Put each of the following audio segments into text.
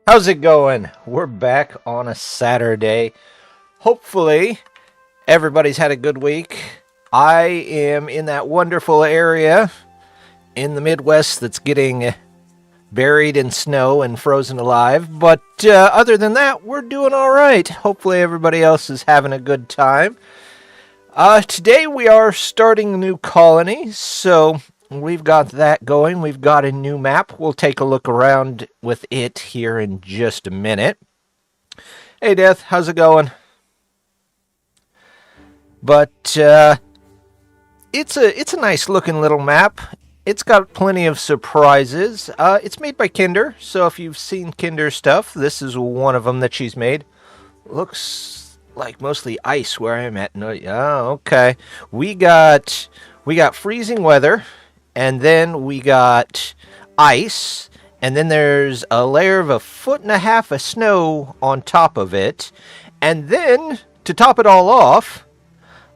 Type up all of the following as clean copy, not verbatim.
How's it going? We're back on a Saturday. Hopefully, everybody's had a good week. I am in that wonderful area in the Midwest that's getting buried in snow and frozen alive. But other than that, we're doing all right. Hopefully, everybody else is having a good time. Today, we are starting a new colony, so we've got that going. We've got a new map. We'll take a look around with it here in just a minute. Hey, Death, how's it going? But it's a nice looking little map. It's got plenty of surprises. It's made by Kinder, so if you've seen Kinder stuff, this is one of them that she's made. Looks like mostly ice where I'm at. No, oh, okay. We got freezing weather. And then we got ice, and then there's a layer of 1.5 feet of snow on top of it. And then, to top it all off,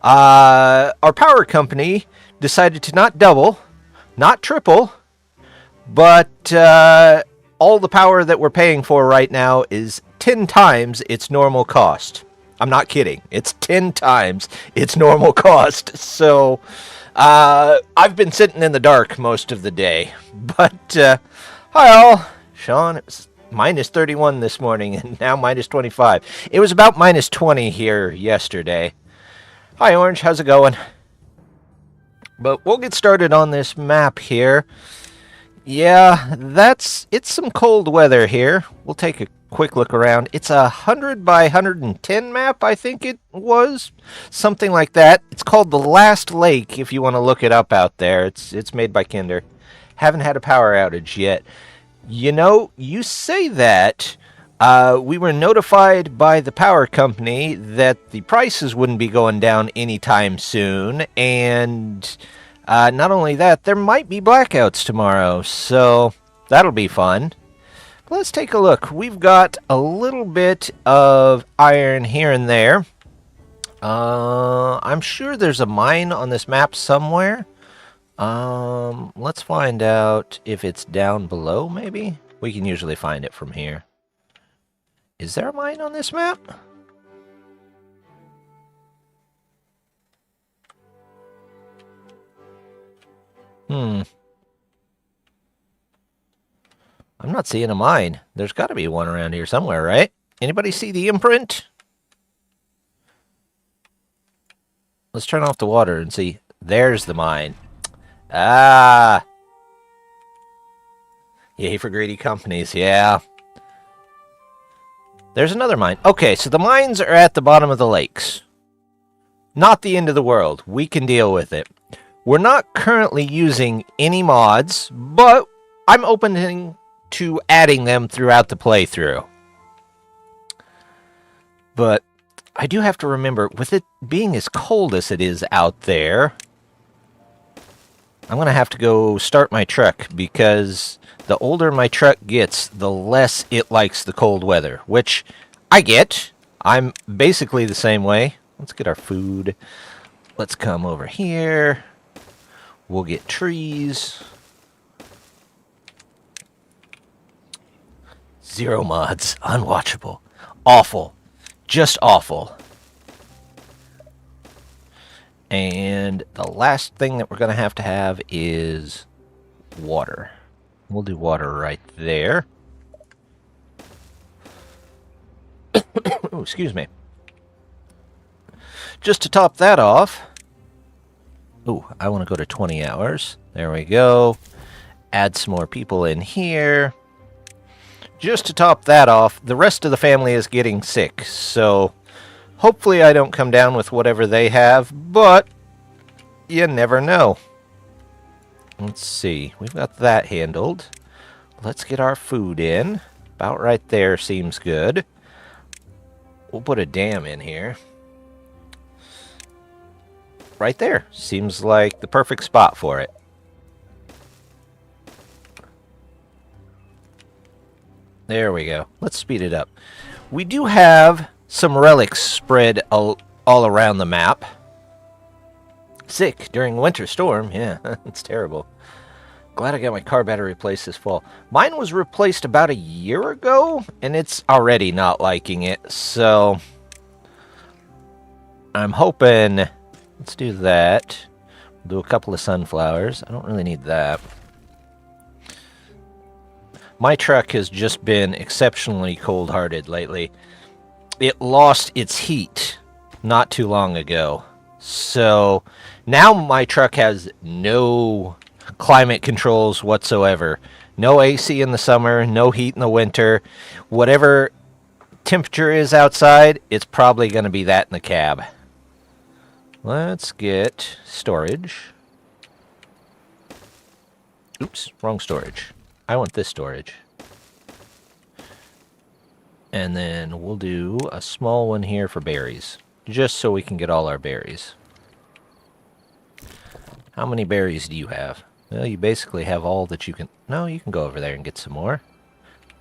our power company decided to not double, not triple, but all the power that we're paying for right now is 10 times its normal cost. I'm not kidding. It's 10 times its normal cost. So I've been sitting in the dark most of the day. But hi all. Sean, it was minus 31 this morning and now minus 25. It was about minus 20 here yesterday. Hi Orange, how's it going? But we'll get started on this map here. Yeah, it's some cold weather here. We'll take a quick look around. It's a 100 by 110 map, I think it was. Something like that. It's called The Last Lake, if you want to look it up out there. It's made by Kinder. Haven't had a power outage yet. You know, you say that. We were notified by the power company that the prices wouldn't be going down anytime soon, and not only that, there might be blackouts tomorrow, so that'll be fun. Let's take a look. We've got a little bit of iron here and there. I'm sure there's a mine on this map somewhere. Let's find out if it's down below, maybe? We can usually find it from here. Is there a mine on this map? I'm not seeing a mine. There's got to be one around here somewhere, right? Anybody see the imprint? Let's turn off the water and see. There's the mine. Ah! Yay for greedy companies, yeah. There's another mine. Okay, so the mines are at the bottom of the lakes. Not the end of the world. We can deal with it. We're not currently using any mods, but I'm opening to adding them throughout the playthrough. But I do have to remember, with it being as cold as it is out there, I'm going to have to go start my truck, because the older my truck gets, the less it likes the cold weather, which I get. I'm basically the same way. Let's get our food. Let's come over here. We'll get trees. 0 mods. Unwatchable. Awful. Just awful. And the last thing that we're going to have is water. We'll do water right there. Oh, excuse me. Just to top that off. Oh, I want to go to 20 hours. There we go. Add some more people in here. Just to top that off, the rest of the family is getting sick, so hopefully I don't come down with whatever they have, but you never know. Let's see. We've got that handled. Let's get our food in. About right there seems good. We'll put a dam in here. Right there. Seems like the perfect spot for it. There we go. Let's speed it up. We do have some relics spread all around the map. Sick during winter storm. Yeah, it's terrible. Glad I got my car battery replaced this fall. Mine was replaced about a year ago, and it's already not liking it, so I'm hoping... Let's do that. We'll do a couple of sunflowers. I don't really need that. My truck has just been exceptionally cold-hearted lately. It lost its heat not too long ago. So now my truck has no climate controls whatsoever. No AC in the summer, no heat in the winter. Whatever temperature is outside, it's probably going to be that in the cab. Let's get storage. Oops, wrong storage. I want this storage. And then we'll do a small one here for berries. Just so we can get all our berries. How many berries do you have? Well, you basically have all that you can... No, you can go over there and get some more.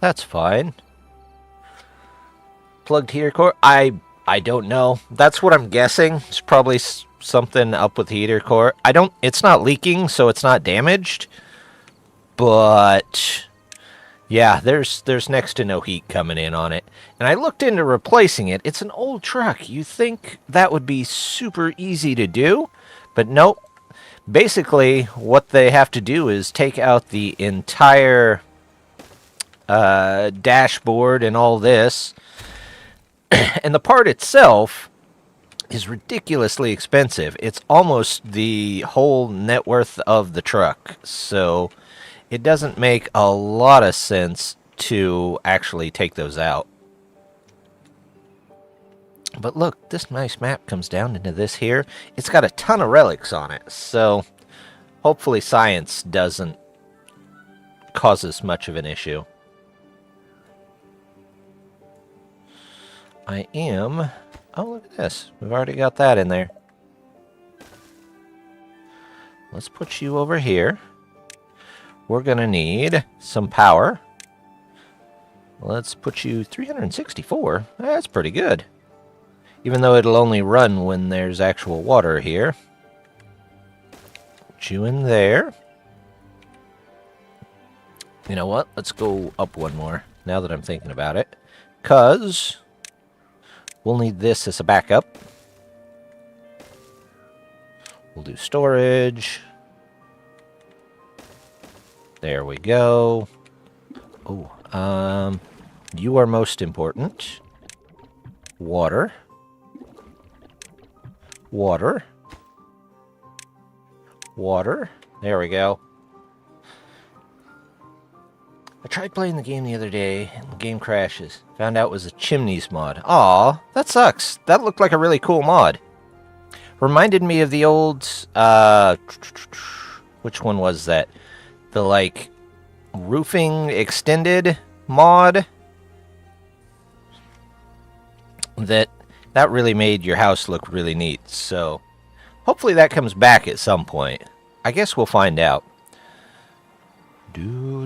That's fine. Plugged heater core? I don't know. That's what I'm guessing. It's probably something up with the heater core. It's not leaking, so it's not damaged. But... yeah, there's next to no heat coming in on it. And I looked into replacing it. It's an old truck. You think that would be super easy to do, but nope. Basically, what they have to do is take out the entire dashboard and all this. And the part itself is ridiculously expensive. It's almost the whole net worth of the truck. So... it doesn't make a lot of sense to actually take those out. But look, this nice map comes down into this here. It's got a ton of relics on it, so hopefully science doesn't cause us much of an issue. I am... oh, look at this. We've already got that in there. Let's put you over here. We're going to need some power. Let's put you 364. That's pretty good. Even though it'll only run when there's actual water here. Put you in there. You know what? Let's go up one more, now that I'm thinking about it. Because we'll need this as a backup. We'll do storage. There we go. Oh, you are most important. Water. Water. Water. There we go. I tried playing the game the other day, and the game crashes. Found out it was a chimneys mod. Aw, that sucks. That looked like a really cool mod. Reminded me of the old, which one was that? The, like, roofing extended mod. That really made your house look really neat. So, hopefully that comes back at some point. I guess we'll find out. No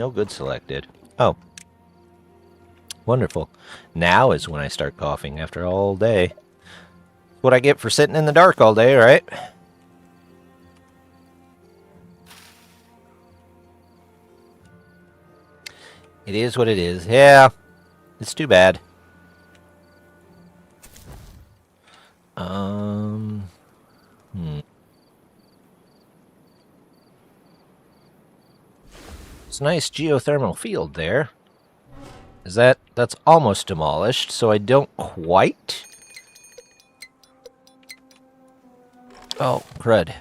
good selected. Oh. Wonderful. Now is when I start coughing after all day. What I get for sitting in the dark all day, right? It is what it is. Yeah, it's too bad. It's a nice geothermal field there. That's almost demolished, so I don't quite... oh, crud.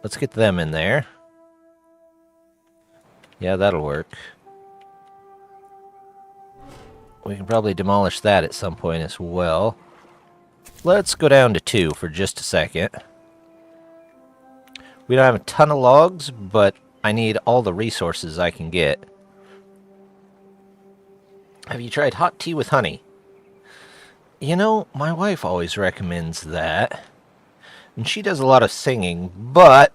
Let's get them in there. Yeah, that'll work. We can probably demolish that at some point as well. Let's go down to 2 for just a second. We don't have a ton of logs, but I need all the resources I can get. Have you tried hot tea with honey? You know, my wife always recommends that. And she does a lot of singing, but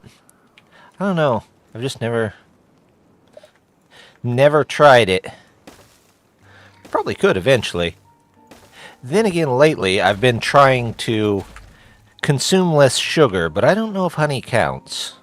I don't know. I've just never tried it. Probably could eventually. Then again, lately, I've been trying to consume less sugar, but I don't know if honey counts.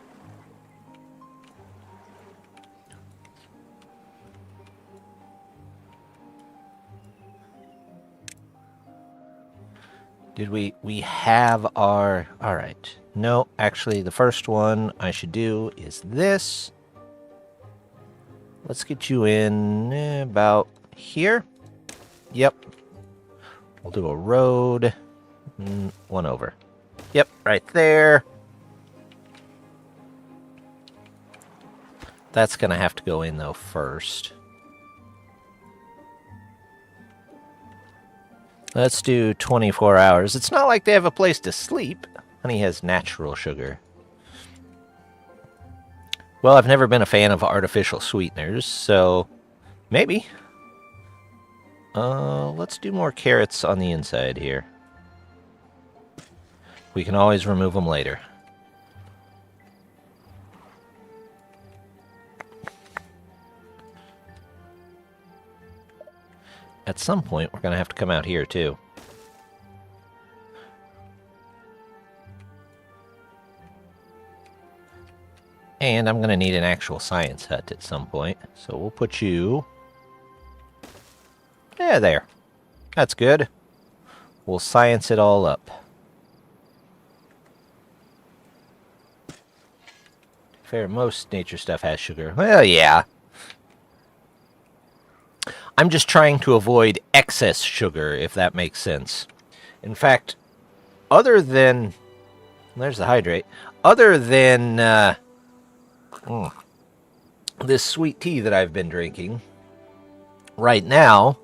Did we have our... Alright. No, actually, the first one I should do is this. Let's get you in about here. Yep. We'll do a road. One over. Yep, right there. That's going to have to go in, though, first. Let's do 24 hours. It's not like they have a place to sleep. Honey has natural sugar. Well, I've never been a fan of artificial sweeteners, so maybe. Let's do more carrots on the inside here. We can always remove them later. At some point, we're going to have to come out here, too. And I'm going to need an actual science hut at some point. So we'll put you... Yeah, there. That's good. We'll science it all up. Fair, most nature stuff has sugar. Well, yeah. I'm just trying to avoid excess sugar, if that makes sense. In fact, other than... There's the hydrate. Other than this sweet tea that I've been drinking, right now,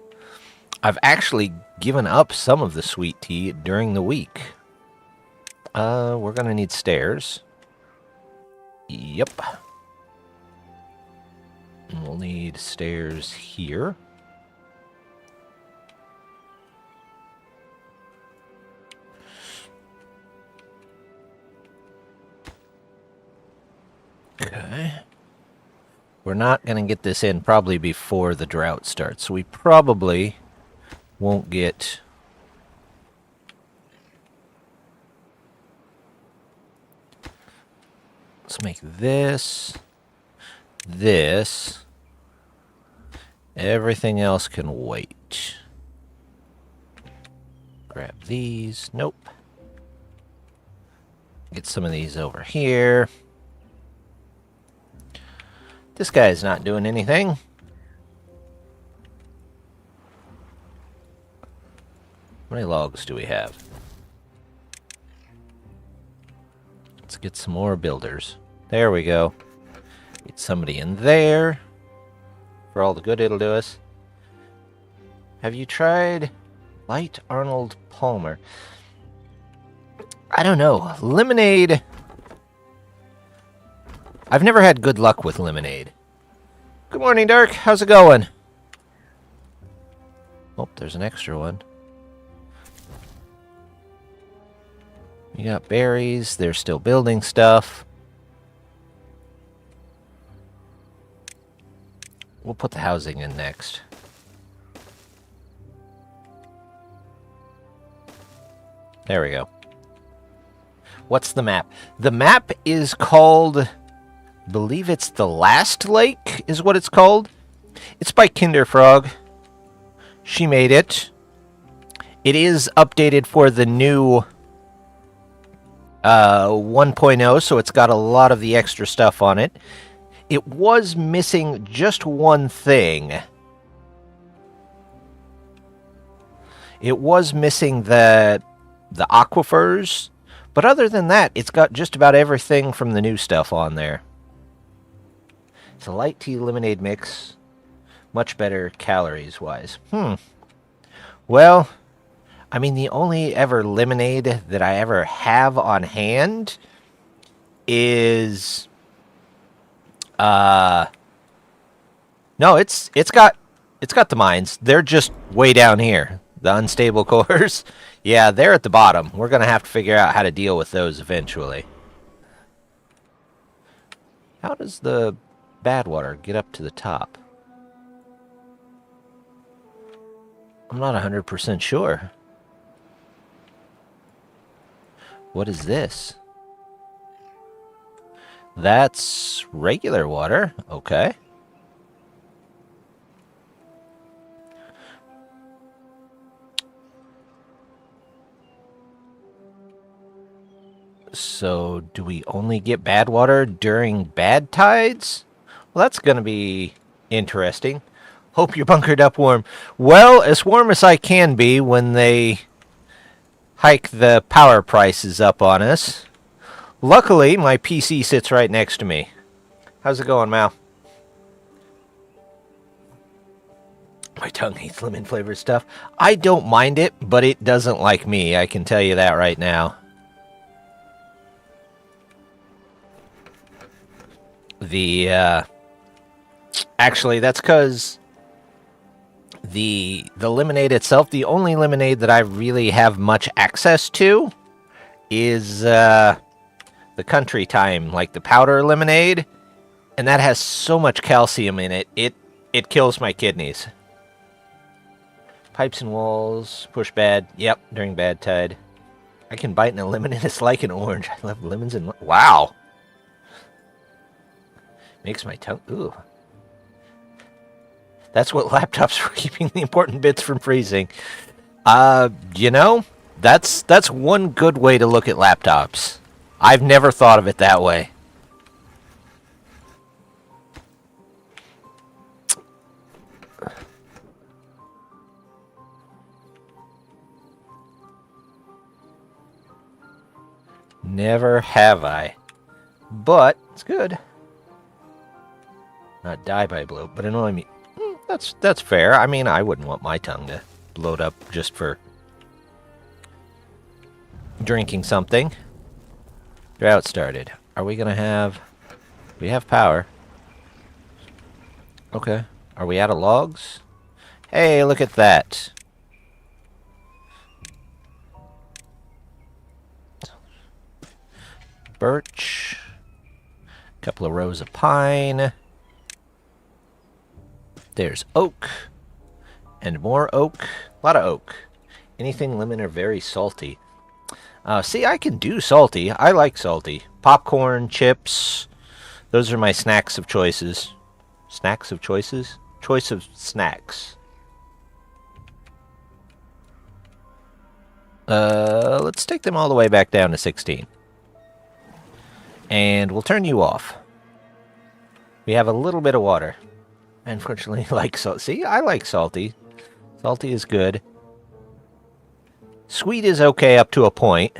I've actually given up some of the sweet tea during the week. We're going to need stairs. Yep. And we'll need stairs here. Okay. We're not going to get this in probably before the drought starts, so we probably won't get... Let's make this, this. Everything else can wait. Grab these. Nope. Get some of these over here. This guy's not doing anything. How many logs do we have? Let's get some more builders. There we go. Get somebody in there. For all the good it'll do us. Have you tried Light Arnold Palmer? I don't know. Lemonade... I've never had good luck with lemonade. Good morning, Dark. How's it going? Oh, there's an extra one. We got berries. They're still building stuff. We'll put the housing in next. There we go. What's the map? The map is called... I believe it's The Last Lake is what it's called. It's by Kinderfrog. She made it. It is updated for the new 1.0, so it's got a lot of the extra stuff on it. It was missing just one thing. It was missing the aquifers, but other than that, it's got just about everything from the new stuff on there. It's a light tea lemonade mix. Much better calories-wise. Well, I mean, the only ever lemonade that I ever have on hand is... No, it's got the mines. They're just way down here. The unstable cores. Yeah, they're at the bottom. We're going to have to figure out how to deal with those eventually. How does the bad water get up to the top? I'm not 100% sure. What is this? That's regular water. Okay. So, do we only get bad water during bad tides? Well, that's going to be interesting. Hope you're bunkered up warm. Well, as warm as I can be when they hike the power prices up on us. Luckily, my PC sits right next to me. How's it going, Mal? My tongue hates lemon flavored stuff. I don't mind it, but it doesn't like me. I can tell you that right now. Actually, that's because the lemonade itself, the only lemonade that I really have much access to is the country time, like the powder lemonade, and that has so much calcium in it, it kills my kidneys. Pipes and walls, push bad, yep, during bad tide. I can bite in a lemon and it's like an orange. I love lemons and... Wow! Makes my tongue... Ooh. That's what laptops for keeping the important bits from freezing. You know, that's one good way to look at laptops. I've never thought of it that way. Never have I. But it's good. Not die by bloat, but annoy me. That's fair. I mean, I wouldn't want my tongue to bloat up just for drinking something. Drought started. Are we gonna have... We have power. Okay. Are we out of logs? Hey, look at that. Birch. A couple of rows of pine. There's oak. And more oak. A lot of oak. Anything lemon or very salty. See, I can do salty. I like salty. Popcorn, chips. Those are my snacks of choices. Snacks of choices? Choice of snacks. Let's take them all the way back down to 16. And we'll turn you off. We have a little bit of water. Unfortunately, like salt. See, I like salty. Salty is good. Sweet is okay up to a point.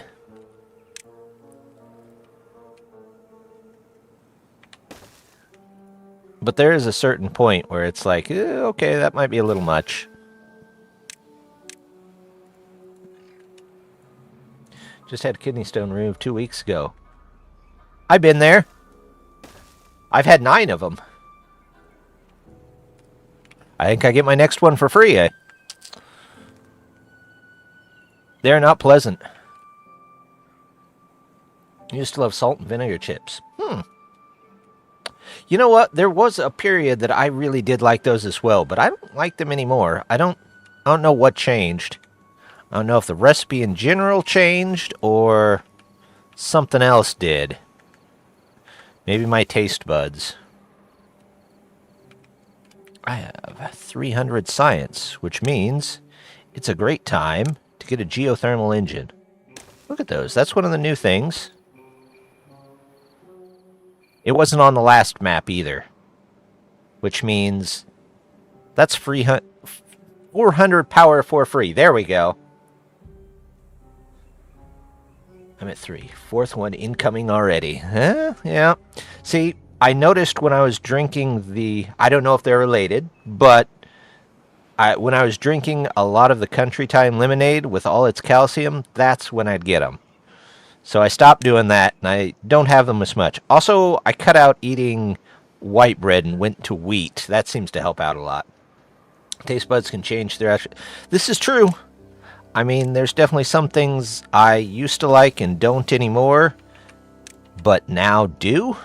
But there is a certain point where it's like, okay, that might be a little much. Just had kidney stone removed 2 weeks ago. I've been there. I've had 9 of them. I think I get my next one for free, eh? They're not pleasant. You used to love salt and vinegar chips. You know what? There was a period that I really did like those as well, but I don't like them anymore. I don't know what changed. I don't know if the recipe in general changed or something else did. Maybe my taste buds. I have 300 science, which means it's a great time to get a geothermal engine. Look at those. That's one of the new things. It wasn't on the last map either, which means that's free 400 power for free. There we go. I'm at 3. 4th one incoming already. Huh? Yeah. See, I noticed when I was drinking the... I don't know if they're related, but when I was drinking a lot of the Country Time lemonade with all its calcium, that's when I'd get them. So I stopped doing that, and I don't have them as much. Also, I cut out eating white bread and went to wheat. That seems to help out a lot. Taste buds can change their... This is true. I mean, there's definitely some things I used to like and don't anymore, but now do.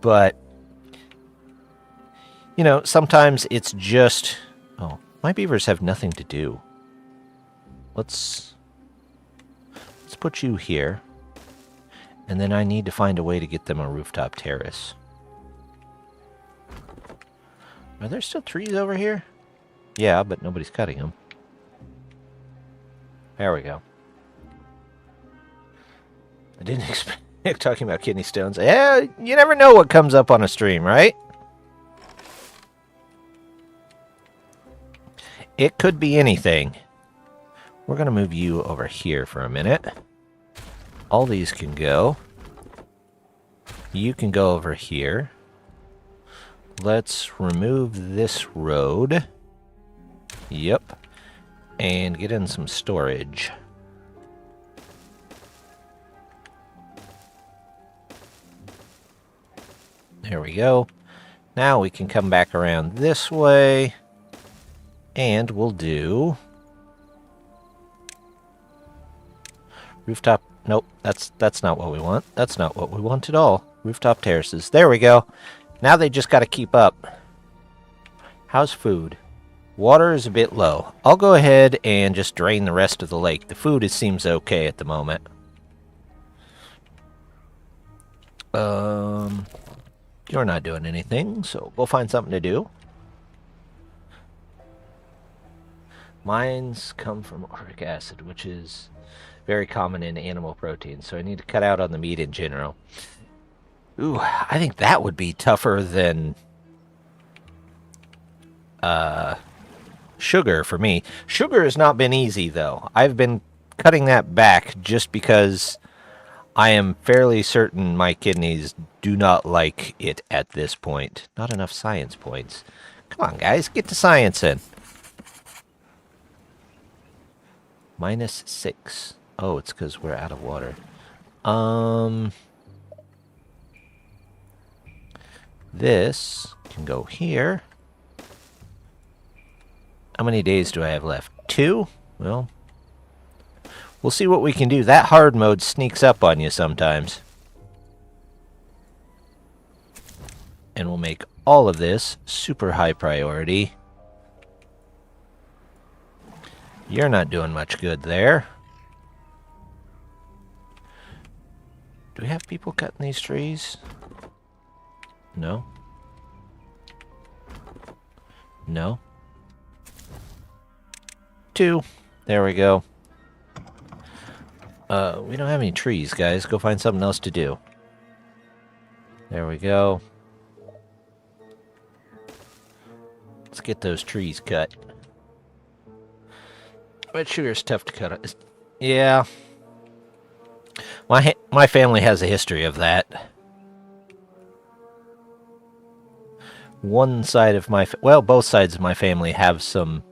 But, you know, sometimes it's just... Oh, my beavers have nothing to do. let's put you here. And then I need to find a way to get them a rooftop terrace. Are there still trees over here? Yeah, but nobody's cutting them. There we go. I didn't expect talking about kidney stones. Yeah, you never know what comes up on a stream, right? It could be anything. We're going to move you over here for a minute. All these can go. You can go over here. Let's remove this road. Yep. And get in some storage. There we go. Now we can come back around this way. And we'll do... rooftop... Nope, that's not what we want. That's not what we want at all. Rooftop terraces. There we go. Now they just got to keep up. How's food? Water is a bit low. I'll go ahead and just drain the rest of the lake. The food seems okay at the moment. You're not doing anything, so go find something to do. Mines come from uric acid, which is very common in animal protein, so I need to cut out on the meat in general. Ooh, I think that would be tougher than sugar for me. Sugar has not been easy, though. I've been cutting that back just because I am fairly certain my kidneys do not like it at this point. Not enough science points. Come on, guys, get to science in. -6. Oh, it's because we're out of water. This can go here. How many days do I have left? 2? Well, we'll see what we can do. That hard mode sneaks up on you sometimes. And we'll make all of this super high priority. You're not doing much good there. Do we have people cutting these trees? No. No. 2. There we go. We don't have any trees, guys. Go find something else to do. There we go. Let's get those trees cut. But sugar's tough to cut. Yeah. My family has a history of that. One side of my... well, both sides of my family have some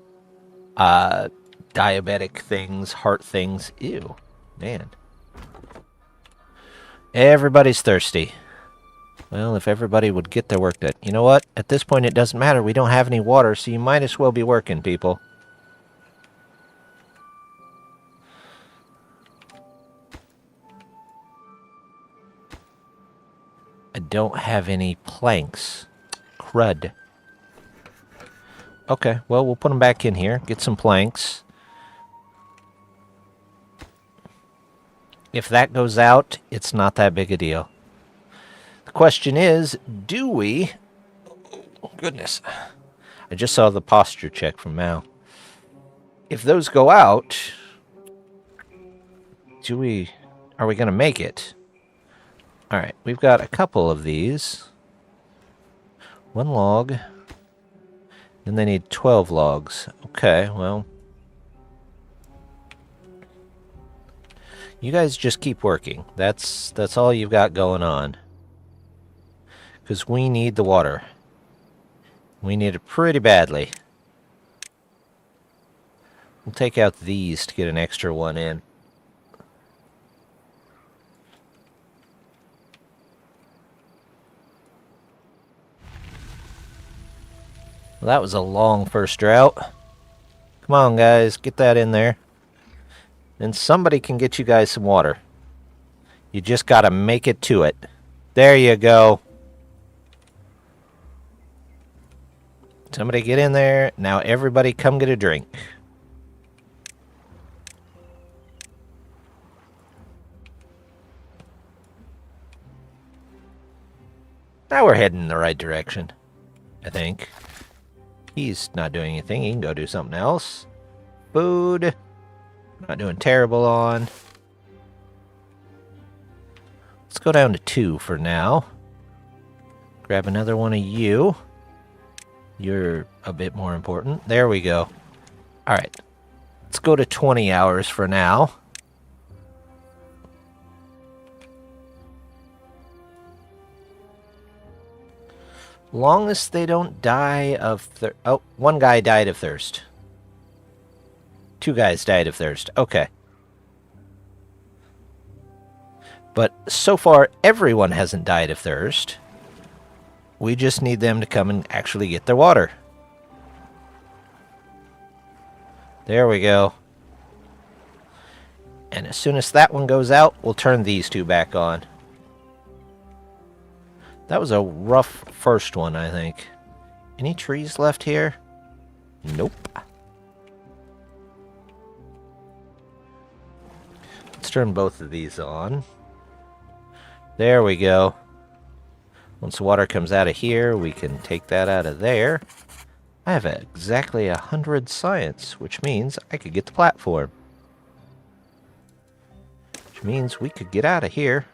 diabetic things, heart things. Ew. Man. Everybody's thirsty. Well, if everybody would get their work done. You know what? At this point, it doesn't matter. We don't have any water, so you might as well be working, people. I don't have any planks. Crud. Okay, well, we'll put them back in here. Get some planks. If that goes out, it's not that big a deal. The question is, do we... oh, goodness. I just saw the posture check from Mal. If those go out, are we going to make it? Alright, we've got a couple of these. 1 log. Then they need 12 logs. Okay, well. You guys just keep working. That's all you've got going on. Because we need the water. We need it pretty badly. We'll take out these to get an extra one in. Well, that was a long first drought. Come on, guys. Get that in there. And somebody can get you guys some water. You just gotta make it to it. There you go. Somebody get in there. Now everybody come get a drink. Now we're heading in the right direction, I think. He's not doing anything. He can go do something else. Food. Not doing terrible on. Let's go down to 2 for now. Grab another one of you. You're a bit more important. There we go. Alright. Let's go to 20 hours for now. Longest they don't die of thirst. Oh, one guy died of thirst. 2 guys died of thirst. Okay. But so far, everyone hasn't died of thirst. We just need them to come and actually get their water. There we go. And as soon as that one goes out, we'll turn these 2 back on. That was a rough first one, I think. Any trees left here? Nope. Let's turn both of these on. There we go. Once the water comes out of here, we can take that out of there. I have exactly 100 science, which means I could get the platform. Which means we could get out of here.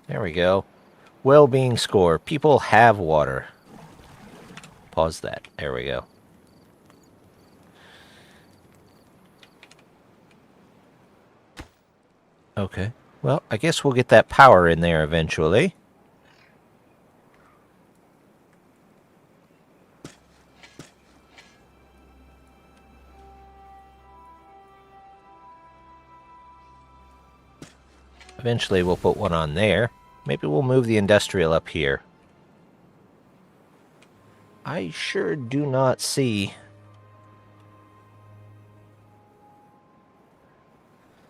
There we go. Well-being score. People have water. Pause that. There we go. Okay. Well, I guess we'll get that power in there eventually. Eventually we'll put one on there. Maybe we'll move the industrial up here. I sure do not see.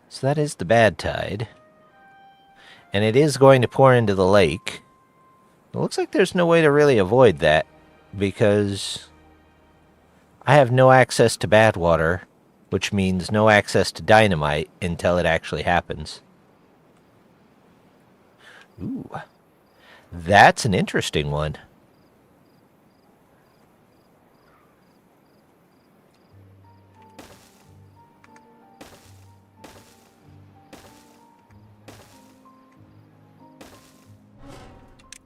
So that is the bad tide. And it is going to pour into the lake. It looks like there's no way to really avoid that, because I have no access to bad water, which means no access to dynamite until it actually happens. Ooh, that's an interesting one.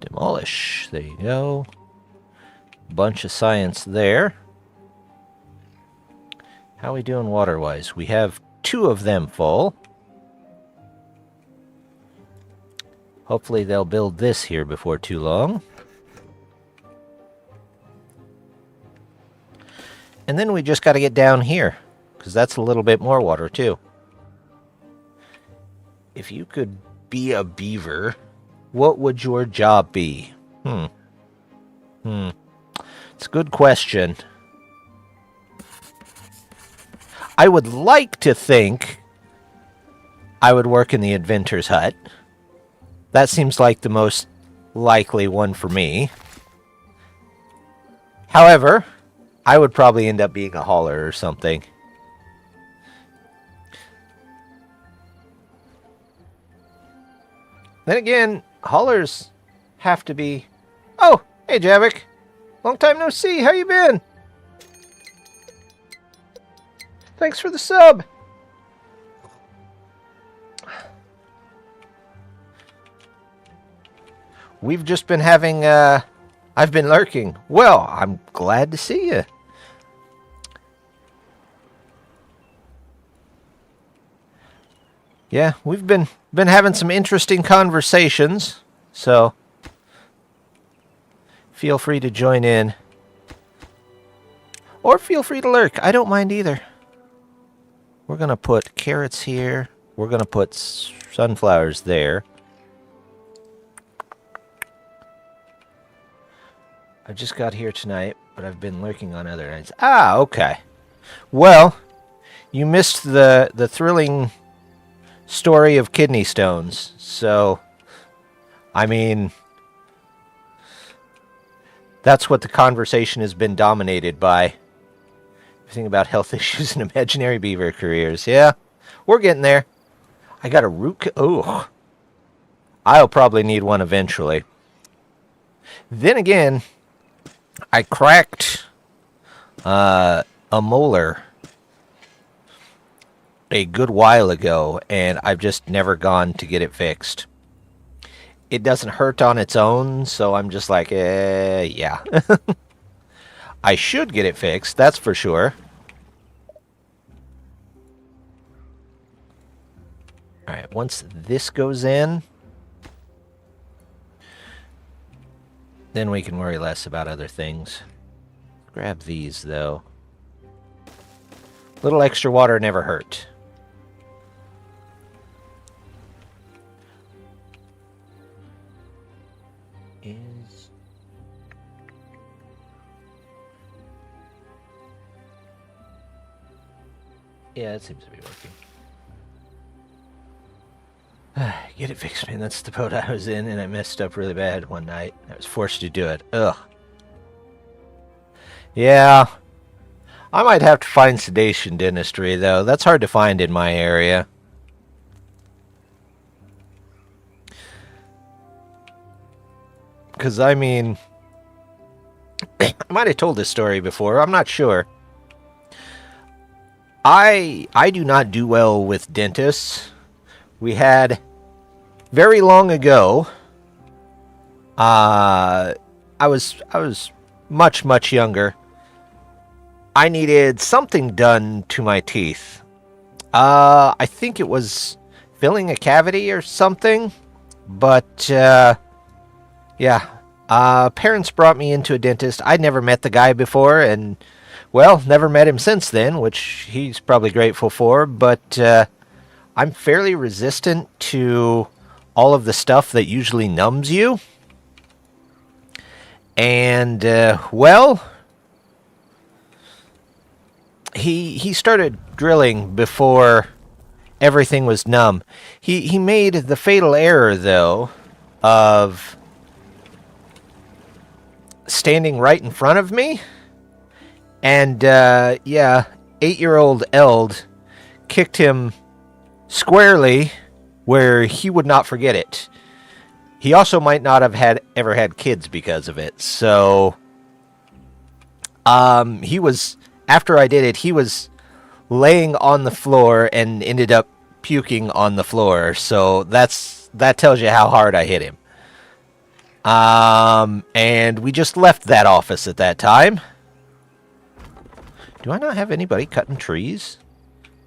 Demolish. There you go. Bunch of science there. How are we doing water-wise? We have 2 of them full. Hopefully they'll build this here before too long. And then we just got to get down here, because that's a little bit more water too. If you could be a beaver, what would your job be? It's a good question. I would like to think I would work in the inventor's hut. That seems like the most likely one for me. However, I would probably end up being a hauler or something. Then again, haulers have to be... Oh, hey Javik. Long time no see. How you been? Thanks for the sub. We've just been having, I've been lurking. Well, I'm glad to see you. Yeah, we've been having some interesting conversations, so feel free to join in. Or feel free to lurk. I don't mind either. We're going to put carrots here. We're going to put sunflowers there. I just got here tonight, but I've been lurking on other nights. Ah, okay. Well, you missed the thrilling story of kidney stones. So, I mean, that's what the conversation has been dominated by. Everything about health issues and imaginary beaver careers. Yeah. We're getting there. I got a root... Oh. I'll probably need one eventually. Then again, I cracked a molar a good while ago, and I've just never gone to get it fixed. It doesn't hurt on its own, so I'm just like, yeah. I should get it fixed, that's for sure. Alright, once this goes in, then we can worry less about other things. Grab these, though. Little extra water never hurt. Yeah, it seems to be working. Get it fixed, man. That's the boat I was in, and I messed up really bad one night. I was forced to do it. Ugh. Yeah. I might have to find sedation dentistry, though. That's hard to find in my area. Because, I mean... I might have told this story before. I'm not sure. I do not do well with dentists. We had, very long ago, I was much younger. I needed something done to my teeth. I think it was filling a cavity or something. But, yeah. Parents brought me into a dentist. I'd never met the guy before, and... well, never met him since then, which he's probably grateful for, but I'm fairly resistant to all of the stuff that usually numbs you. And, well, he started drilling before everything was numb. He made the fatal error, though, of standing right in front of me. And, yeah, 8-year-old Eld kicked him squarely where he would not forget it. He also might not have ever had kids because of it. So, he was, after I did it, he was laying on the floor and ended up puking on the floor. So that tells you how hard I hit him. And we just left that office at that time. Do I not have anybody cutting trees?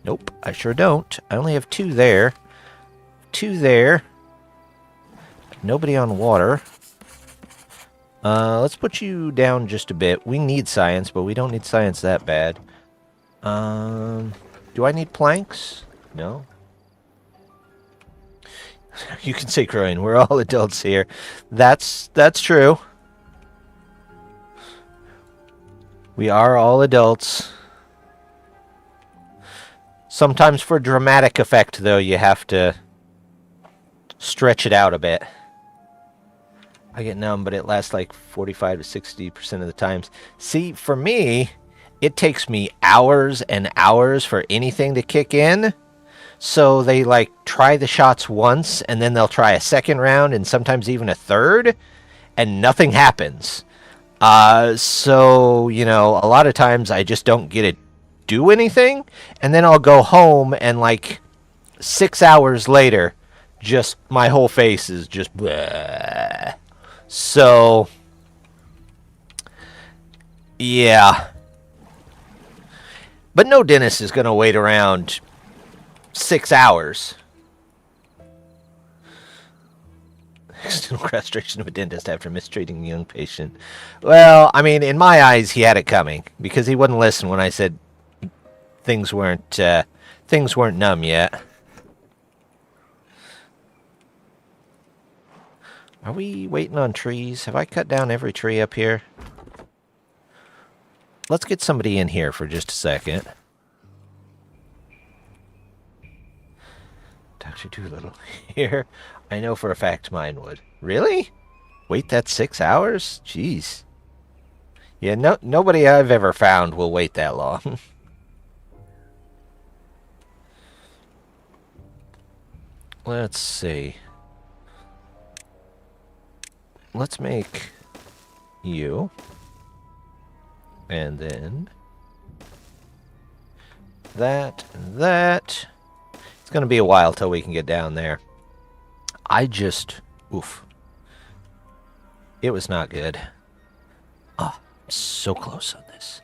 Nope, I sure don't. I only have 2 there. 2 there. Nobody on water. Let's put you down just a bit. We need science, but we don't need science that bad. Do I need planks? No. You can say crowing. We're all adults here. That's true. We are all adults. Sometimes for dramatic effect, though, you have to stretch it out a bit. I get numb, but it lasts like 45 to 60% of the times. See, for me, it takes me hours and hours for anything to kick in. So they, like, try the shots once, and then they'll try a second round, and sometimes even a third, and nothing happens. So, you know, a lot of times I just don't get to do anything, and then I'll go home, and, like, 6 hours later, just, my whole face is just bleh. So, yeah. But no dentist is going to wait around 6 hours. External castration of a dentist after mistreating a young patient. Well, I mean, in my eyes, he had it coming. Because he wouldn't listen when I said things weren't numb yet. Are we waiting on trees? Have I cut down every tree up here? Let's get somebody in here for just a second. Dr. Doolittle here. I know for a fact mine would. Really? Wait that 6 hours? Jeez. Yeah, nobody I've ever found will wait that long. Let's see. Let's make you. And then that and that. It's going to be a while till we can get down there. Oof. It was not good. Oh, so close on this.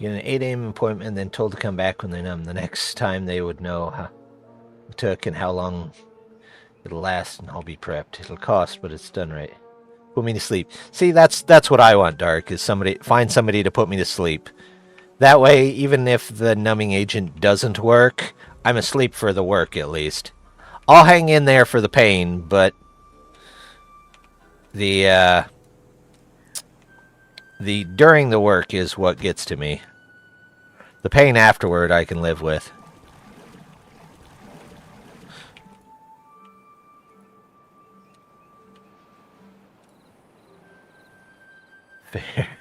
Get an 8 a.m. appointment and then told to come back when they know the next time they would know how it took and how long it'll last, and I'll be prepped. It'll cost, but it's done right. Put me to sleep. See, that's what I want, Dark, is find somebody to put me to sleep. That way, even if the numbing agent doesn't work, I'm asleep for the work at least. I'll hang in there for the pain, but the during the work is what gets to me. The pain afterward I can live with.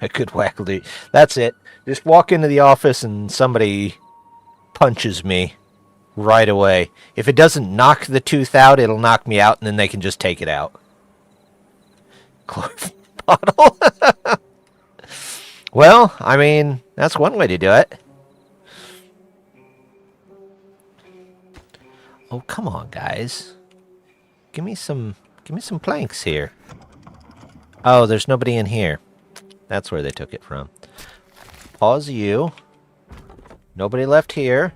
A good wackle. That's it. Just walk into the office and somebody punches me right away. If it doesn't knock the tooth out, it'll knock me out, and then they can just take it out. Chloroform bottle. Well, I mean, that's one way to do it. Oh, come on, guys. Give me some planks here. Oh, there's nobody in here. That's where they took it from. Pause you. Nobody left here.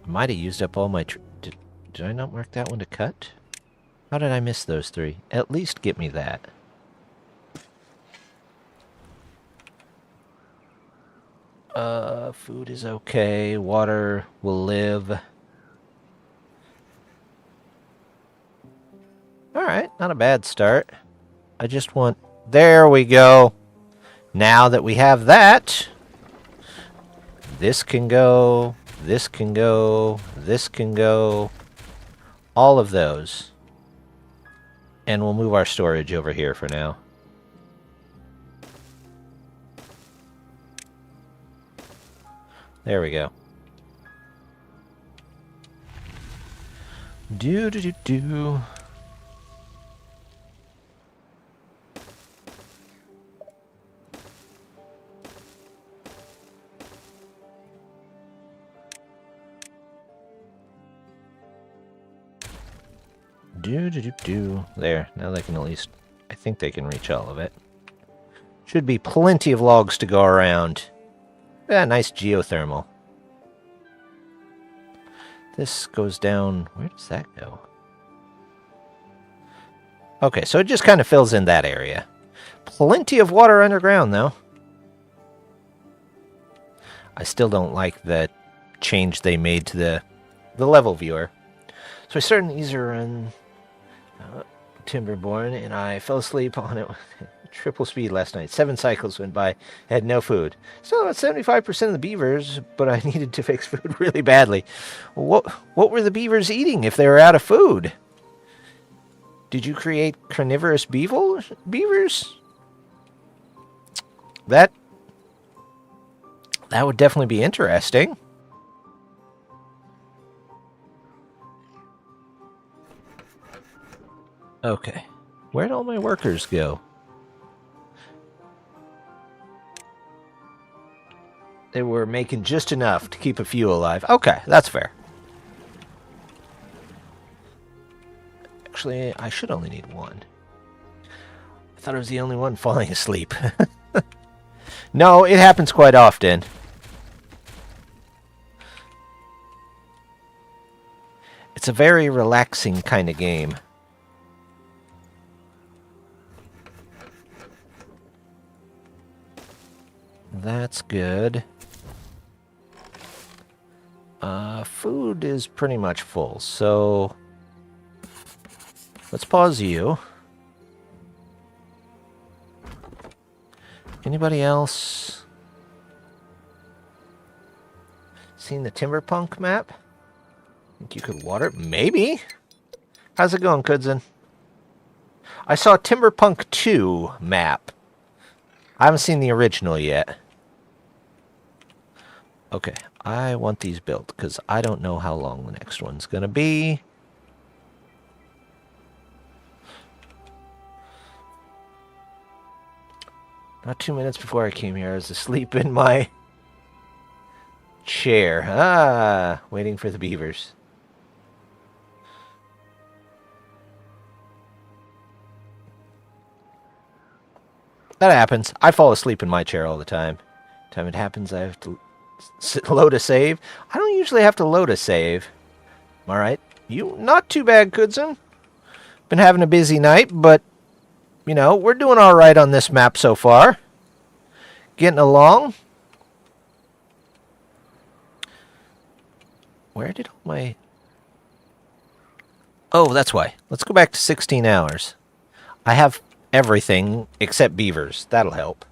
Might have used up all my... Did I not mark that one to cut? How did I miss those three? At least get me that. Food is okay. Water will live. Alright, not a bad start. I just want... There we go. Now that we have that, this can go, this can go, this can go. All of those. And we'll move our storage over here for now. There we go. Do. There. Now they can at least... I think they can reach all of it. Should be plenty of logs to go around. Yeah, nice geothermal. This goes down... Where does that go? Okay, so it just kind of fills in that area. Plenty of water underground, though. I still don't like the change they made to the level viewer. So I started an easier run, Timberborn, and I fell asleep on it triple speed last night. 7 cycles went by. I had no food. Still about 75% of the beavers, but I needed to fix food really badly. What were the beavers eating if they were out of food? Did you create carnivorous beavers? That would definitely be interesting. Okay. Where'd all my workers go? They were making just enough to keep a few alive. Okay, that's fair. Actually, I should only need one. I thought I was the only one falling asleep. No, it happens quite often. It's a very relaxing kind of game. That's good. Food is pretty much full, so let's pause you. Anybody else seen the Timberpunk map? Think you could water it? Maybe. How's it going, Kudzen? I saw Timberpunk 2 map. I haven't seen the original yet. Okay, I want these built because I don't know how long the next one's going to be. Not 2 minutes before I came here, I was asleep in my chair. Ah, waiting for the beavers. That happens. I fall asleep in my chair all the time. Time it happens, I have to load a save. I don't usually have to load a save. All right. You not too bad, Goodson. Been having a busy night, but you know, we're doing all right on this map so far. Getting along. Where did all my... Oh, that's why. Let's go back to 16 hours. I have everything except beavers. That'll help.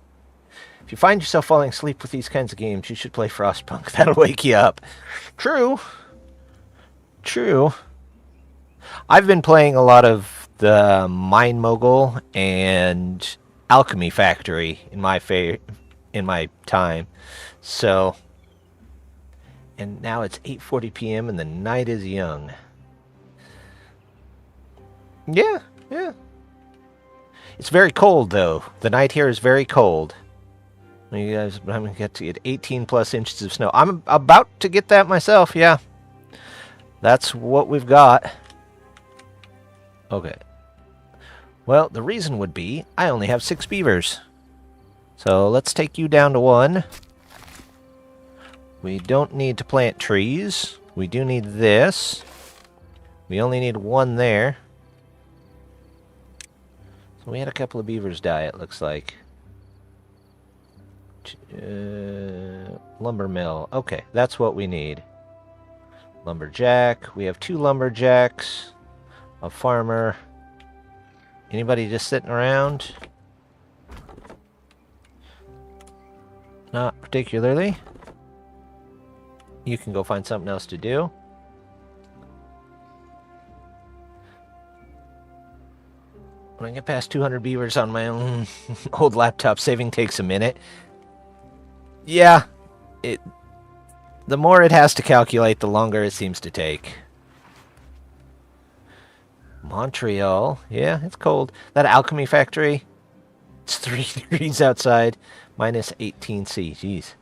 If you find yourself falling asleep with these kinds of games, you should play Frostpunk. That'll wake you up. True. True. I've been playing a lot of the Mine Mogul and Alchemy Factory in my time. So, and now it's 8:40 p.m. and the night is young. Yeah, yeah. It's very cold though. The night here is very cold. You guys, I'm going to get to 18 plus inches of snow. I'm about to get that myself, yeah. That's what we've got. Okay. Well, the reason would be I only have 6 beavers. So let's take you down to 1. We don't need to plant trees. We do need this. We only need 1 there. So we had a couple of beavers die, it looks like. Lumber mill. Okay, that's what we need. Lumberjack. We have 2 lumberjacks. A farmer. Anybody just sitting around? Not particularly. You can go find something else to do. When I get past 200 beavers on my own old laptop, saving takes a minute. Yeah, the more it has to calculate, the longer it seems to take. Montreal, yeah, it's cold. That Alchemy Factory, it's 3 degrees outside, minus 18°. Jeez,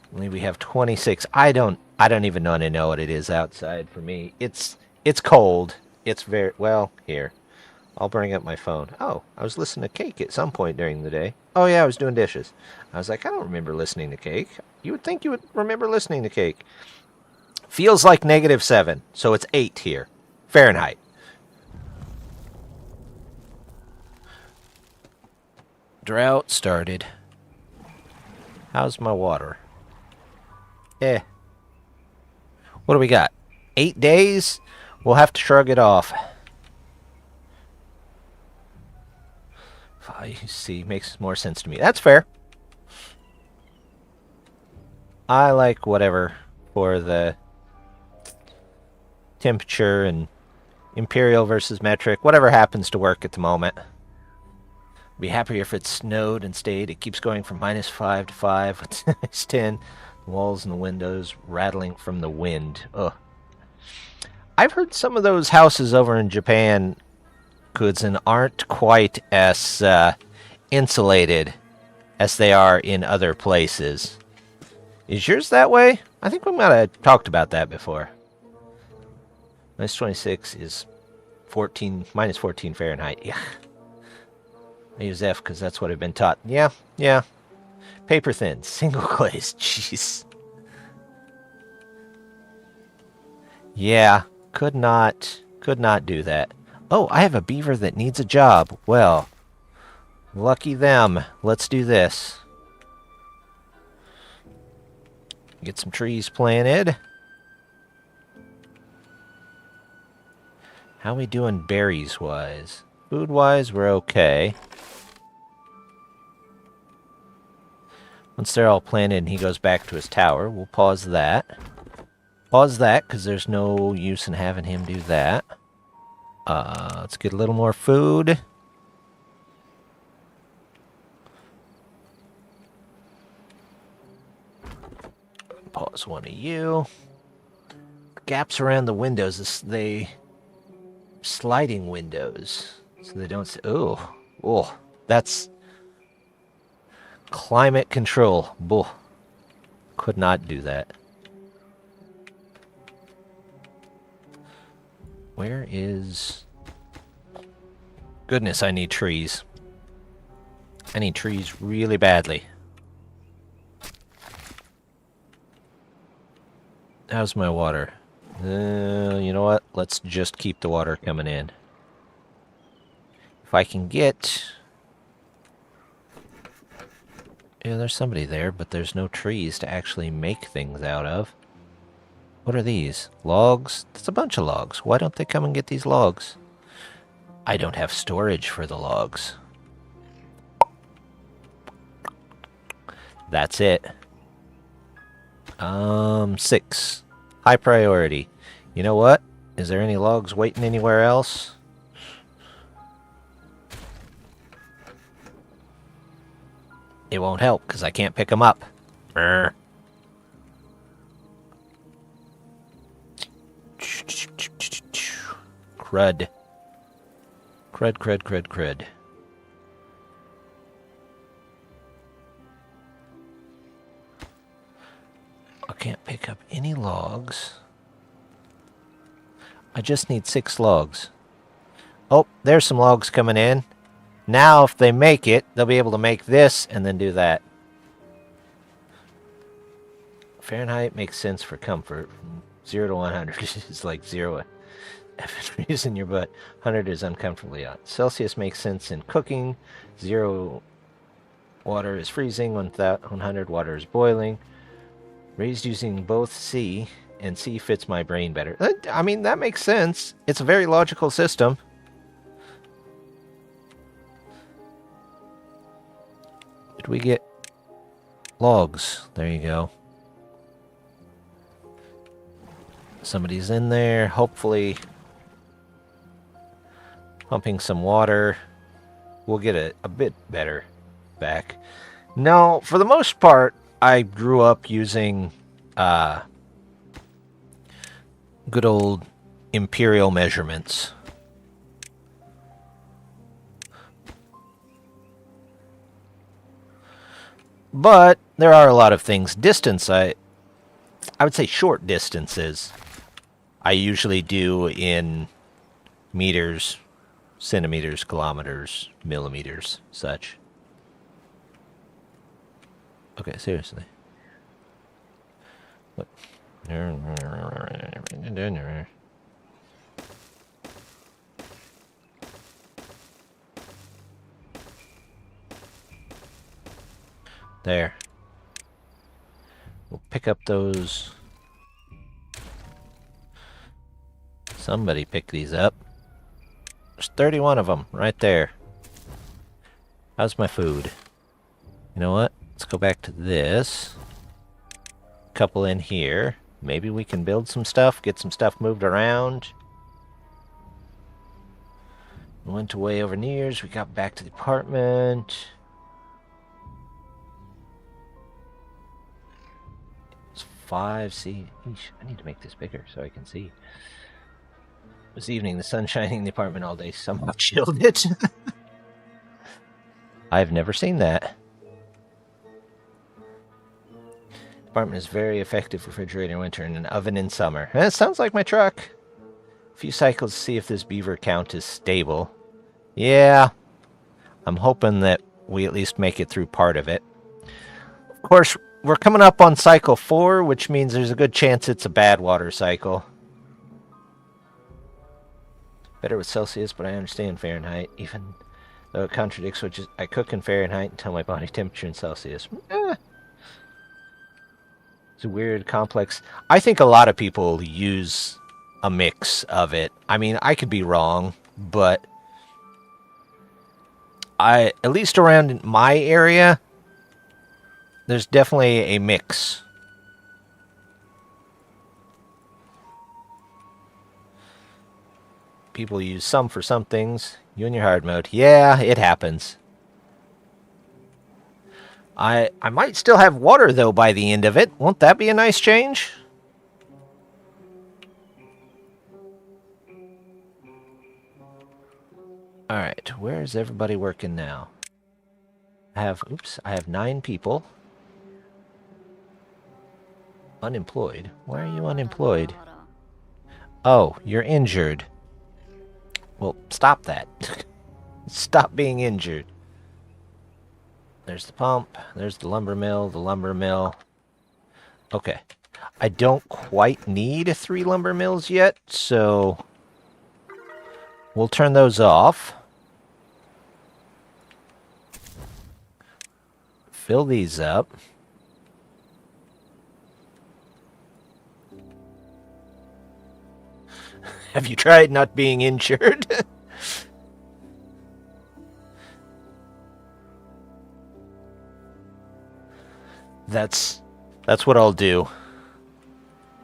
I believe we have 26. I don't even know what it is outside for me. It's cold. It's very well here. I'll bring up my phone. Oh, I was listening to Cake at some point during the day. Oh, yeah, I was doing dishes. I was like, I don't remember listening to Cake. You would think you would remember listening to Cake. Feels like -7, so it's 8 here. Fahrenheit. Drought started. How's my water? Eh. What do we got? 8 days? We'll have to shrug it off. I see, makes more sense to me. That's fair. I like whatever for the temperature and imperial versus metric. Whatever happens to work at the moment. Be happier if it snowed and stayed. It keeps going from -5 to 5. It's -10. The walls and the windows rattling from the wind. Ugh. I've heard some of those houses over in Japan goods and aren't quite as insulated as they are in other places. Is yours that way? I think we might have talked about that before. -26 is -14 Fahrenheit. Yeah. I use F because that's what I've been taught. Yeah, yeah. Paper thin, single glaze. Jeez. Yeah, could not do that. Oh, I have a beaver that needs a job. Well, lucky them. Let's do this. Get some trees planted. How we doing berries-wise? Food-wise, we're okay. Once they're all planted and he goes back to his tower, we'll pause that. Pause that, because there's no use in having him do that. Let's get a little more food. pause one of you. Gaps around the windows, they sliding windows, so they don't. Oh, that's climate control. Bull. Could not do that. Where is... Goodness, I need trees. I need trees really badly. How's my water? You know what? Let's just keep the water coming in. If I can get... Yeah, there's somebody there, but there's no trees to actually make things out of. What are these? Logs? That's a bunch of logs. Why don't they come and get these logs? I don't have storage for the logs. That's it. 6. High priority. You know what? Is there any logs waiting anywhere else? It won't help, because I can't pick them up. Brr. Crud. Crud. I can't pick up any logs. I just need 6 logs. Oh, there's some logs coming in. Now, if they make it, they'll be able to make this and then do that. Fahrenheit makes sense for comfort. 0 to 100 is like 0 freezing your butt. 100 is uncomfortably hot. Celsius makes sense in cooking. 0 water is freezing. 100 water is boiling. Raised using both C, and C fits my brain better. I mean, that makes sense. It's a very logical system. Did we get logs? There you go. Somebody's in there, hopefully pumping some water. We'll get a bit better back. No, for the most part, I grew up using good old imperial measurements. But there are a lot of things. Distance, I would say short distances, I usually do in meters, centimeters, kilometers, millimeters, such. Okay, seriously. What? There. We'll pick up those. Somebody pick these up. There's 31 of them right there. How's my food? You know what? Let's go back to this. Couple in here. Maybe we can build some stuff, get some stuff moved around. We went away over New Year's. We got back to the apartment. It's 5C. Eesh, I need to make this bigger so I can see. This evening, the sun shining in the apartment all day somehow chilled it. I've never seen that. Apartment is very effective refrigerator in winter and an oven in summer. It sounds like my truck. A few cycles to see if this beaver count is stable. Yeah. I'm hoping that we at least make it through part of it. Of course, we're coming up on cycle 4, which means there's a good chance it's a bad water cycle. Better with Celsius, but I understand Fahrenheit, even though it contradicts what I cook in Fahrenheit and tell my body temperature in Celsius. It's a weird, complex... I think a lot of people use a mix of it. I mean, I could be wrong, but... at least around my area, there's definitely a mix. People use some for some things. You and your hard mode. Yeah, it happens. I might still have water, though, by the end of it. Won't that be a nice change? Alright, where is everybody working now? I have 9 people. Unemployed? Why are you unemployed? Oh, you're injured. Well, stop that. Stop being injured. There's the pump. There's the lumber mill. The lumber mill. Okay. I don't quite need 3 lumber mills yet, so we'll turn those off. Fill these up. Have you tried not being injured? That's what I'll do.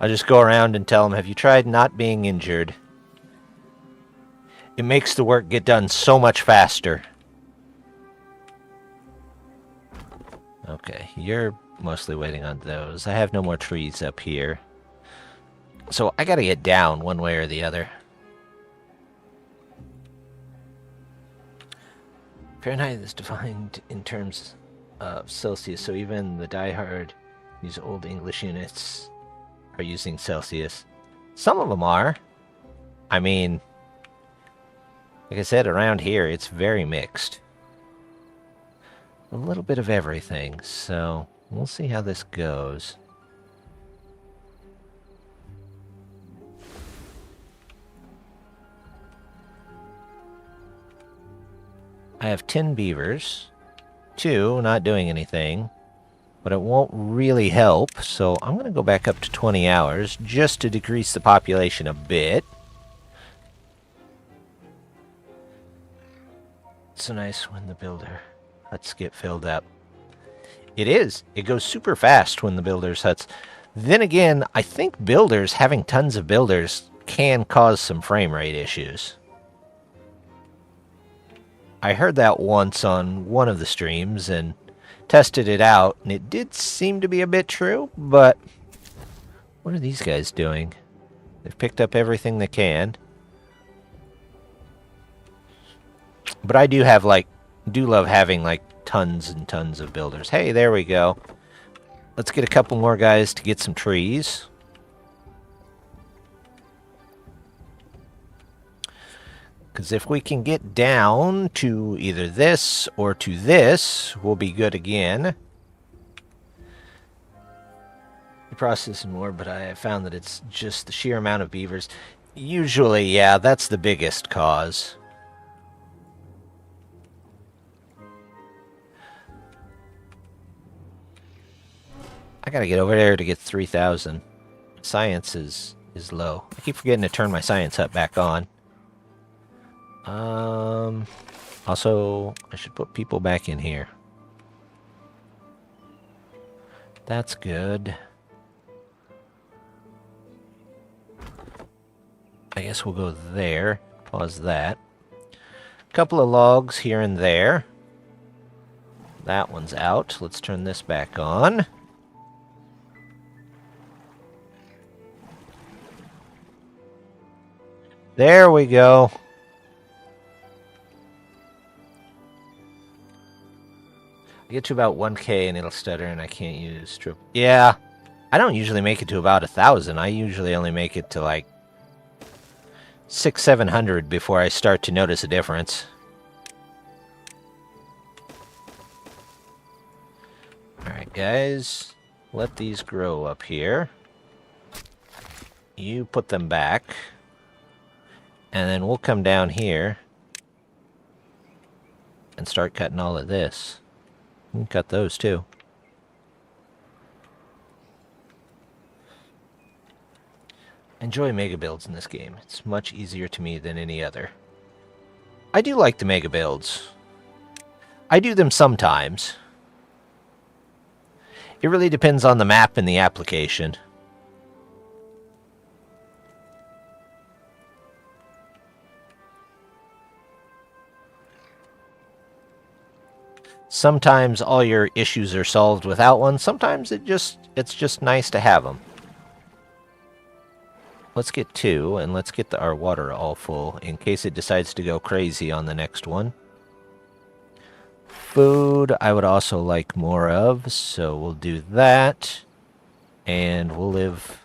I'll just go around and tell them, have you tried not being injured? It makes the work get done so much faster. Okay, you're mostly waiting on those. I have no more trees up here. So I gotta get down one way or the other. Fahrenheit is defined in terms of Celsius, so even the diehard, these old English units are using Celsius. Some of them are. I mean, like I said, around here, it's very mixed. A little bit of everything, so we'll see how this goes. I have 10 beavers. 2 not doing anything. But it won't really help, so I'm going to go back up to 20 hours just to decrease the population a bit. It's so nice when the builder huts get filled up. It is. It goes super fast when the builders' huts. Then again, I think builders, having tons of builders, can cause some frame rate issues. I heard that once on one of the streams and tested it out, and it did seem to be a bit true, but what are these guys doing? They've picked up everything they can. But I do love having like tons and tons of builders. Hey, there we go. Let's get a couple more guys to get some trees. Because if we can get down to either this or to this, we'll be good again. The process is more, but I have found that it's just the sheer amount of beavers. Usually, yeah, that's the biggest cause. I gotta get over there to get 3,000. Science is low. I keep forgetting to turn my science hut back on. Also, I should put people back in here. That's good. I guess we'll go there. Pause that. Couple of logs here and there. That one's out. Let's turn this back on. There we go. I get to about 1K and it'll stutter and I can't use strip. Yeah, I don't usually make it to about 1,000. I usually only make it to like 600-700 before I start to notice a difference. Alright guys, let these grow up here. You put them back. And then we'll come down here and start cutting all of this. We can cut those too. Enjoy mega builds in this game. It's much easier to me than any other. I do like the mega builds. I do them sometimes. It really depends on the map and the application. Sometimes all your issues are solved without one. Sometimes it's just nice to have them. Let's get 2, and let's get our water all full in case it decides to go crazy on the next one. Food, I would also like more of, so we'll do that. And we'll live...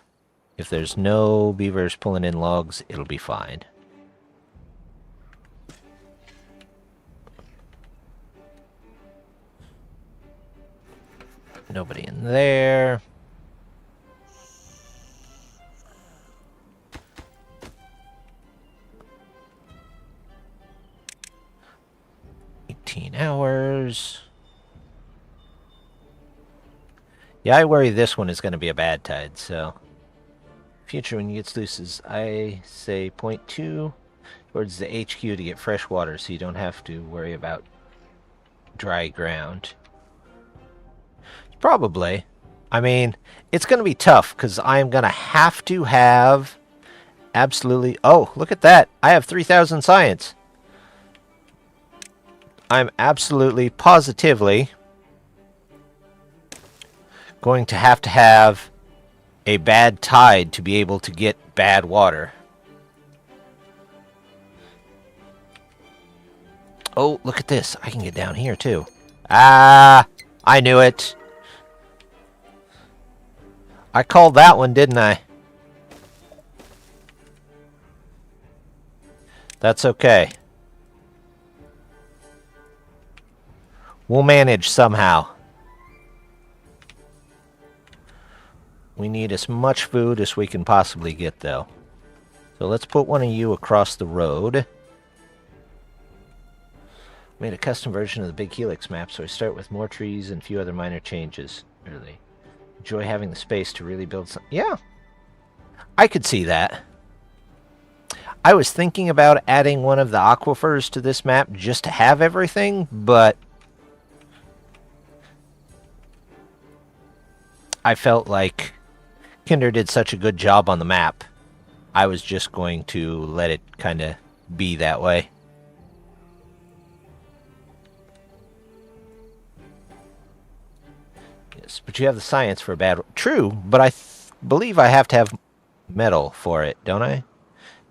If there's no beavers pulling in logs, it'll be fine. Nobody in there. Hours. Yeah, I worry this one is going to be a bad tide, so... Future, when you get sluices, I say 0.2 towards the HQ to get fresh water, so you don't have to worry about dry ground. Probably. I mean, it's going to be tough, because I'm going to have absolutely... Oh, look at that! I have 3,000 science! I'm absolutely, positively going to have a bad tide to be able to get bad water. Oh, look at this. I can get down here, too. Ah, I knew it. I called that one, didn't I? That's okay. We'll manage somehow. We need as much food as we can possibly get, though. So let's put one of you across the road. Made a custom version of the Big Helix map, so I start with more trees and a few other minor changes. Really enjoy having the space to really build some... Yeah, I could see that. I was thinking about adding one of the aquifers to this map just to have everything, but... I felt like Kinder did such a good job on the map. I was just going to let it kind of be that way. Yes, but you have the science for a bad... True, but I believe I have to have metal for it, don't I?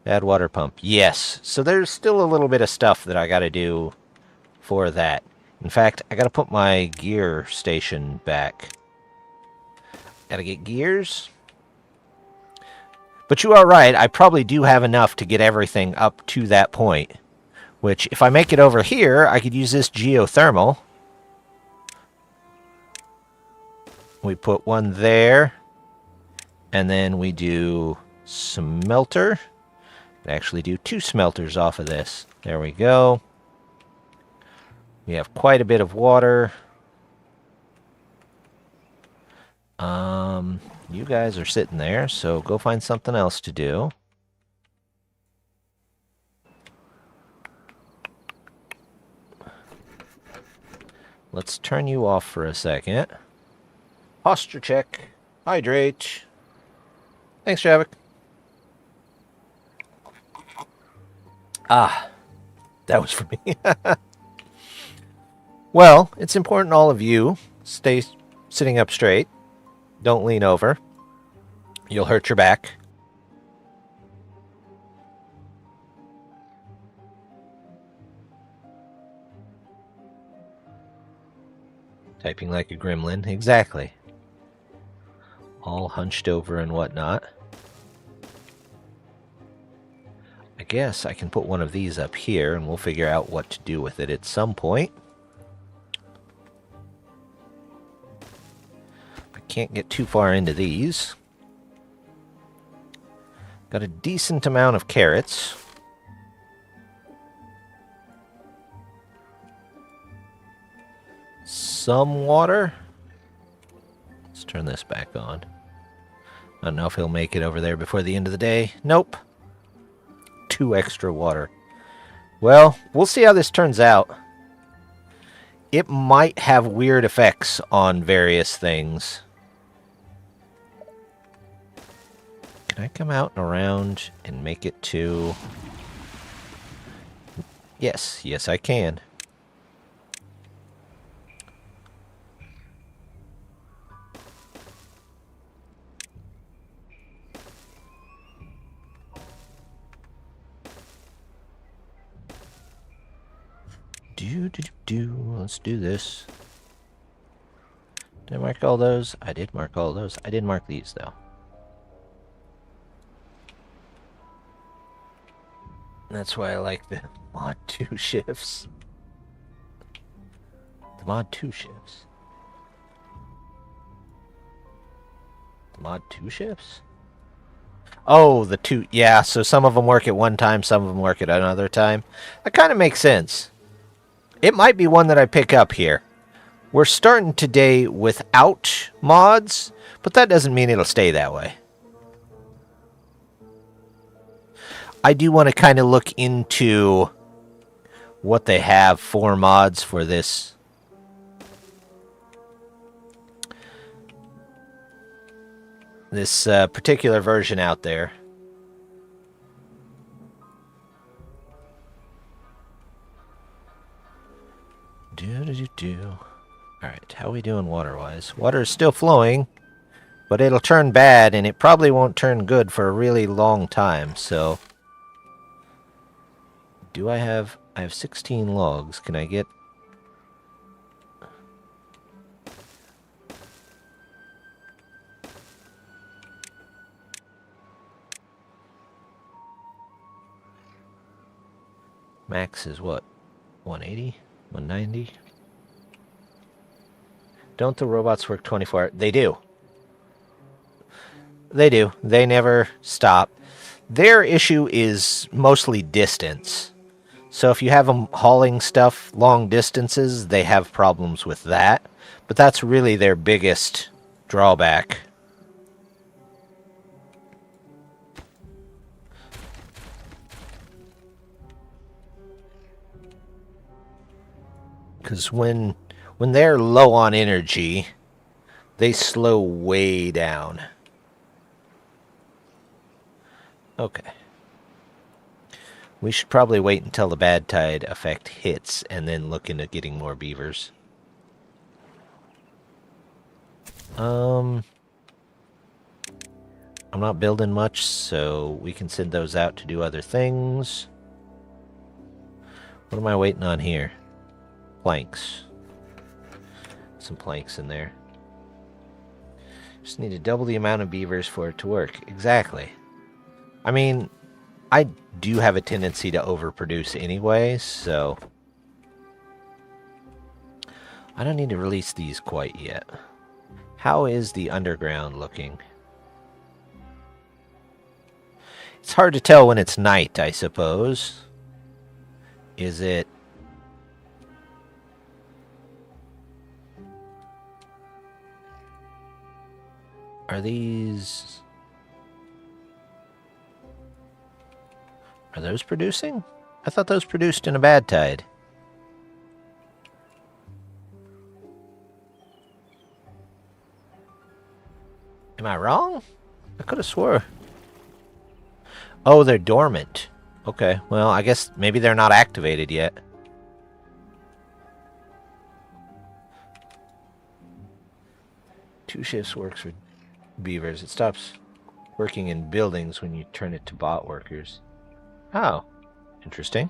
Bad water pump. Yes, so there's still a little bit of stuff that I got to do for that. In fact, I got to put my gear station back. Gotta get gears. But you are right, I probably do have enough to get everything up to that point. Which, if I make it over here, I could use this geothermal. We put one there. And then we do smelter. Actually do 2 smelters off of this. There we go. We have quite a bit of water. You guys are sitting there, so go find something else to do. Let's turn you off for a second. Posture check. Hydrate. Thanks, Javik. Ah, that was for me. Well, it's important all of you stay sitting up straight. Don't lean over. You'll hurt your back. Typing like a gremlin. Exactly. All hunched over and whatnot. I guess I can put one of these up here and we'll figure out what to do with it at some point. I can't get too far into these. Got a decent amount of carrots. Some water. Let's turn this back on. I don't know if he'll make it over there before the end of the day. Nope. 2 extra water. Well, we'll see how this turns out. It might have weird effects on various things. Can I come out and around and make it to... Yes, yes I can. Let's do this. Did I mark all those? I did mark all those. I didn't mark these, though. That's why I like the mod 2 shifts. The mod 2 shifts. The mod 2 shifts? Oh, the two. Yeah, so some of them work at one time, some of them work at another time. That kind of makes sense. It might be one that I pick up here. We're starting today without mods, but that doesn't mean it'll stay that way. I do want to kind of look into what they have for mods for this. This particular version out there. Alright, how are we doing water-wise? Water is still flowing, but it'll turn bad, and it probably won't turn good for a really long time, so... Do I have 16 logs. Can I get... Max is what? 180? 190? Don't the robots work 24 hours? They do. They do. They never stop. Their issue is mostly distance. So if you have them hauling stuff long distances, they have problems with that. But that's really their biggest drawback. Because when they're low on energy, they slow way down. Okay. We should probably wait until the bad tide effect hits and then look into getting more beavers. I'm not building much, so we can send those out to do other things. What am I waiting on here? Planks. Some planks in there. Just need to double the amount of beavers for it to work. Exactly. I mean, I do have a tendency to overproduce anyway, so... I don't need to release these quite yet. How is the underground looking? It's hard to tell when it's night, I suppose. Is it... Are these... Are those producing? I thought those produced in a bad tide. Am I wrong? I could have swore. Oh, they're dormant. Okay, well, I guess maybe they're not activated yet. Two shifts works for beavers. It stops working in buildings when you turn it to bot workers. Oh, interesting.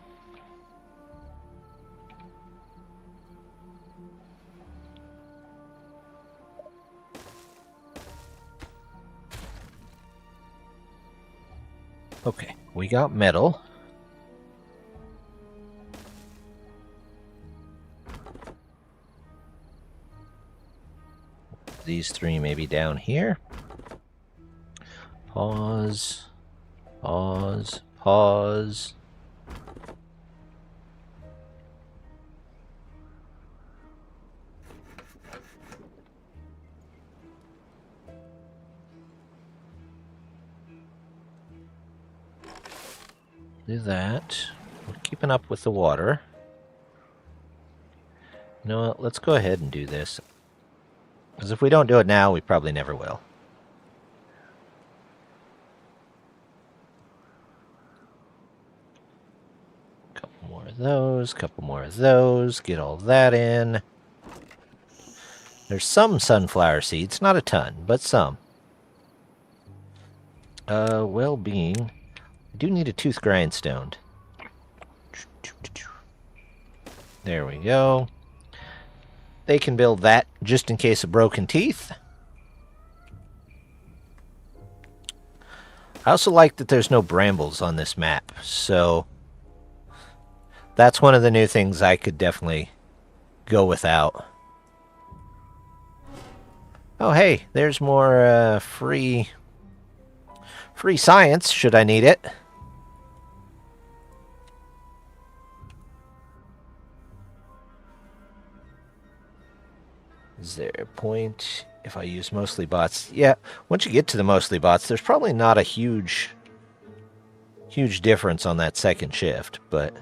Okay, we got metal. These three maybe down here. Pause. Pause. Pause. Do that. We're keeping up with the water. You know what? Let's go ahead and do this. Because if we don't do it now, we probably never will. Couple more of those, couple more of those. Get all that in. There's some sunflower seeds, not a ton, but some. Well-being. I do need a tooth grindstone. There we go. They can build that just in case of broken teeth. I also like that there's no brambles on this map, so that's one of the new things I could definitely go without. Oh, hey, there's more free science, should I need it. Is there a point if I use mostly bots? Yeah, once you get to the mostly bots, there's probably not a huge difference on that second shift, but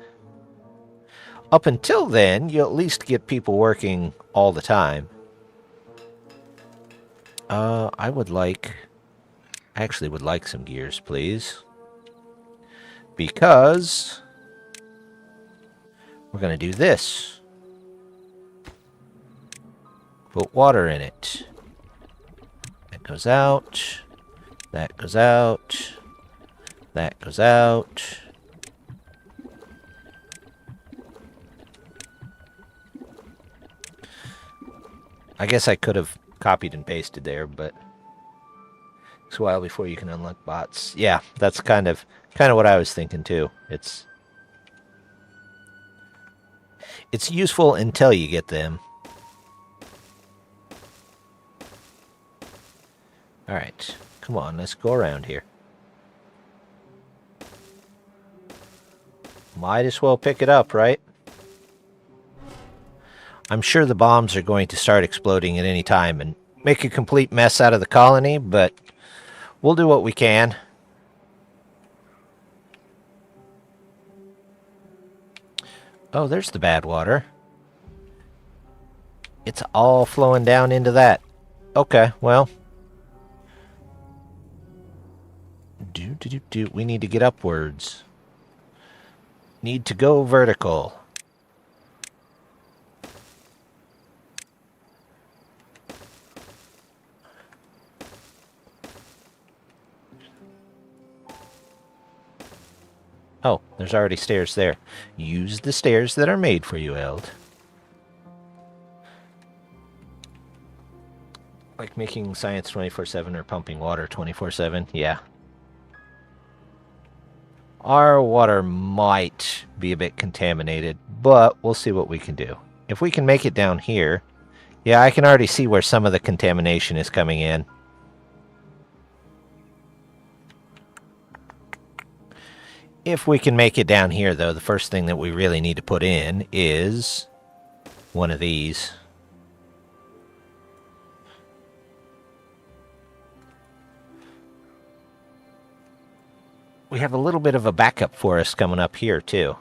up until then, you at least get people working all the time. I actually would like some gears, please. Because we're going to do this. Put water in it. That goes out. That goes out. That goes out. I guess I could have copied and pasted there, but it's a while before you can unlock bots. Yeah, that's kind of what I was thinking too. It's useful until you get them. All right, come on, let's go around here. Might as well pick it up, right? I'm sure the bombs are going to start exploding at any time and make a complete mess out of the colony, but we'll do what we can. Oh, there's the bad water. It's all flowing down into that. Okay, well. We need to get upwards. Need to go vertical. Oh, there's already stairs there. Use the stairs that are made for you, Eld. Like making science 24/7 or pumping water 24/7? Yeah. Our water might be a bit contaminated, but we'll see what we can do. If we can make it down here... Yeah, I can already see where some of the contamination is coming in. If we can make it down here, though, the first thing that we really need to put in is one of these. We have a little bit of a backup for us coming up here, too.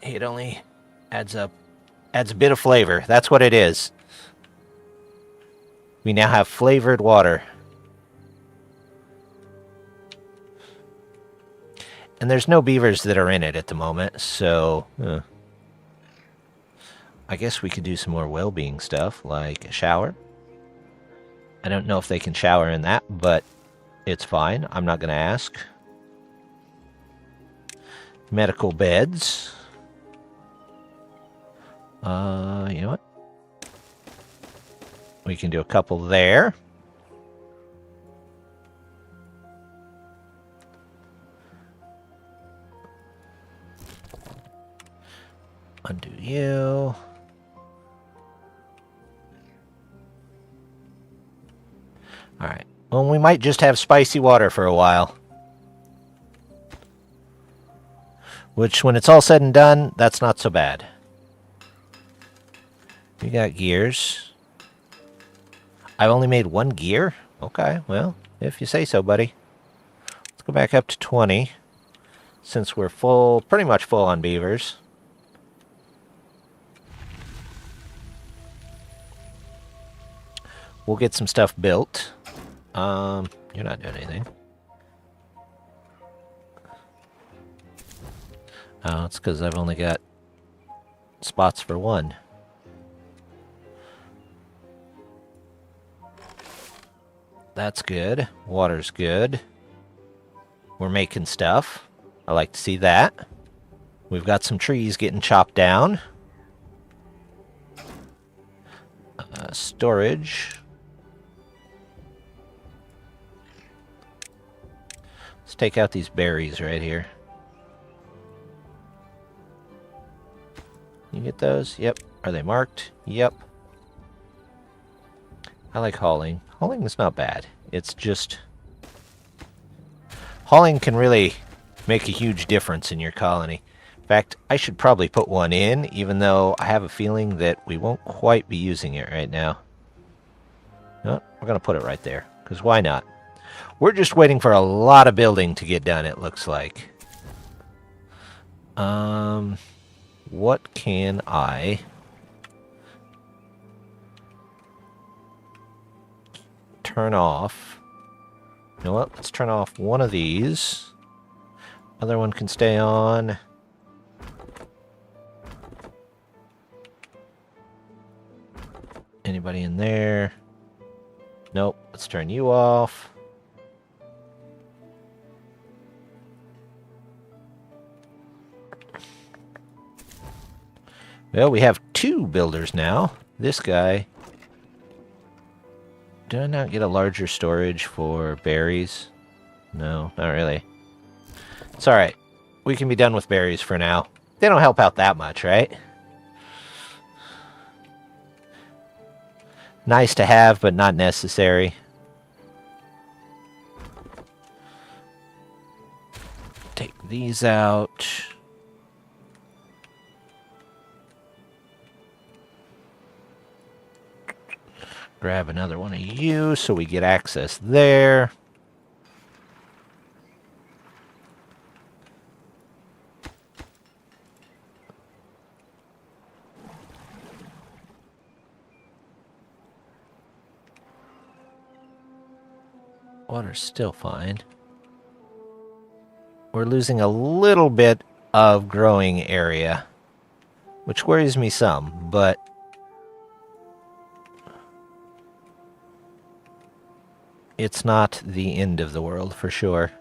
It only adds a bit of flavor. That's what it is. We now have flavored water. And there's no beavers that are in it at the moment, so... I guess we could do some more well-being stuff, like a shower. I don't know if they can shower in that, but it's fine. I'm not going to ask. Medical beds. You know what? We can do a couple there. Undo you. Alright. Well, we might just have spicy water for a while. Which, when it's all said and done, that's not so bad. We got gears. I've only made one gear? Okay, well, if you say so, buddy. Let's go back up to 20. Since we're full, pretty much full on beavers. We'll get some stuff built. You're not doing anything. Oh, it's because I've only got spots for one. That's good. Water's good. We're making stuff. I like to see that. We've got some trees getting chopped down. Storage. Let's take out these berries right here. You get those? Yep. Are they marked? Yep. I like hauling. Hauling is not bad. It's just... hauling can really make a huge difference in your colony. In fact, I should probably put one in, even though I have a feeling that we won't quite be using it right now. No, we're going to put it right there, because why not? We're just waiting for a lot of building to get done, it looks like. What can I... turn off? You know what? Let's turn off one of these. Other one can stay on. Anybody in there? Nope. Let's turn you off. Well, we have 2 builders now. This guy... did I not get a larger storage for berries? No, not really. It's alright. We can be done with berries for now. They don't help out that much, right? Nice to have, but not necessary. Take these out. Grab another one of you so we get access there. Water's still fine. We're losing a little bit of growing area, which worries me some, but it's not the end of the world for sure.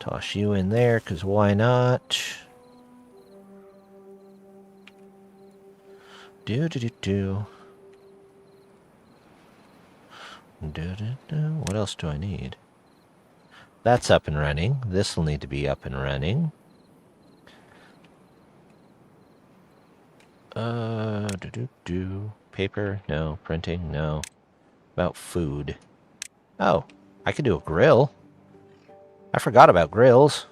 Toss you in there, because why not? Do. What else do I need? That's up and running. This will need to be up and running. Paper? No. Printing? No. About food. Oh, I could do a grill. I forgot about grills.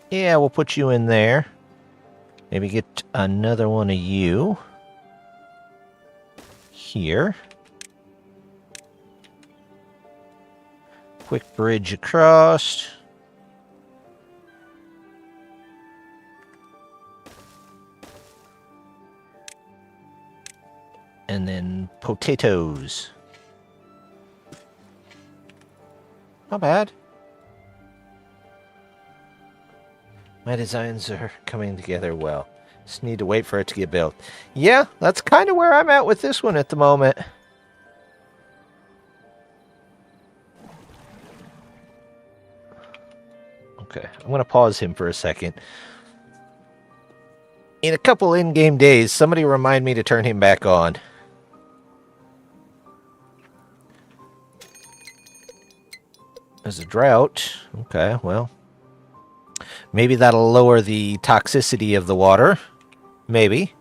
Yeah, we'll put you in there. Maybe get another one of you. Here. Quick bridge across. And then potatoes. Not bad. My designs are coming together well. Just need to wait for it to get built. Yeah, that's kind of where I'm at with this one at the moment. Okay, I'm going to pause him for a second. In a couple in-game days, somebody remind me to turn him back on. There's a drought. Okay, well. Maybe that'll lower the toxicity of the water. Maybe.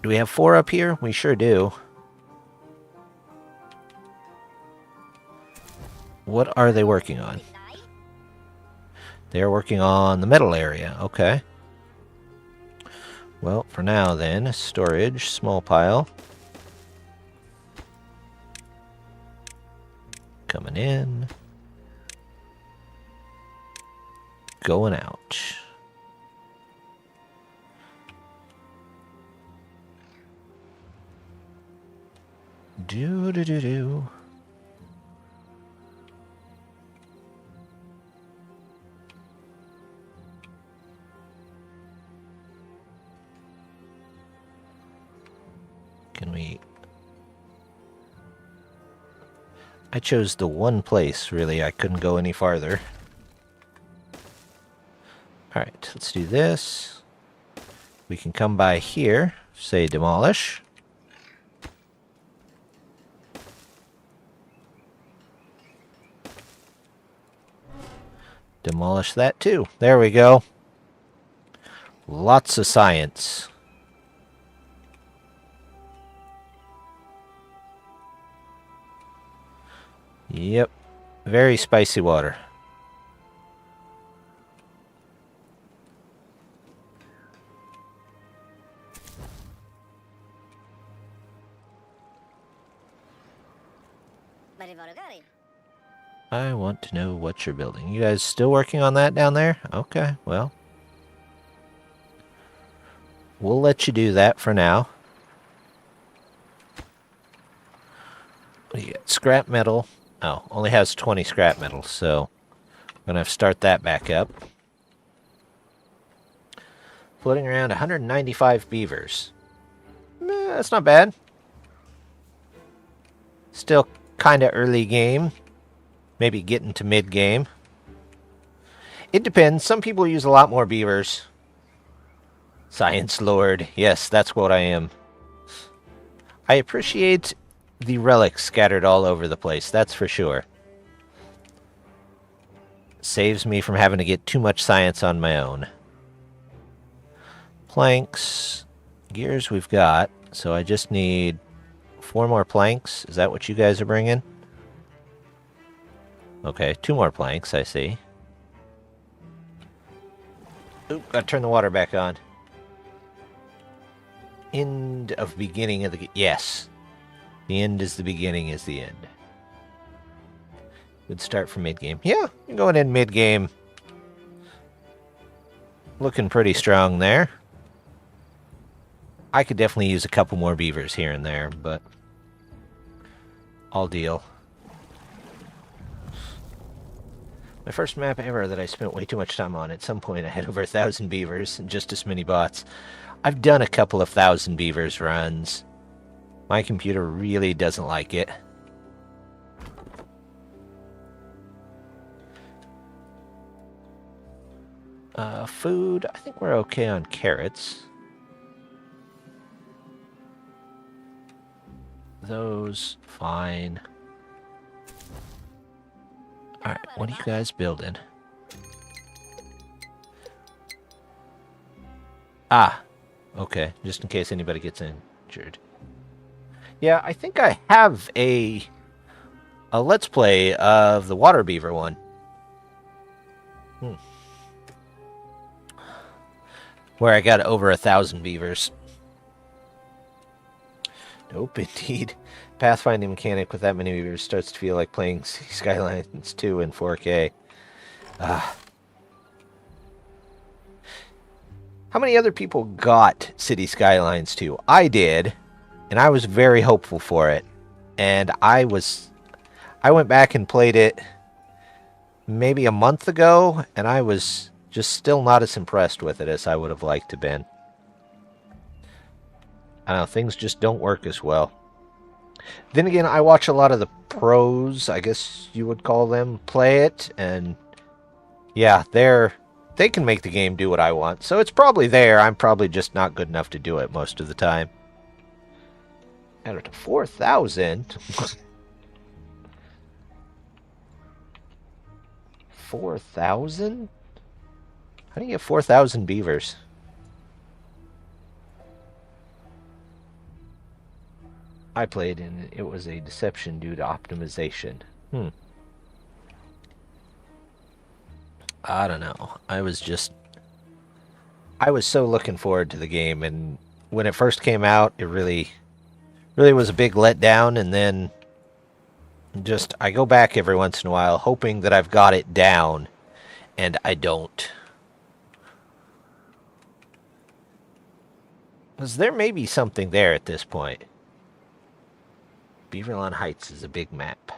Do we have 4 up here? We sure do. What are they working on? They're working on the metal area. Okay. Well, for now then, storage, small pile. Coming in. Going out. Do. Can we... I chose the one place, really. I couldn't go any farther. Alright, let's do this. We can come by here, say demolish. Demolish that too. There we go. Lots of science. Yep. Very spicy water. I want to know what you're building. You guys still working on that down there? Okay, well. We'll let you do that for now. What do you get? Scrap metal. Oh, only has 20 scrap metal, so I'm going to have to start that back up. Floating around 195 beavers. That's not bad. Still kind of early game. Maybe getting to mid-game. It depends. Some people use a lot more beavers. Science Lord. Yes, that's what I am. I appreciate the relics scattered all over the place, that's for sure. Saves me from having to get too much science on my own. Planks. Gears we've got, so I just need 4 more planks. Is that what you guys are bringing? Okay, 2 more planks, I see. Oop, gotta turn the water back on. End of beginning of the... Yes. The end is the beginning is the end. Good start for mid-game. Yeah, you're going in mid-game. Looking pretty strong there. I could definitely use a couple more beavers here and there, but... I'll deal. My first map ever that I spent way too much time on. At some point I had over 1,000 beavers and just as many bots. I've done a couple of 1,000 beavers runs. My computer really doesn't like it. Food, I think we're okay on carrots. Those, fine. Alright, what are you guys building? Ah, okay, just in case anybody gets injured. Yeah, I think I have a Let's Play of the Water Beaver one. Where I got over 1,000 beavers. Nope, indeed. Pathfinding mechanic with that many beavers starts to feel like playing City Skylines 2 in 4K. How many other people got City Skylines 2? I did, and I was very hopeful for it. And I went back and played it maybe a month ago, and I was just still not as impressed with it as I would have liked to been. I don't know, things just don't work as well. Then again, I watch a lot of the pros, I guess you would call them, play it, and yeah, they can make the game do what I want. So it's probably there, I'm probably just not good enough to do it most of the time. Add it to 4,000? 4,000? How do you get 4,000 beavers? I played and it was a deception due to optimization. I don't know. I was so looking forward to the game, and when it first came out, it really was a big letdown, and then I go back every once in a while hoping that I've got it down, and I don't. Because there may be something there at this point. Beaverlawn Heights is a big map.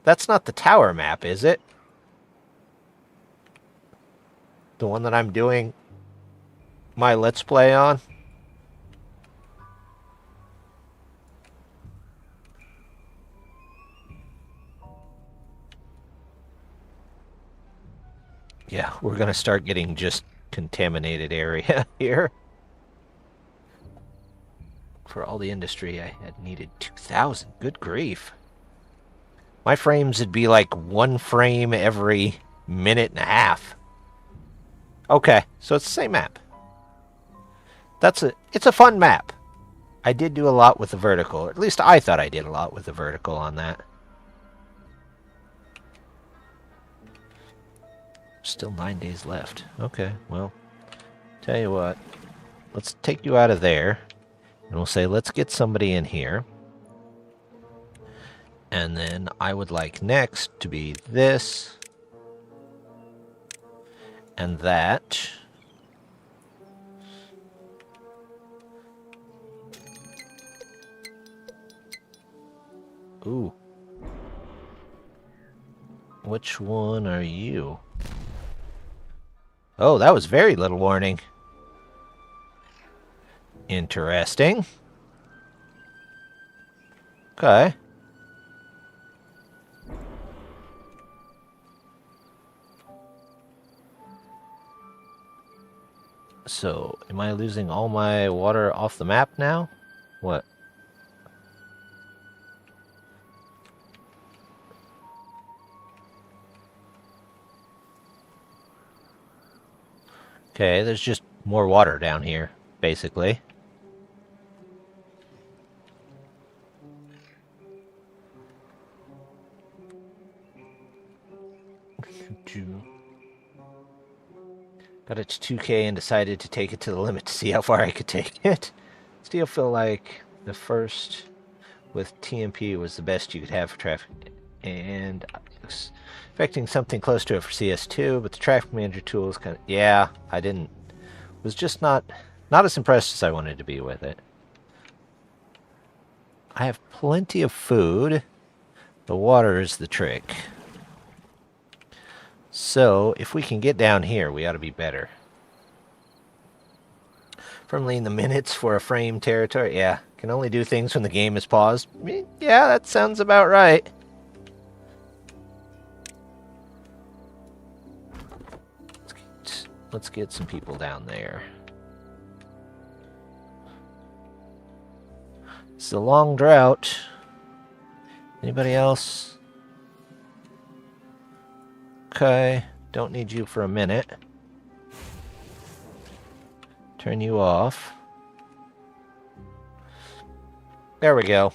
That's not the tower map, is it? The one that I'm doing my Let's Play on? Yeah, we're gonna start getting just contaminated area here. For all the industry, I had needed 2,000. Good grief. My frames would be like one frame every minute and a half. Okay, so it's the same map. It's a fun map. I did do a lot with the vertical. At least I thought I did a lot with the vertical on that. Still 9 days left. Okay, well, tell you what. Let's take you out of there. And we'll say, let's get somebody in here. And then I would like next to be this. And that. Ooh. Which one are you? Oh, that was very little warning. Interesting. Okay. So, am I losing all my water off the map now? What? Okay, there's just more water down here, basically. Got it to 2K and decided to take it to the limit to see how far I could take it. Still feel like the first with TMP was the best you could have for traffic, and I was expecting something close to it for CS2, but the traffic manager tool is kind of, yeah, I didn't, was just not as impressed as I wanted to be with it. I have plenty of food. The water is the trick. So, if we can get down here, we ought to be better. Firmly in the minutes for a frame territory. Yeah, can only do things when the game is paused. Yeah, that sounds about right. Let's get some people down there. It's a long drought. Anybody else? Okay, don't need you for a minute. Turn you off. There we go.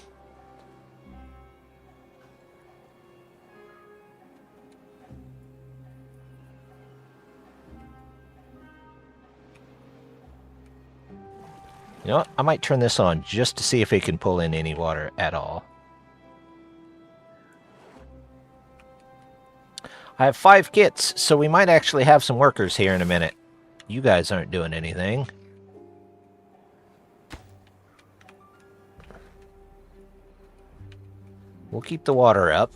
You know what? I might turn this on just to see if it can pull in any water at all. I have 5 kits, so we might actually have some workers here in a minute. You guys aren't doing anything. We'll keep the water up.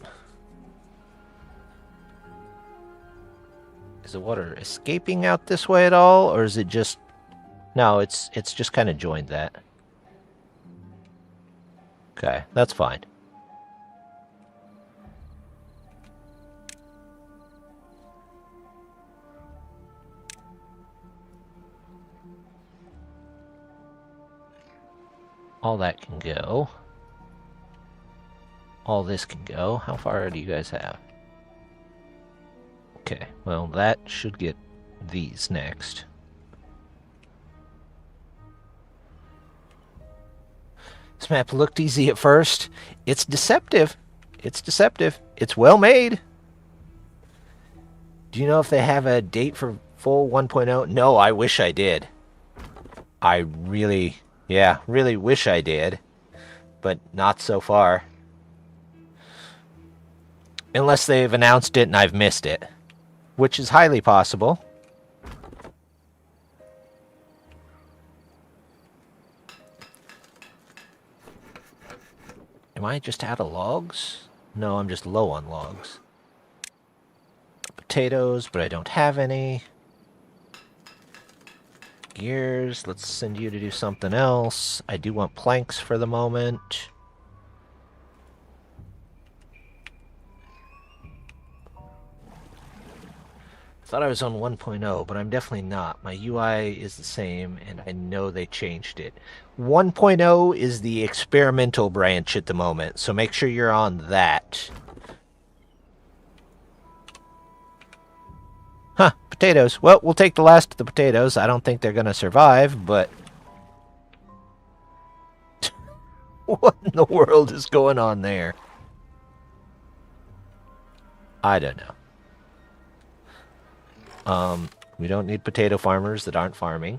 Is the water escaping out this way at all, or is it just... No, it's just kind of joined that. Okay, that's fine. All that can go. All this can go. How far do you guys have? Okay, well, that should get these next. This map looked easy at first. It's deceptive. It's deceptive. It's well made. Do you know if they have a date for full 1.0? No, I wish I did. I really, yeah, really wish I did. But not so far. Unless they've announced it and I've missed it. Which is highly possible. Am I just out of logs? No, I'm just low on logs. Potatoes, but I don't have any. Gears, let's send you to do something else. I do want planks for the moment. Thought I was on 1.0, but I'm definitely not. My UI is the same, and I know they changed it. 1.0 is the experimental branch at the moment, so make sure you're on that. Huh, potatoes. Well, we'll take the last of the potatoes. I don't think they're going to survive, but... What in the world is going on there? I don't know. We don't need potato farmers that aren't farming.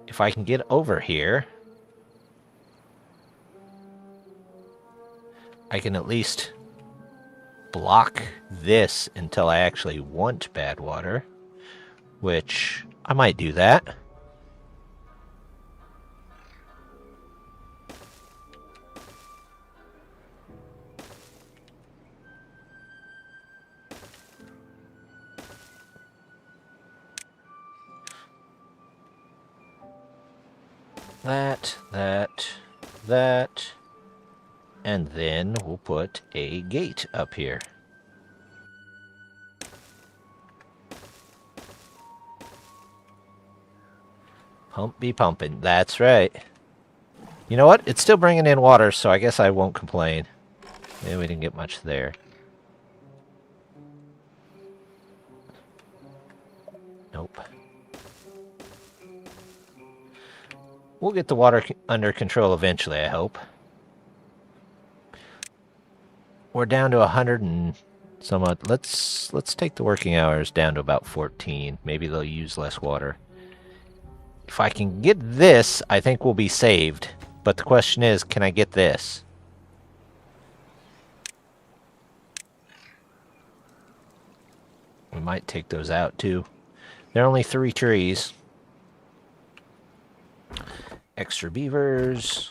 If I can get over here, I can at least block this until I actually want bad water, which I might do that. That, and then we'll put a gate up here. Pump be pumping. That's right. You know what? It's still bringing in water, so I guess I won't complain. Yeah, we didn't get much there. Nope. We'll get the water under control eventually, I hope. We're down to 100 and somewhat. Let's take the working hours down to about 14. Maybe they'll use less water. If I can get this, I think we'll be saved. But the question is, can I get this? We might take those out too. There are only 3 trees. Extra beavers.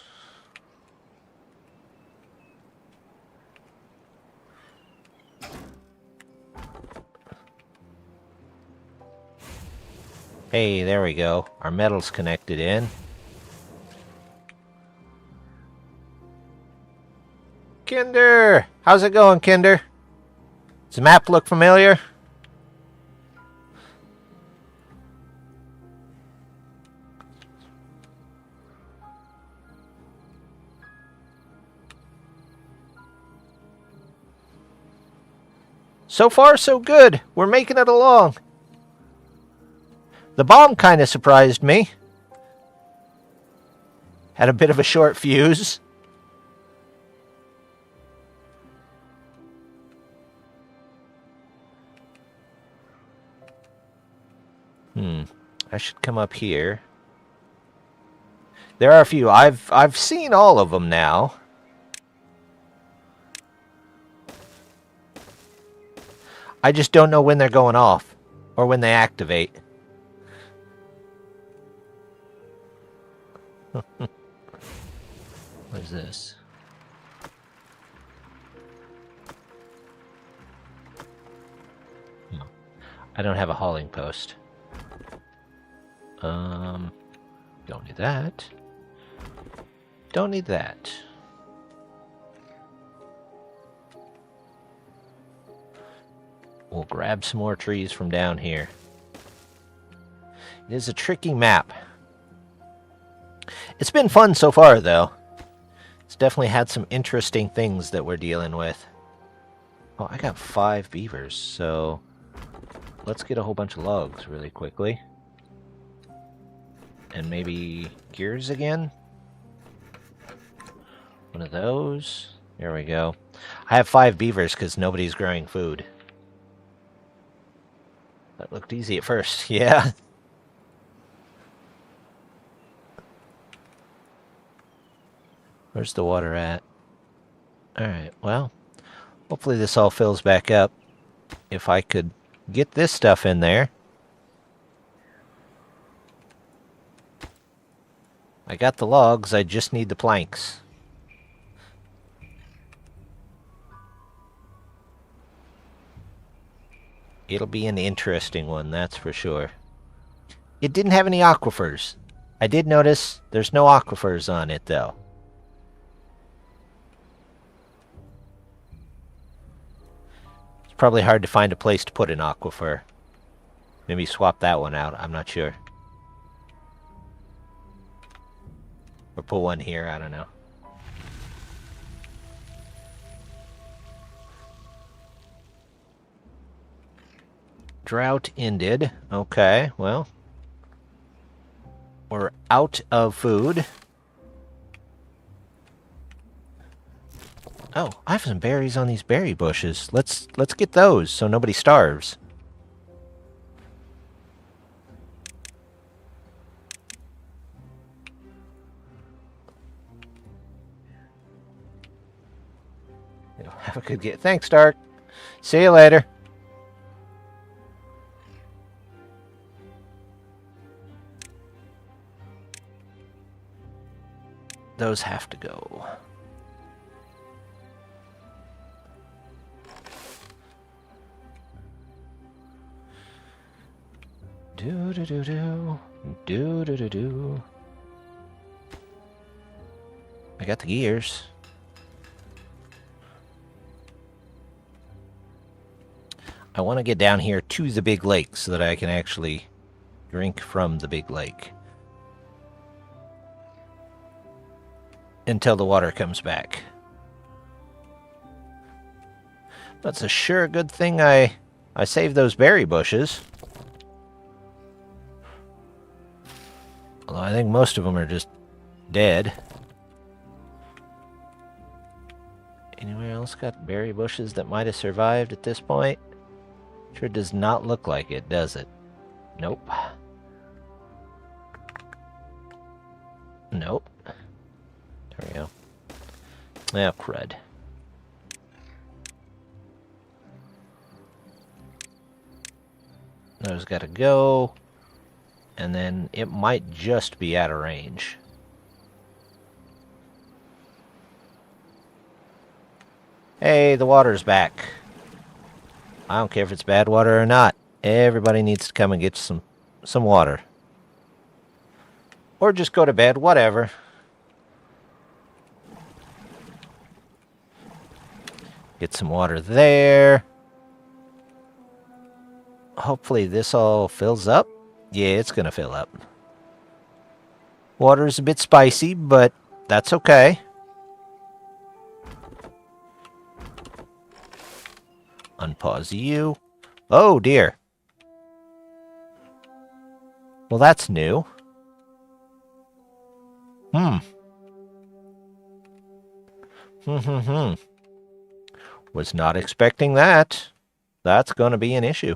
Hey, there we go. Our metal's connected in. Kinder! How's it going, Kinder? Does the map look familiar? So far, so good. We're making it along. The bomb kind of surprised me. Had a bit of a short fuse. I should come up here. There are a few. I've seen all of them now. I just don't know when they're going off or when they activate. What is this? No. I don't have a hauling post. Don't need that. Don't need that. We'll grab some more trees from down here. It is a tricky map. It's been fun so far, though. It's definitely had some interesting things that we're dealing with. Oh, I got 5 beavers, so let's get a whole bunch of logs really quickly. And maybe gears again? One of those. There we go. I have 5 beavers because nobody's growing food. That looked easy at first, yeah. Where's the water at? Alright, well, hopefully this all fills back up. If I could get this stuff in there. I got the logs, I just need the planks. It'll be an interesting one, that's for sure. It didn't have any aquifers. I did notice there's no aquifers on it, though. It's probably hard to find a place to put an aquifer. Maybe swap that one out. I'm not sure. Or put one here. I don't know. Drought ended. Okay, well. We're out of food. Oh, I have some berries on these berry bushes. Let's get those so nobody starves. Have a good get. Thanks, Dark. See you later. Those have to go. Do-do-do-do. Do-do-do-do. I got the gears. I want to get down here to the big lake so that I can actually drink from the big lake. Until the water comes back. That's a sure good thing I saved those berry bushes. Although I think most of them are just dead. Anywhere else got berry bushes that might have survived at this point? Sure does not look like it, does it? Nope. Nope. There we go. Ah, crud. Those gotta go. And then it might just be out of range. Hey, the water's back. I don't care if it's bad water or not. Everybody needs to come and get some water. Or just go to bed, whatever. Get some water there. Hopefully this all fills up. Yeah, it's gonna fill up. Water's a bit spicy, but that's okay. Unpause you. Oh dear. Well, that's new. Was not expecting that. That's gonna be an issue.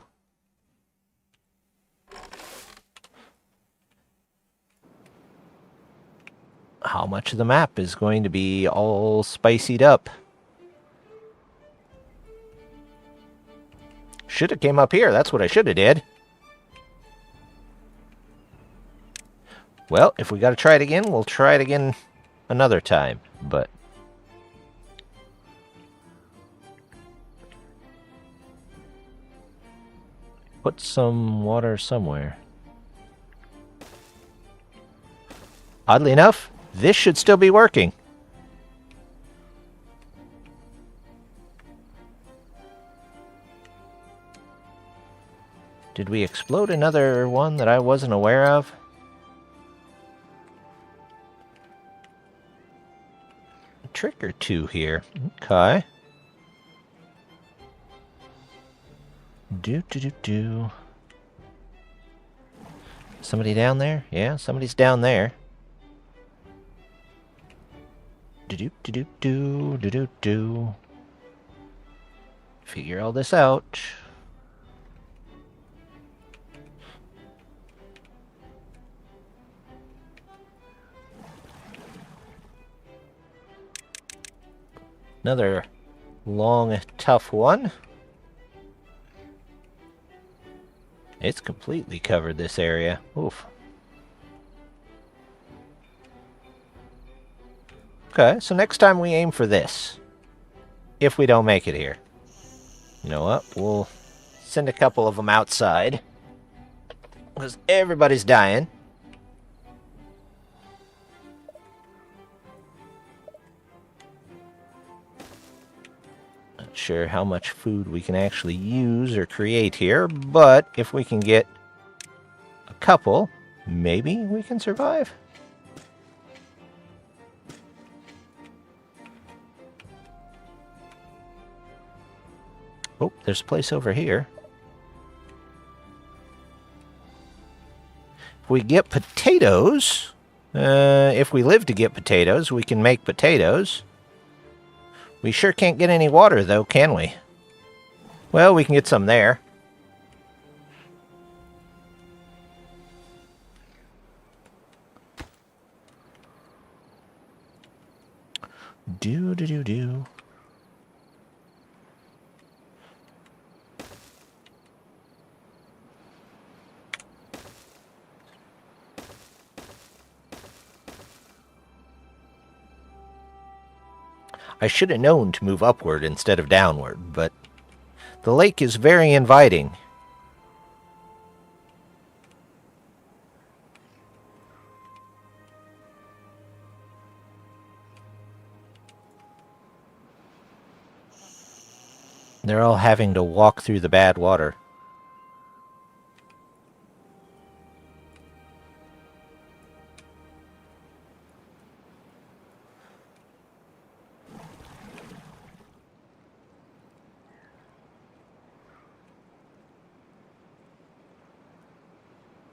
How much of the map is going to be all spicied up? Should have came up here. That's what I should have did. Well, if we got to try it again, we'll try it again another time. But put some water somewhere. Oddly enough, this should still be working. Did we explode another one that I wasn't aware of? A trick or two here. Okay. Do. Somebody down there? Yeah, somebody's down there. Do. Figure all this out. Another long, tough one. It's completely covered this area. Oof. Okay, so next time we aim for this. If we don't make it here. You know what? We'll send a couple of them outside. Because everybody's dying. Not sure how much food we can actually use or create here, but if we can get a couple, maybe we can survive. Oh, there's a place over here. If we get potatoes, if we live to get potatoes, we can make potatoes. We sure can't get any water, though, can we? Well, we can get some there. Do. I should have known to move upward instead of downward, but the lake is very inviting. They're all having to walk through the bad water.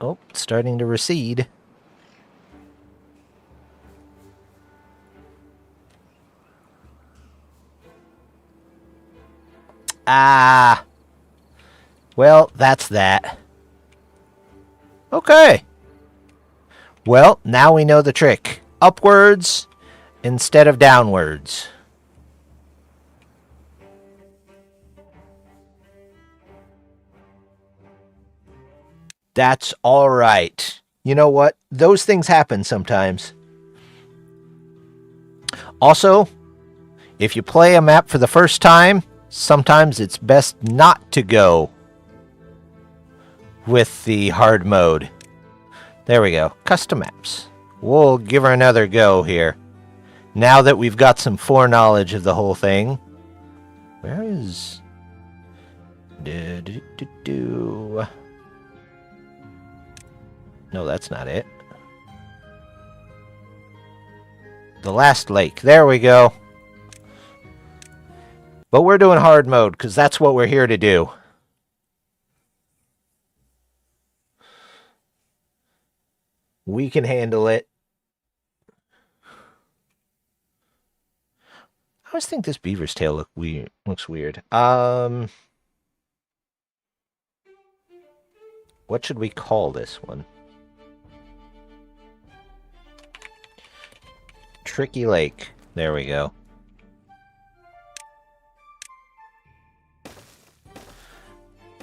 Oh, it's starting to recede. Ah. Well, that's that. Okay. Well, now we know the trick. Upwards instead of downwards. That's all right. You know what? Those things happen sometimes. Also, if you play a map for the first time, sometimes it's best not to go with the hard mode. There we go. Custom maps. We'll give her another go here. Now that we've got some foreknowledge of the whole thing. Where is... No, that's not it. The last lake. There we go. But we're doing hard mode, because that's what we're here to do. We can handle it. I always think this beaver's tail looks weird. What should we call this one? Tricky Lake. There we go.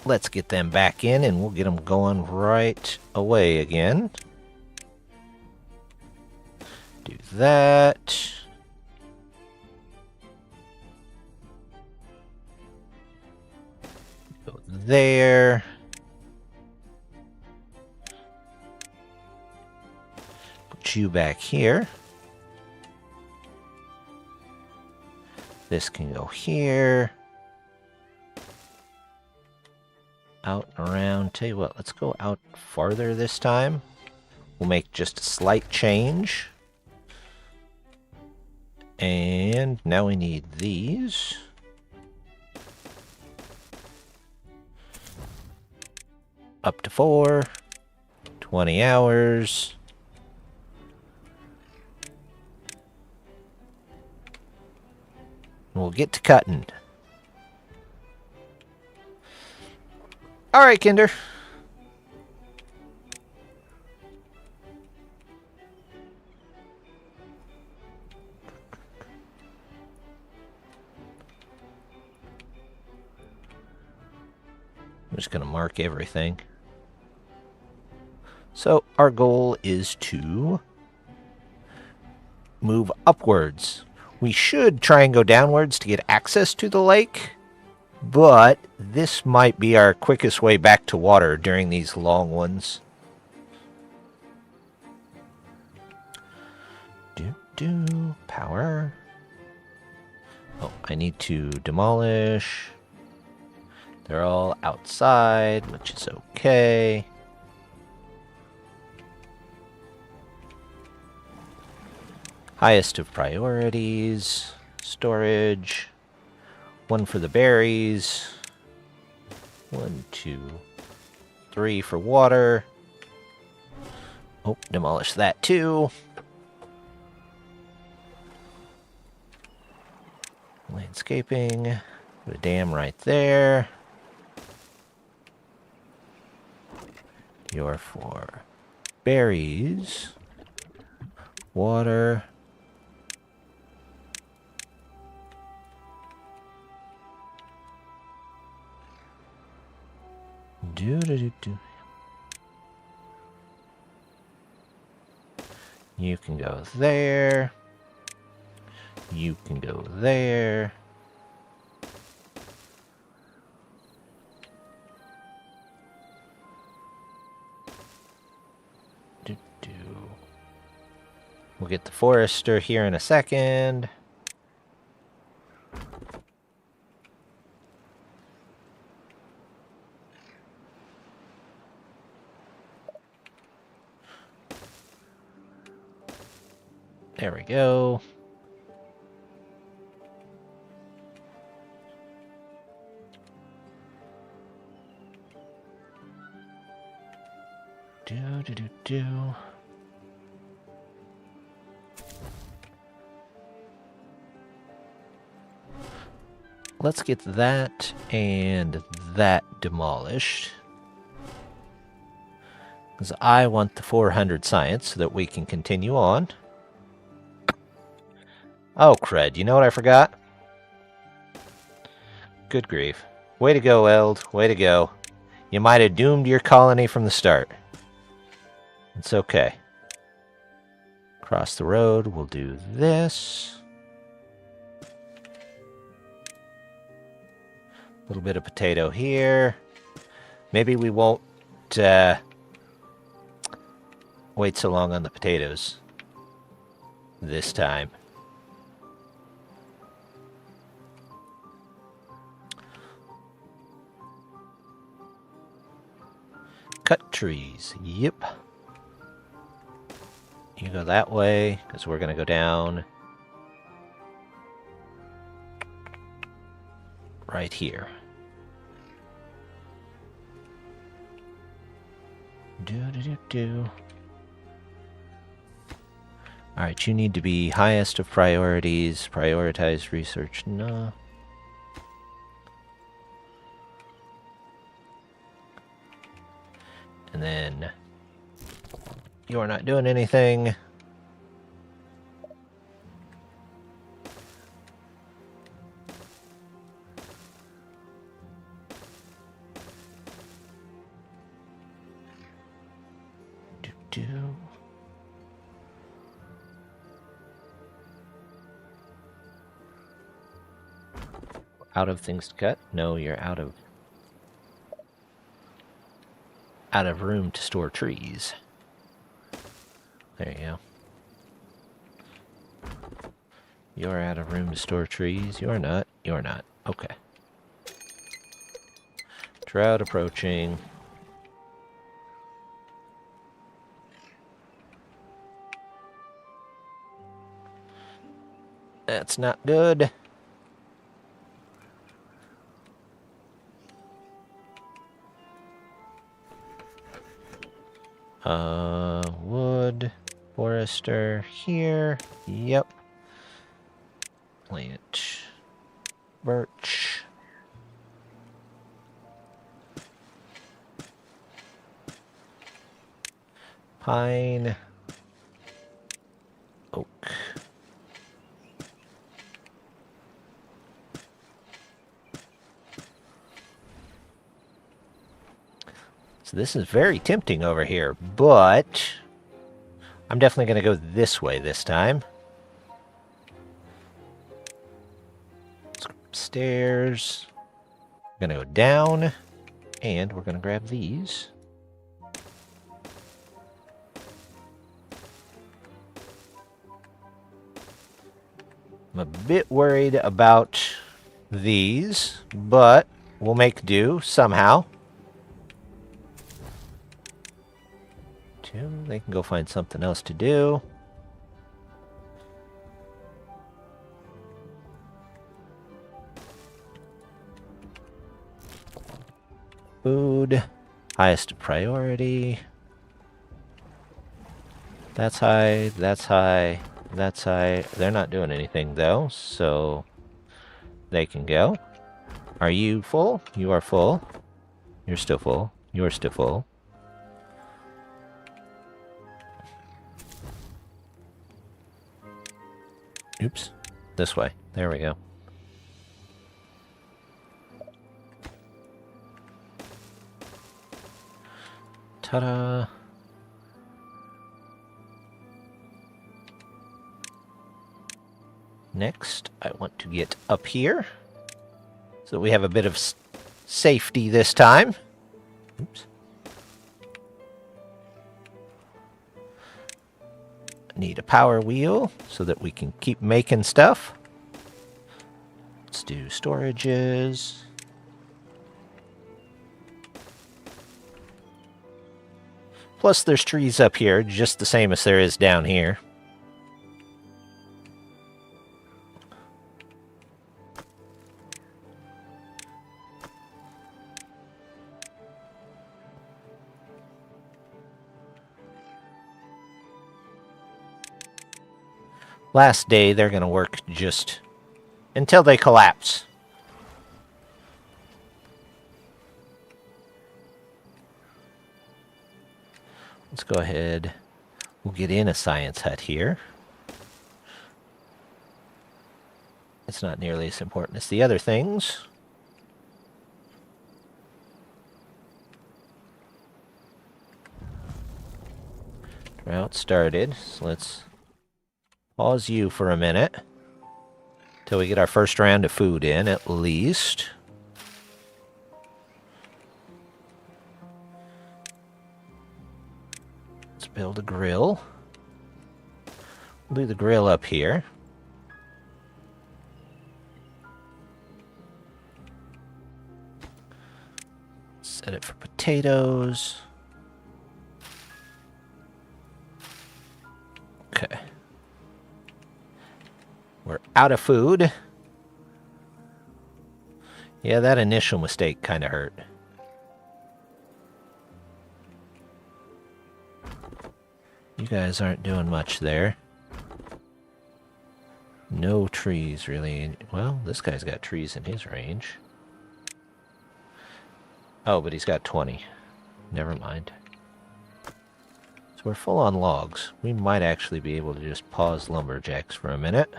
Let's get them back in, and we'll get them going right away again. Do that. Go there. Put you back here. This can go here. Out and around. Tell you what, let's go out farther this time. We'll make just a slight change. And now we need these. Up to 4. 20 hours. We'll get to cutting. All right, Kinder. I'm just going to mark everything. So our goal is to move upwards. We should try and go downwards to get access to the lake, but this might be our quickest way back to water during these long ones. Power. Oh, I need to demolish. They're all outside, which is okay. Highest of priorities. Storage. One for the berries. 1, 2, 3 for water. Oh, demolish that too. Landscaping. Put a dam right there. You're for berries. Water. Do. You can go there. You can go there. We'll get the forester here in a second. There we go. Do. Let's get that and that demolished. Because I want the 400 science so that we can continue on. Oh, crud. You know what I forgot? Good grief. Way to go, Eld. Way to go. You might have doomed your colony from the start. It's okay. Across the road, we'll do this. A little bit of potato here. Maybe we won't wait so long on the potatoes this time. Cut trees. Yep. You go that way, because we're going to go down right here. Do. Alright, you need to be highest of priorities. Prioritize research. No. And then you're not doing anything. Do. Out of things to cut? No, you're out of room to store trees. There you go. You're out of room to store trees. You're not. You're not. Okay. Drought approaching. That's not good. Wood, forester here. Yep. Plant birch. Pine. Oak. So this is very tempting over here, but I'm definitely going to go this way this time. Let's go upstairs. We're going to go down, and we're going to grab these. I'm a bit worried about these, but we'll make do somehow. They can go find something else to do. Food, highest priority. That's high, that's high, that's high. They're not doing anything though, so they can go. Are you full? You are full. You're still full. You're still full. Oops. This way. There we go. Ta-da! Next, I want to get up here so we have a bit of safety this time. Oops. Need a power wheel so that we can keep making stuff. Let's do storages. Plus there's trees up here, just the same as there is down here. Last day, they're going to work just until they collapse. Let's go ahead. We'll get in a science hut here. It's not nearly as important as the other things. Drought started, so let's pause you for a minute till we get our first round of food in, at least. Let's build a grill. We'll do the grill up here. Set it for potatoes. Okay. We're out of food. Yeah, that initial mistake kind of hurt. You guys aren't doing much there. No trees, really. Well, this guy's got trees in his range. Oh, but he's got 20. Never mind. So we're full on logs. We might actually be able to just pause lumberjacks for a minute.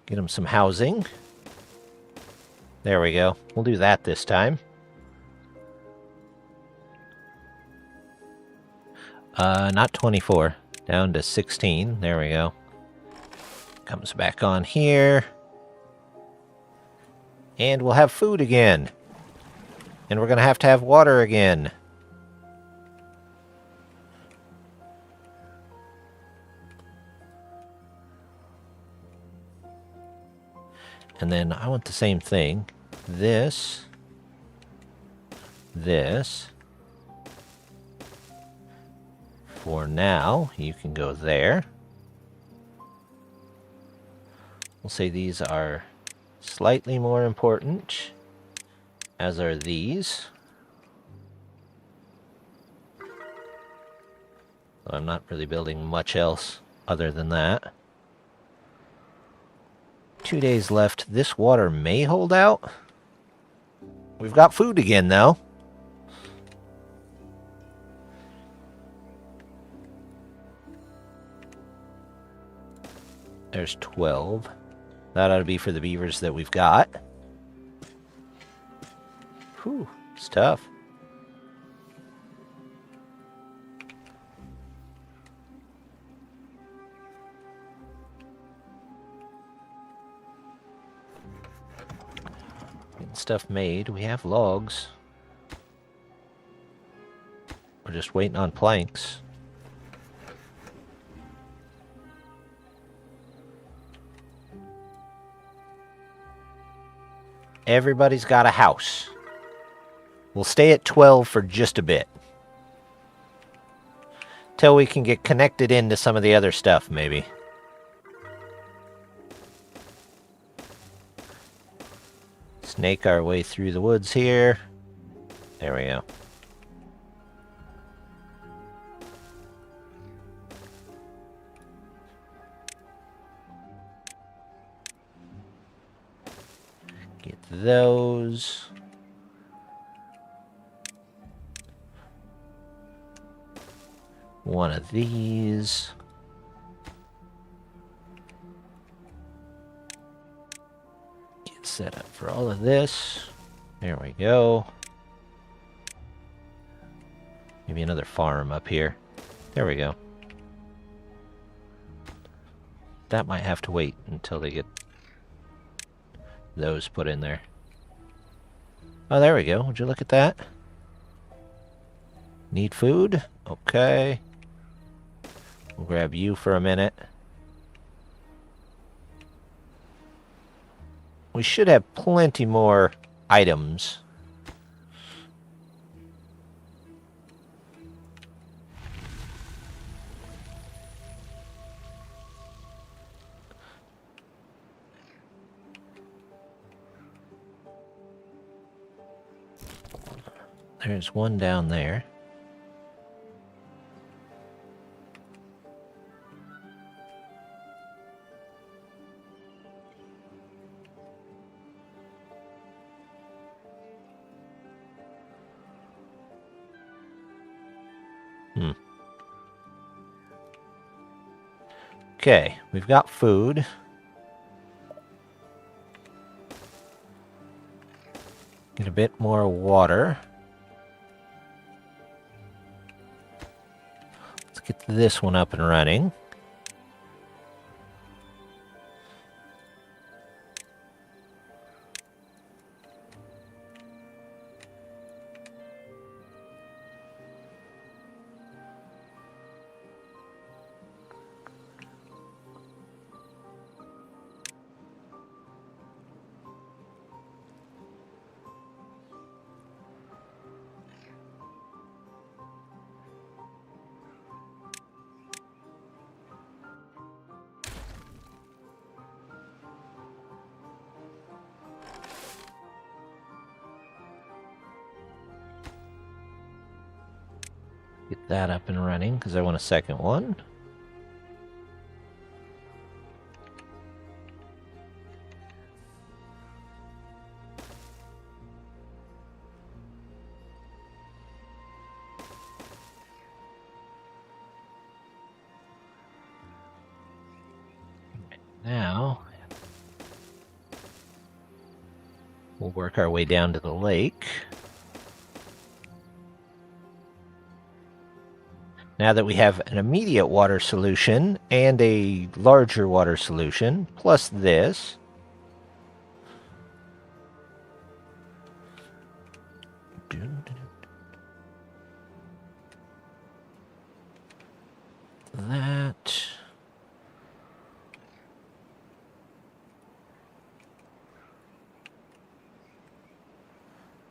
Get them some housing. There we go. We'll do that this time. Not 24. Down to 16. There we go. Comes back on here. And we'll have food again. And we're going to have water again. And then I want the same thing. This. For now, you can go there. We'll say these are slightly more important, as are these. I'm not really building much else other than that. 2 days left. This water may hold out. We've got food again, though. There's 12. That ought to be for the beavers that we've got. Whew, it's tough. getting stuff made. We have logs. We're just waiting on planks. Everybody's got a house. We'll stay at 12 for just a bit. Till we can get connected into some of the other stuff, maybe. Snake our way through the woods here. There we go. Get those. One of these. Get set up for all of this. There we go. Maybe another farm up here. There we go. That might have to wait until they get those put in there. Oh, there we go. Would you look at that? Need food? Okay. We'll grab you for a minute. We should have plenty more items. There's one down there. Okay, we've got food. Get a bit more water. Let's get this one up and running. Get that up and running, because I want a second one. Now, we'll work our way down to the lake. Now that we have an immediate water solution and a larger water solution, plus this. That.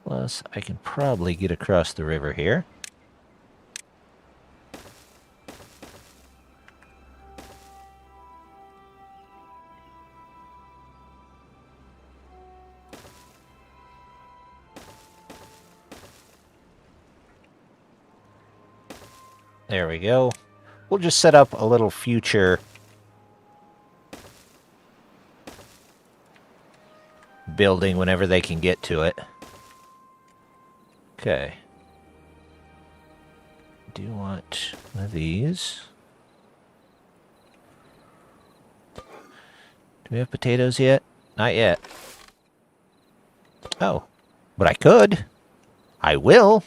Plus, I can probably get across the river here. There we go. We'll just set up a little future building whenever they can get to it. Okay. Do want one of these. Do we have potatoes yet? Not yet. Oh, but I could. I will.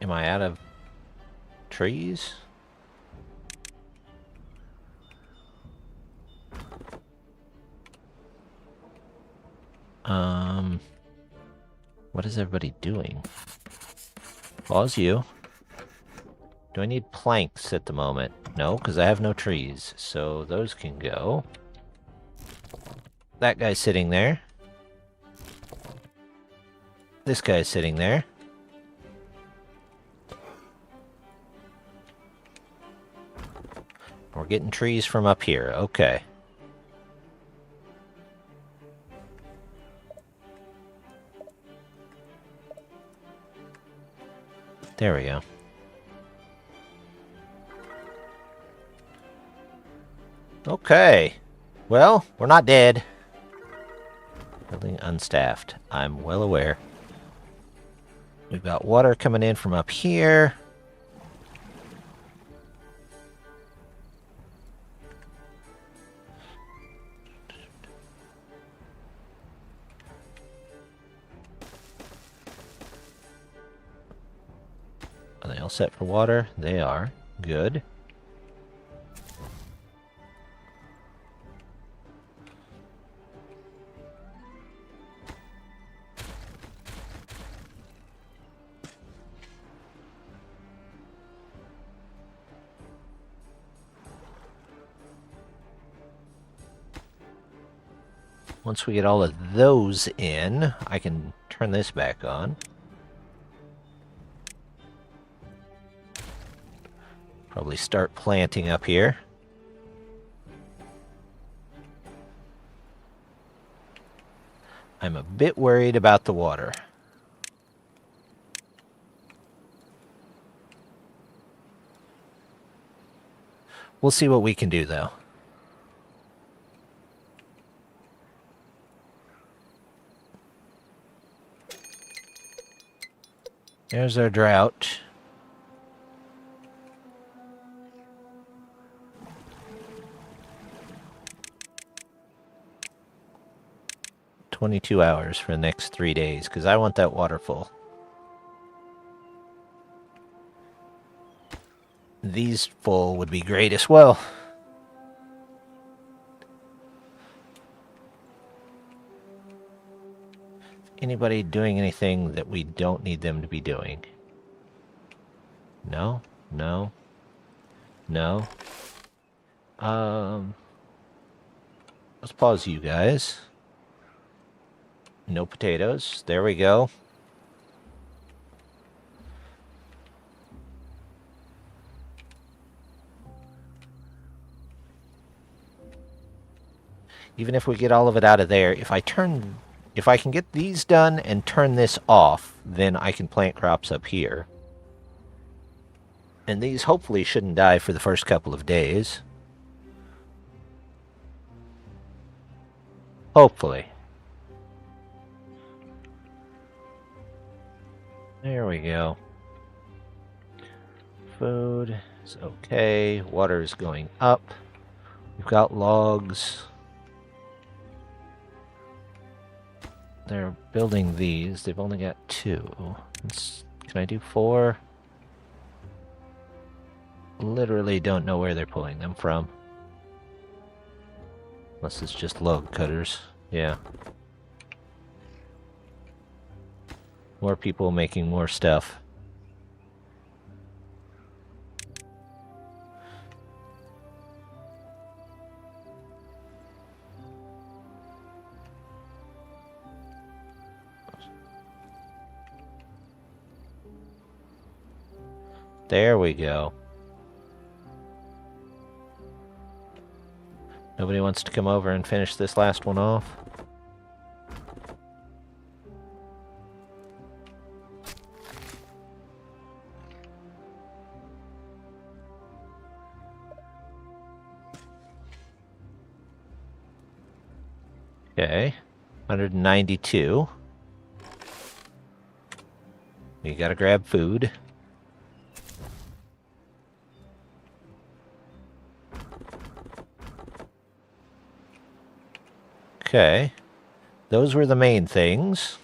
Am I out of trees? What is everybody doing? Pause you. Do I need planks at the moment? No, because I have no trees. So those can go. That guy's sitting there. This guy's sitting there. We're getting trees from up here. Okay. There we go. Okay. Well, we're not dead. Building unstaffed. I'm well aware. We've got water coming in from up here. Are they all set for water? They are. Good. Once we get all of those in, I can turn this back on. Probably start planting up here. I'm a bit worried about the water. We'll see what we can do, though. There's our drought. $22 for the next 3 days, because I want that water full. These full would be great as well. Anybody doing anything that we don't need them to be doing? No? No? No? Let's pause you guys. No potatoes. There we go. Even if we get all of it out of there, if I can get these done and turn this off, then I can plant crops up here. And these hopefully shouldn't die for the first couple of days. Hopefully. There we go. Food is okay. Water is going up. We've got logs. They're building these. They've only got 2. Can I do 4? Literally don't know where they're pulling them from. Unless it's just log cutters. Yeah. More people making more stuff. There we go. Nobody wants to come over and finish this last one off? Okay. 192. You gotta grab food. Okay. Those were the main things.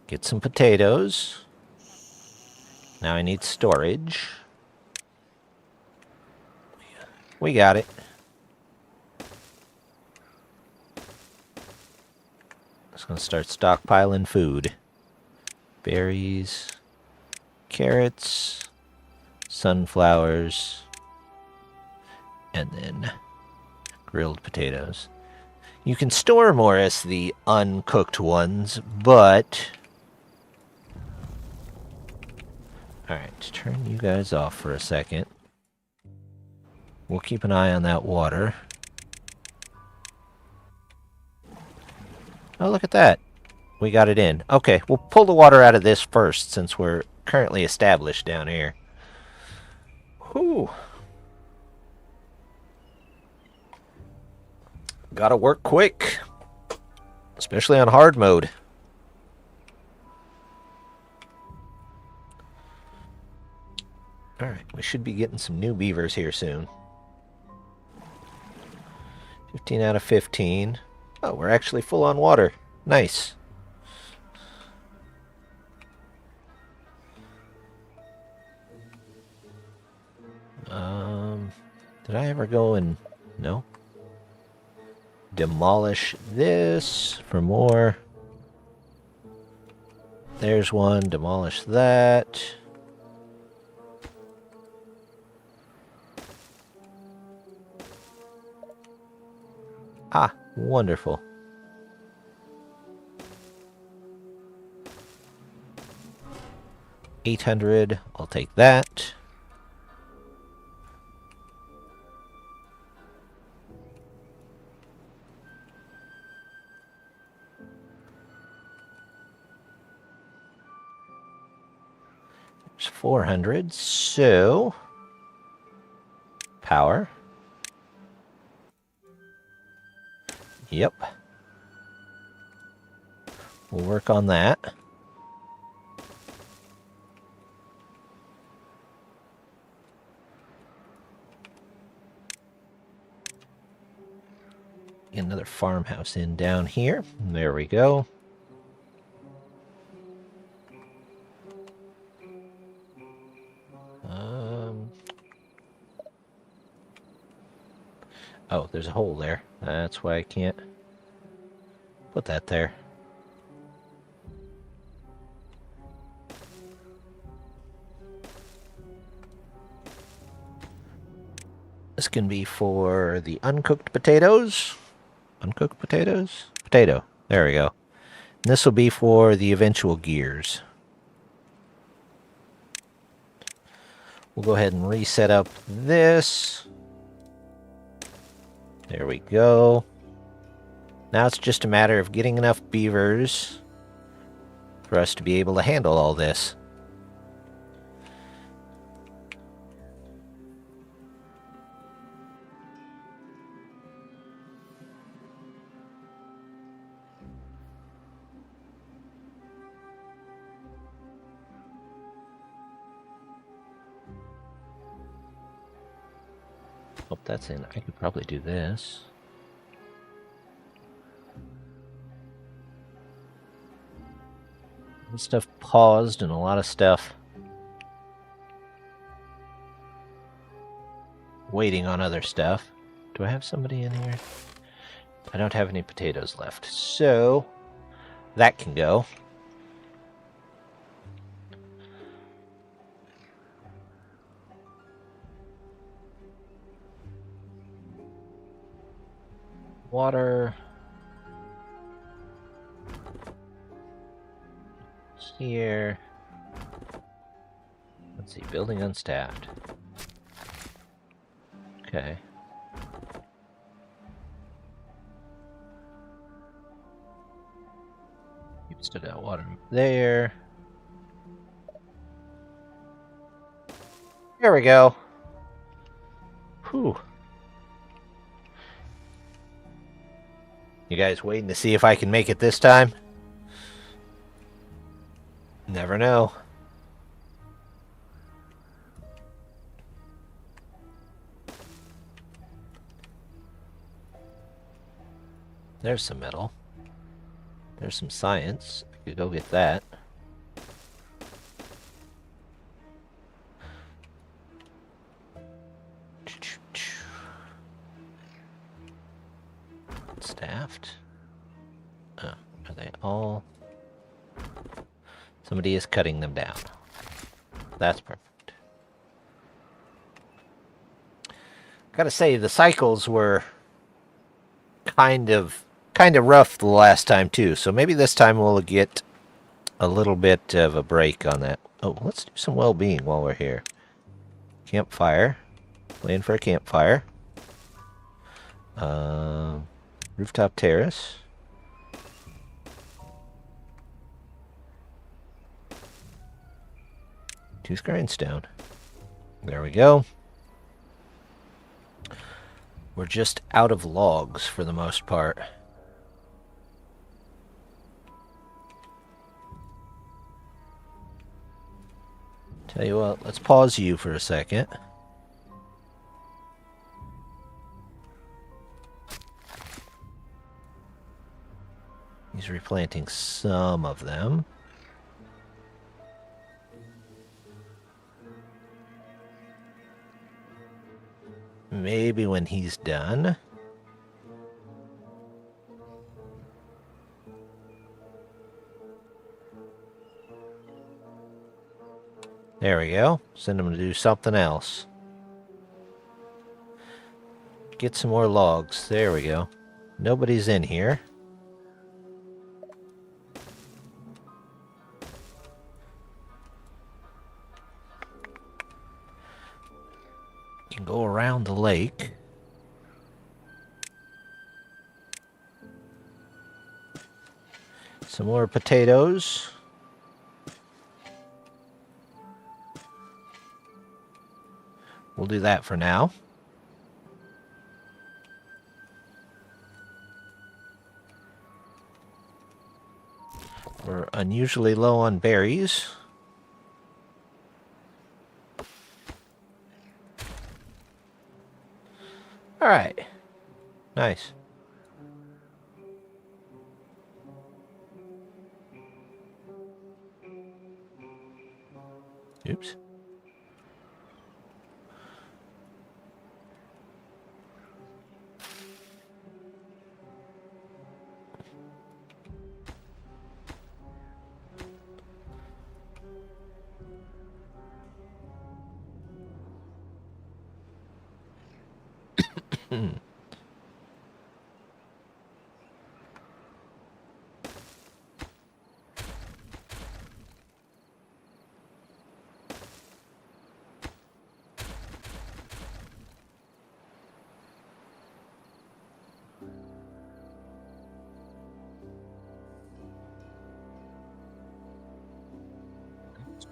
Get some potatoes. Now I need storage. We got it. Just gonna start stockpiling food. Berries, carrots, sunflowers, and then grilled potatoes. You can store more as the uncooked ones, but... Alright, turn you guys off for a second. We'll keep an eye on that water. Oh, look at that. We got it in. Okay, we'll pull the water out of this first, since we're currently established down here. Whew. Gotta work quick. Especially on hard mode. Alright, we should be getting some new beavers here soon. 15 out of 15. Oh, we're actually full on water. Nice. Did I ever go and... No? Demolish this for more. There's one. Demolish that. Ah, wonderful. $800. I'll take that. There's 400. So power. Yep. We'll work on that. Get another farmhouse in down here. There we go. Oh, there's a hole there. That's why I can't put that there. This can be for the uncooked potatoes. Uncooked potatoes? Potato. There we go. And this will be for the eventual gears. We'll go ahead and reset up this. There we go. Now it's just a matter of getting enough beavers for us to be able to handle all this. Oh, that's in. I could probably do this. Stuff paused and a lot of stuff waiting on other stuff. Do I have somebody in here? I don't have any potatoes left, so that can go. Water. Here. Let's see, building unstaffed. Okay. Keep stood out water there. There we go. Whew. You guys waiting to see if I can make it this time? Never know. There's some metal. There's some science. I could go get that. Somebody is cutting them down. That's perfect. Gotta say, the cycles were kind of rough the last time too, so maybe this time we'll get a little bit of a break on that. Oh, let's do some well-being while we're here. Campfire. Playing for a campfire. Rooftop terrace. Tooth grindstone. There we go. We're just out of logs for the most part. Tell you what, let's pause you for a second. He's replanting some of them. Maybe when he's done. There we go. Send him to do something else. Get some more logs. There we go. Nobody's in here. Can go around the lake. Some more potatoes. We'll do that for now. We're unusually low on berries. All right. Nice. Oops.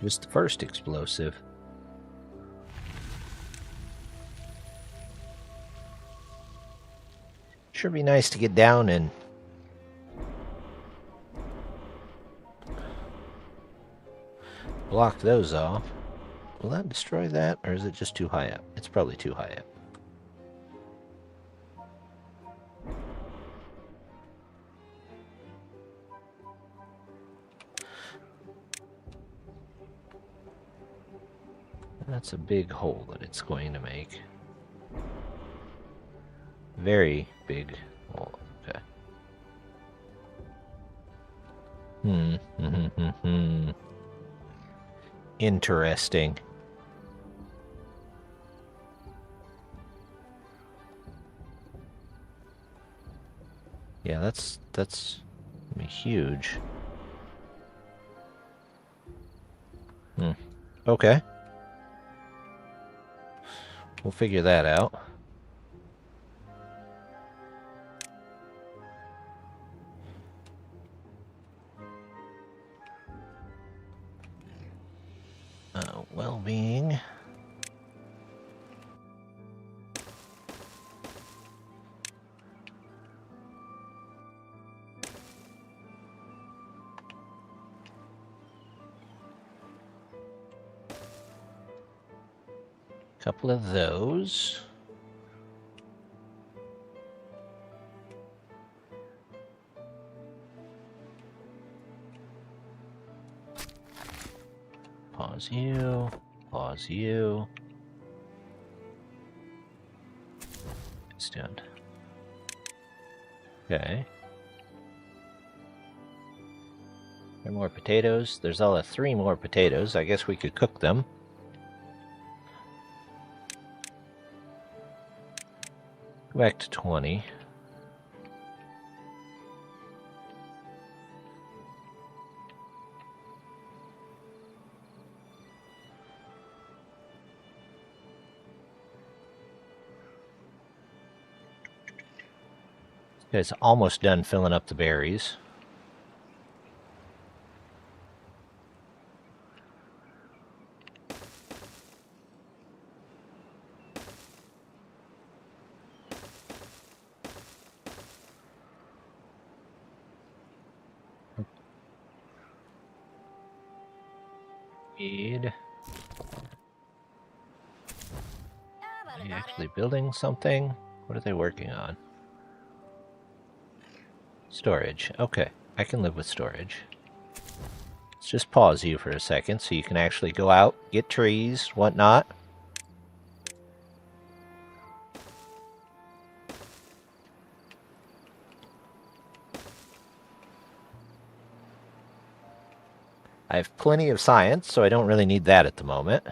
Just the first explosive. Sure be nice to get down and block those off. Will that destroy that, or is it just too high up? It's probably too high up. That's a big hole that it's going to make. Very big hole. Okay. Interesting. Yeah, that's I mean, huge. Okay. We'll figure that out. Well-being. Couple of those. Pause you. Pause you. It's done. Okay. I there more potatoes? There's all the 3 more potatoes. I guess we could cook them. Go back to 20. This guy's almost done filling up the berries. Are you actually building something? What are they working on? Storage. Okay, I can live with storage. Let's just pause you for a second so you can actually go out, get trees, whatnot. I have plenty of science, so I don't really need that at the moment.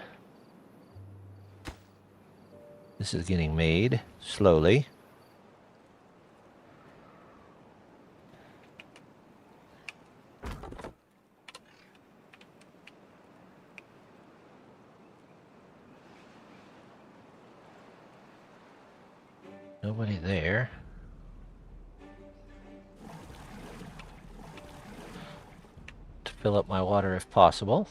This is getting made slowly. Nobody there. To fill up my water if possible.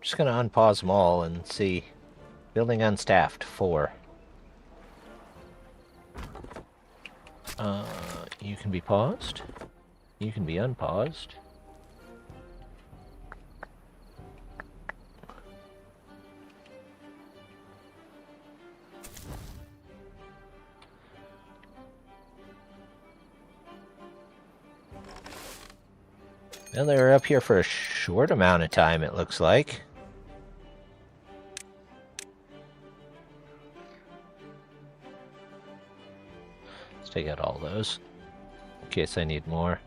Just gonna unpause them all and see. Building unstaffed, 4. You can be paused. You can be unpaused. Well, they were up here for a short amount of time, it looks like. Let's take out all those, in case I need more.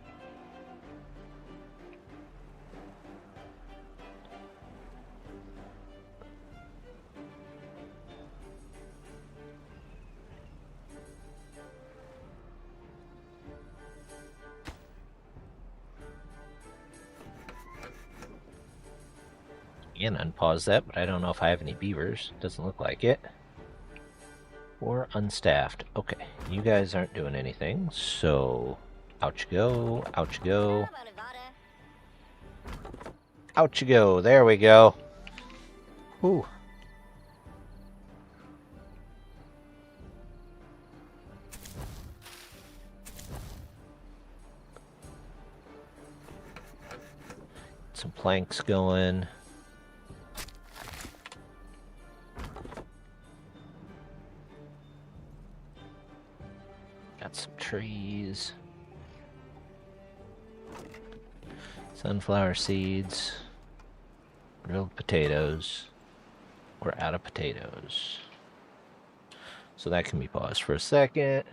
Again, unpause that, but I don't know if I have any beavers. Doesn't look like it. Or unstaffed. Okay, you guys aren't doing anything, so out you go, out you go. Out you go, there we go. Ooh. Some planks going. Got some trees. Sunflower seeds. Grilled potatoes. We're out of potatoes. So that can be paused for a second.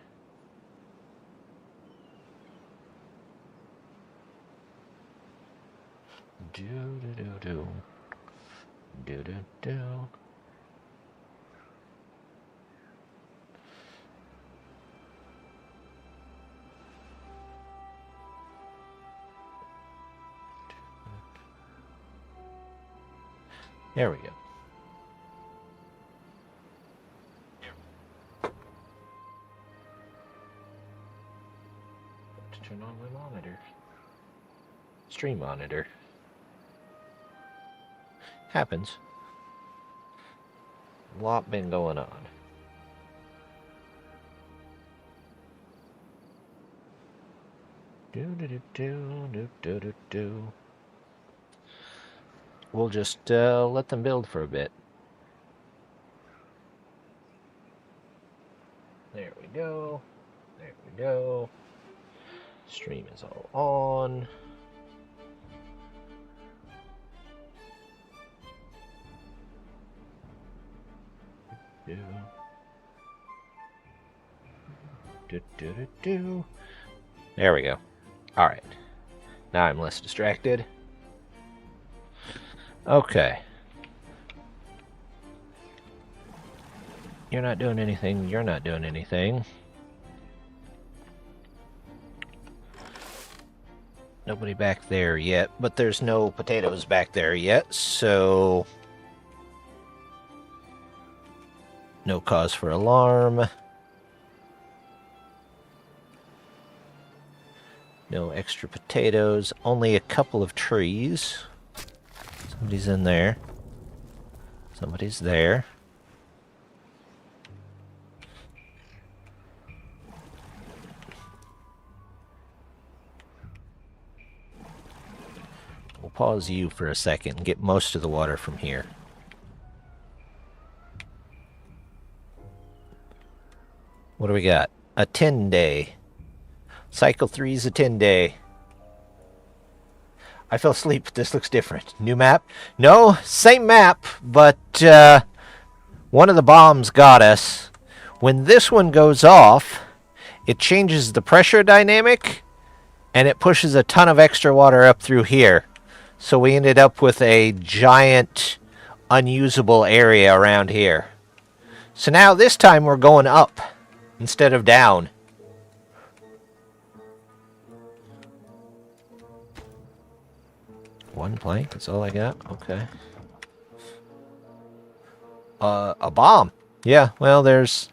Do-do-do-do. Do-do-do. There we go. To turn on my monitor. Stream monitor. Happens. A lot been going on. Do-do-do-do-do-do-do-do. We'll just let them build for a bit. There we go. There we go. Stream is all on. There we go. Alright. Now I'm less distracted. Okay. You're not doing anything. You're not doing anything. Nobody back there yet, but there's no potatoes back there yet, so no cause for alarm. No extra potatoes, only a couple of trees. Somebody's in there. Somebody's there. We'll pause you for a second and get most of the water from here. What do we got? A 10-day. Cycle 3 is a 10-day. I fell asleep. This looks different. New map? No, same map, but one of the bombs got us. When this one goes off, it changes the pressure dynamic, and it pushes a ton of extra water up through here. So we ended up with a giant, unusable area around here. So now this time we're going up instead of down. One plank, that's all I got? Okay. A bomb. Yeah, well, there's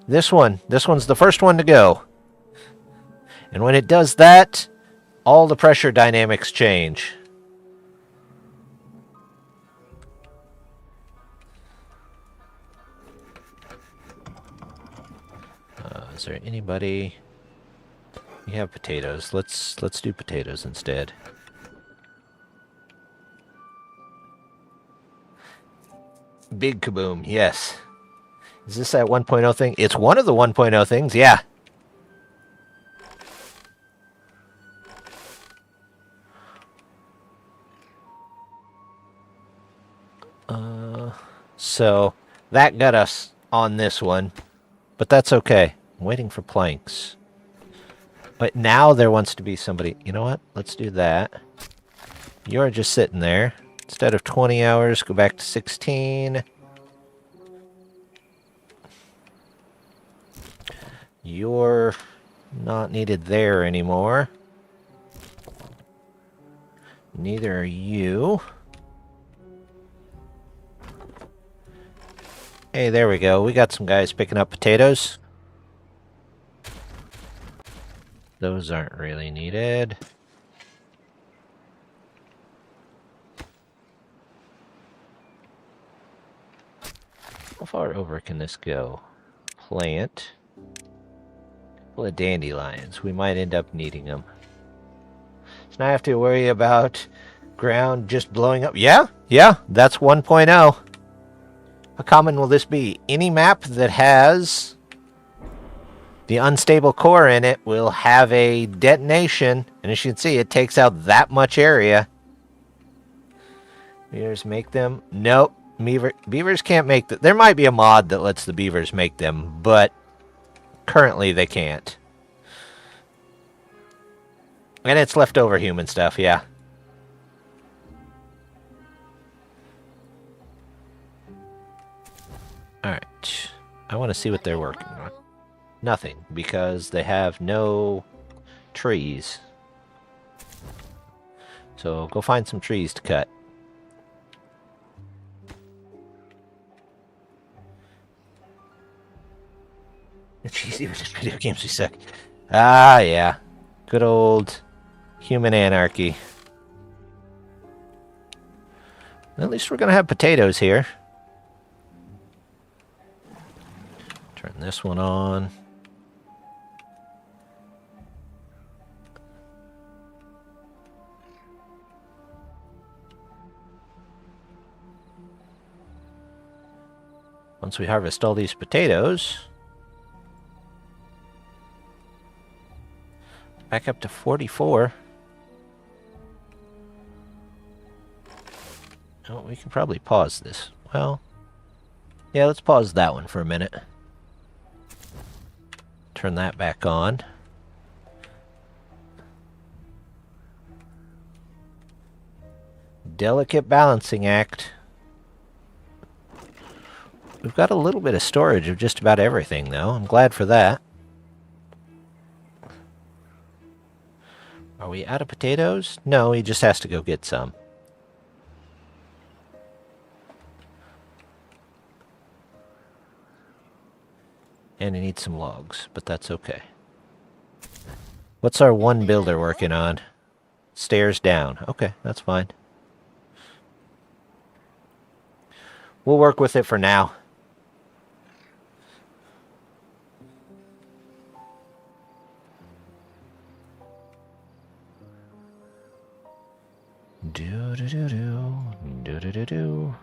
this one. This one's the first one to go. And when it does that, all the pressure dynamics change. Is there anybody? We have potatoes. Let's do potatoes instead. Big kaboom, yes. Is this that 1.0 thing? It's one of the 1.0 things, yeah. So that got us on this one, but that's okay. I'm waiting for planks. But now there wants to be somebody. You know what? Let's do that. You're just sitting there. Instead of 20 hours, go back to 16. You're not needed there anymore. Neither are you. Hey, there we go. We got some guys picking up potatoes. Those aren't really needed. How far over can this go? Plant. Full of dandelions. We might end up needing them. So now I have to worry about ground just blowing up. Yeah, that's 1.0. How common will this be? Any map that has the unstable core in it will have a detonation. And as you can see, it takes out that much area. Beavers make them? Nope. Beavers can't make them. There might be a mod that lets the beavers make them, but currently they can't. And it's leftover human stuff, yeah. Alright. I want to see what they're working on. Nothing, because they have no trees. So go find some trees to cut. It's easy with just video games we suck. Ah, yeah. Good old human anarchy. At least we're going to have potatoes here. Turn this one on. Once we harvest all these potatoes, back up to 44. Oh, we can probably pause this. Well, Yeah, let's pause that one for a minute. Turn that back on. Delicate balancing act. We've got a little bit of storage of just about everything, though. I'm glad for that. Are we out of potatoes? No, he just has to go get some. And he needs some logs, but that's okay. What's our one builder working on? Stairs down. Okay, that's fine. We'll work with it for now. Do-do-do-do.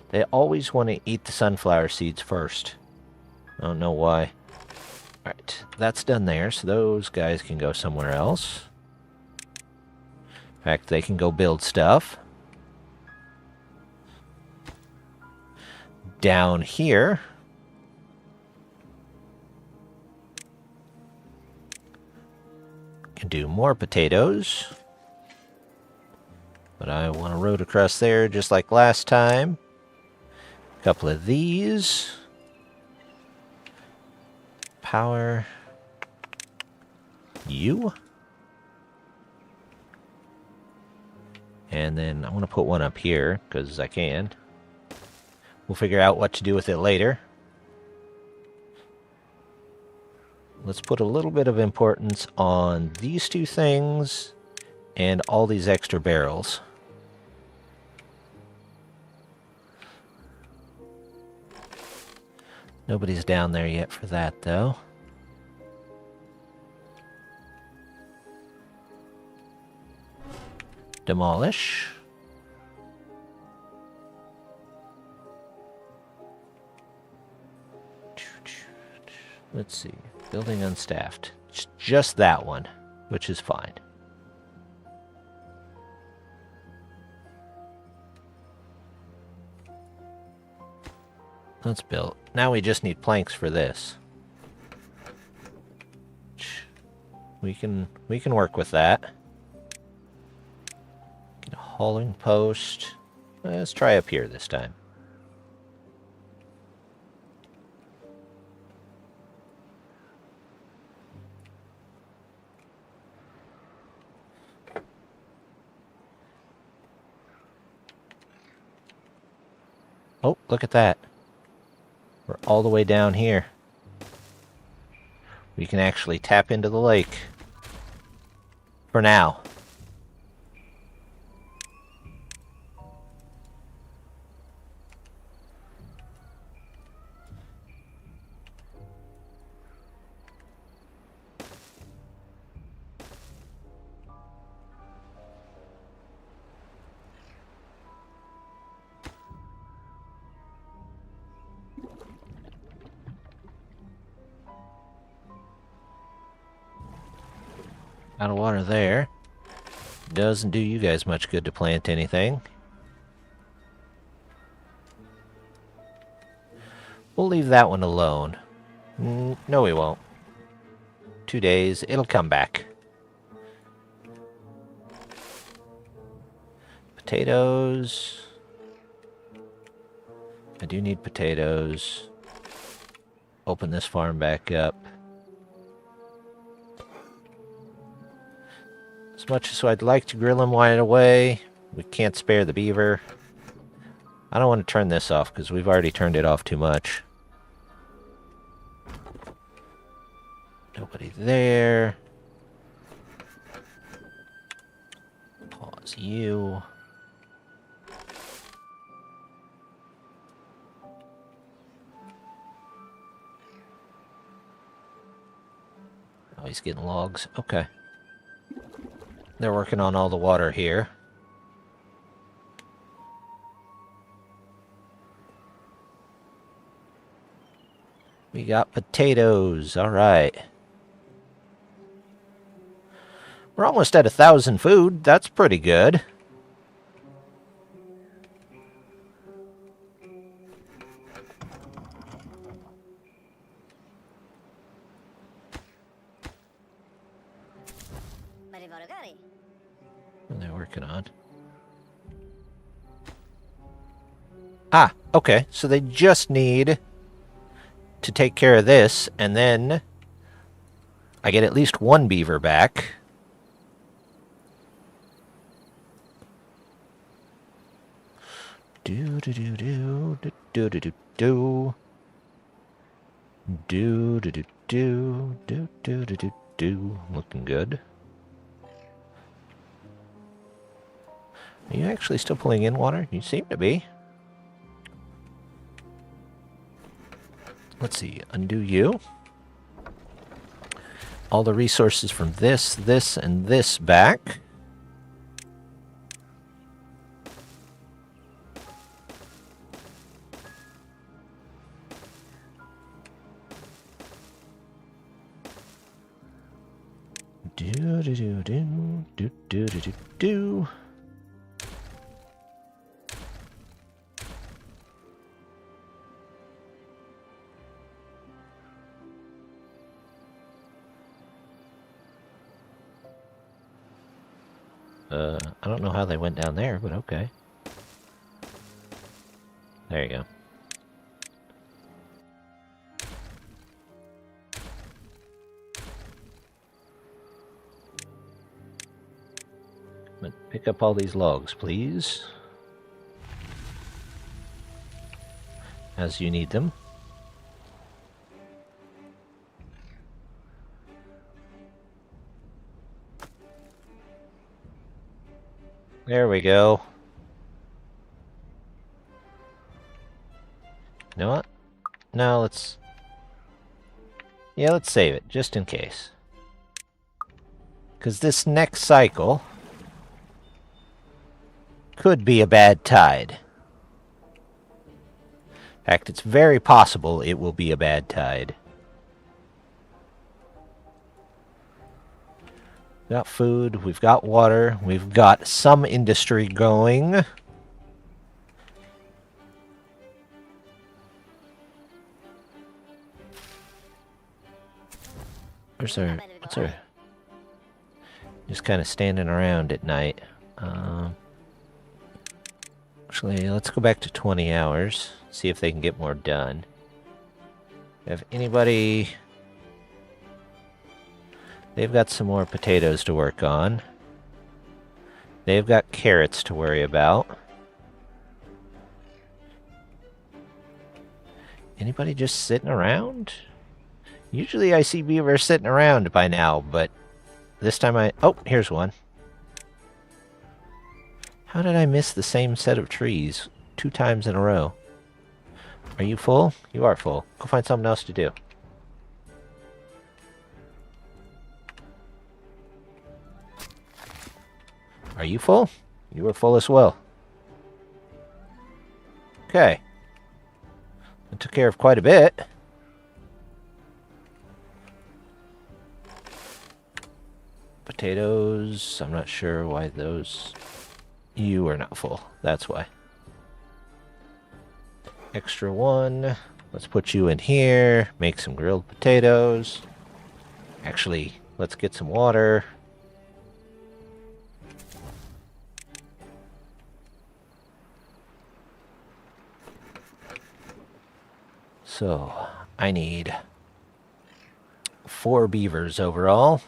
They always want to eat the sunflower seeds first. I don't know why. Alright, that's done there, so those guys can go somewhere else. In fact, they can go build stuff. Down here, can do more potatoes. But I want a road across there just like last time. A couple of these. Power. You. And then I'm going to put one up here because I can. We'll figure out what to do with it later. Let's put a little bit of importance on these two things and all these extra barrels. Nobody's down there yet for that, though. Demolish. Let's see. Building unstaffed. It's just that one, which is fine. That's built. Now we just need planks for this. We can work with that. Get a hauling post. Let's try up here this time. Oh, look at that. We're all the way down here. We can actually tap into the lake. For now. Out of water there. Doesn't do you guys much good to plant anything. We'll leave that one alone. No, we won't. 2 days, it'll come back. Potatoes. I do need potatoes. Open this farm back up. As much as I'd like to grill him right away, we can't spare the beaver. I don't want to turn this off because we've already turned it off too much. Nobody there. Pause you. Oh, he's getting logs. Okay. They're working on all the water here. We got potatoes. All right. We're almost at 1,000 food. That's pretty good. What are they working on? Ah, okay. So they just need to take care of this, and then I get at least one beaver back. Do do do do do do do do do do do do do do do do do. Looking good. Are you actually still pulling in water? You seem to be. Let's see. Undo you. All the resources from this, this, and this back. Do do do do do do do do do. I don't know how they went down there, but okay. There you go. But pick up all these logs, please. As you need them. There we go. You know what? No, let's... Yeah, let's save it, just in case. Because this next cycle could be a bad tide. In fact, it's very possible it will be a bad tide. We've got food, we've got water, we've got some industry going. What's our... Just kind of standing around at night. Actually, let's go back to 20 hours. See if they can get more done. Have anybody... They've got some more potatoes to work on. They've got carrots to worry about. Anybody just sitting around? Usually I see beavers sitting around by now, but this time I... Oh, here's one. How did I miss the same set of trees 2 times in a row? Are you full? You are full. Go find something else to do. Are you full? You are full as well. Okay. I took care of quite a bit. Potatoes. I'm not sure why those... You are not full. That's why. Extra 1. Let's put you in here. Make some grilled potatoes. Actually, let's get some water. So, I need 4 beavers overall.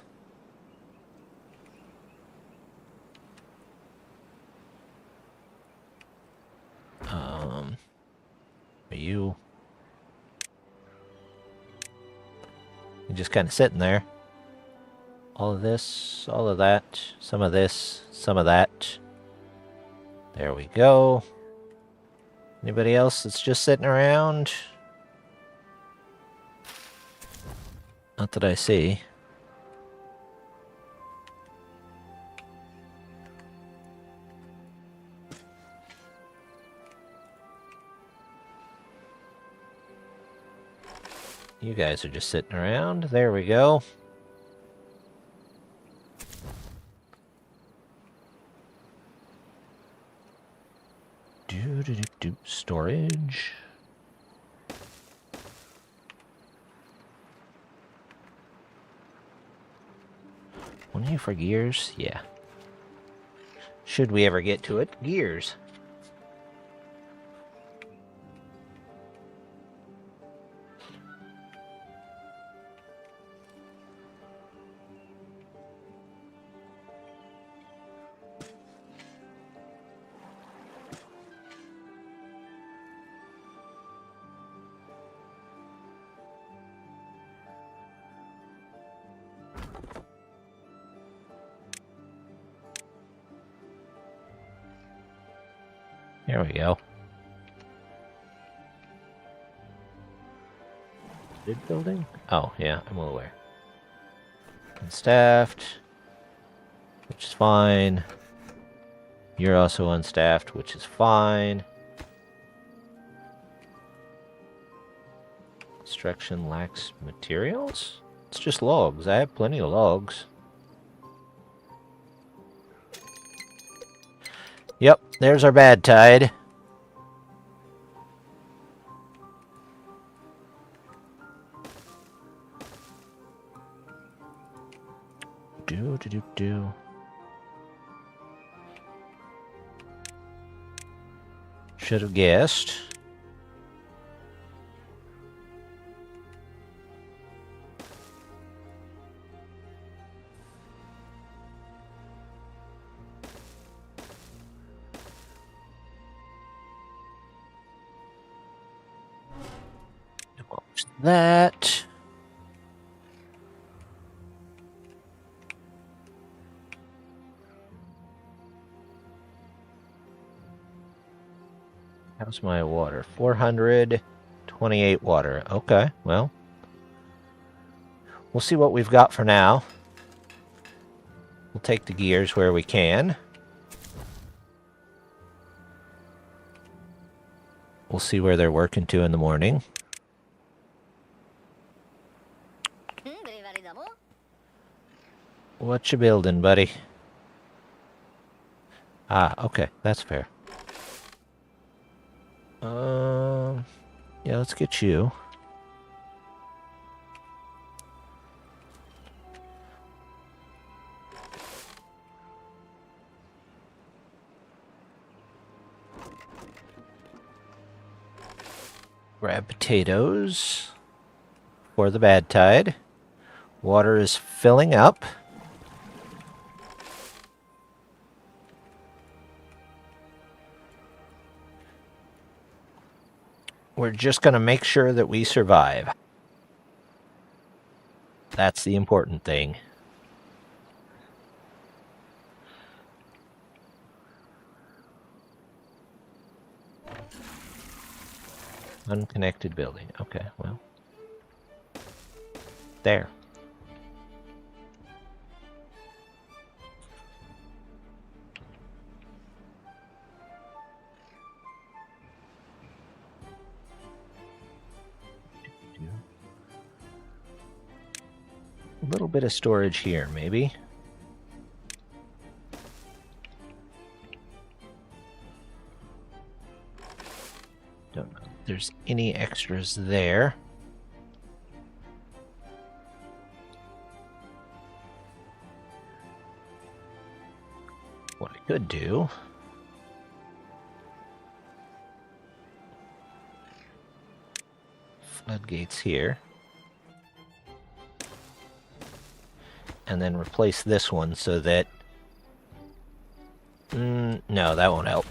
Are you... You're just kind of sitting there. All of this, all of that, some of this, some of that. There we go. Anybody else that's just sitting around? Not that I see. You guys are just sitting around. There we go. Storage. 20 for gears? Yeah. Should we ever get to it? Gears. There we go. Big building? Oh, yeah, I'm well aware. Unstaffed, which is fine. You're also unstaffed, which is fine. Construction lacks materials? It's just logs. I have plenty of logs. Yep, there's our bad tide. Do. Should have guessed. Demolish that. How's my water? 428 water. Okay, well. We'll see what we've got for now. We'll take the gears where we can. We'll see where they're working to in the morning. What you building, buddy? Ah, okay, that's fair. Yeah, let's get you. Grab potatoes for the bad tide. Water is filling up. We're just going to make sure that we survive. That's the important thing. Unconnected building. Okay, well. There. A little bit of storage here, maybe. Don't know if there's any extras there. What I could do... floodgates here. And then replace this one so that... no, that won't help.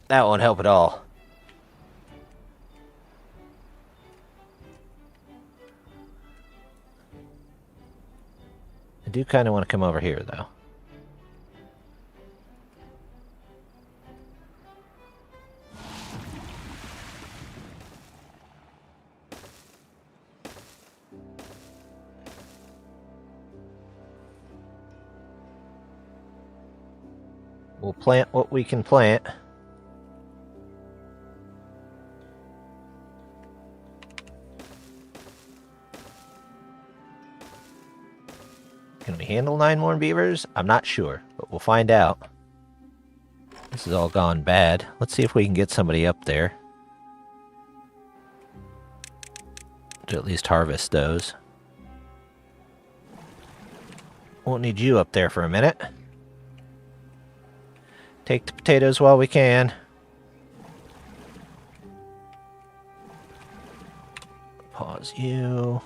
That won't help at all. I do kind of want to come over here, though. We'll plant what we can plant. Can we handle 9 more beavers? I'm not sure, but we'll find out. This has all gone bad. Let's see if we can get somebody up there to at least harvest those. Won't need you up there for a minute. Take the potatoes while we can. Pause you.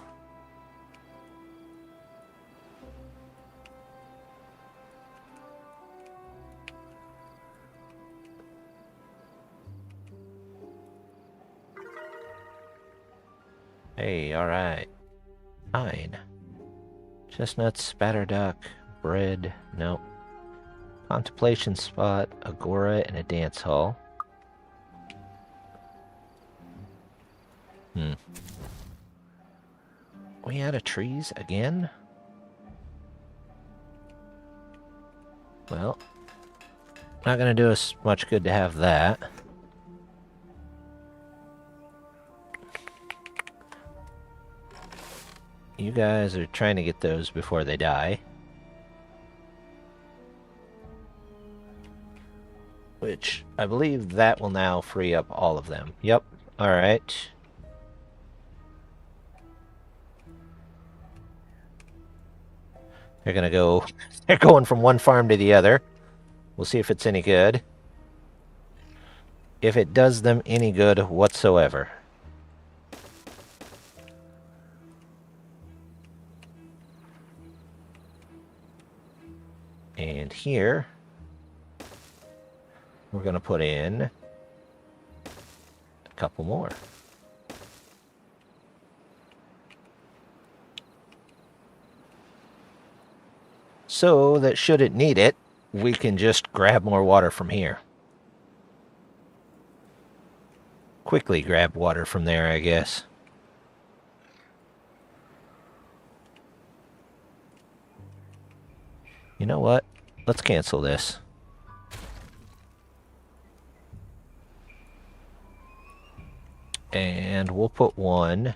Hey, alright. Fine. Chestnuts, spatter duck, bread, nope. Contemplation spot, agora, and a dance hall. We out of trees again? Well, not gonna do us much good to have that. You guys are trying to get those before they die. Which, I believe that will now free up all of them. Yep, alright. They're gonna go... They're going from one farm to the other. We'll see if it's any good. If it does them any good whatsoever. And here... we're going to put in a couple more. So that should it need it, we can just grab more water from here. Quickly grab water from there, I guess. You know what? Let's cancel this. And we'll put one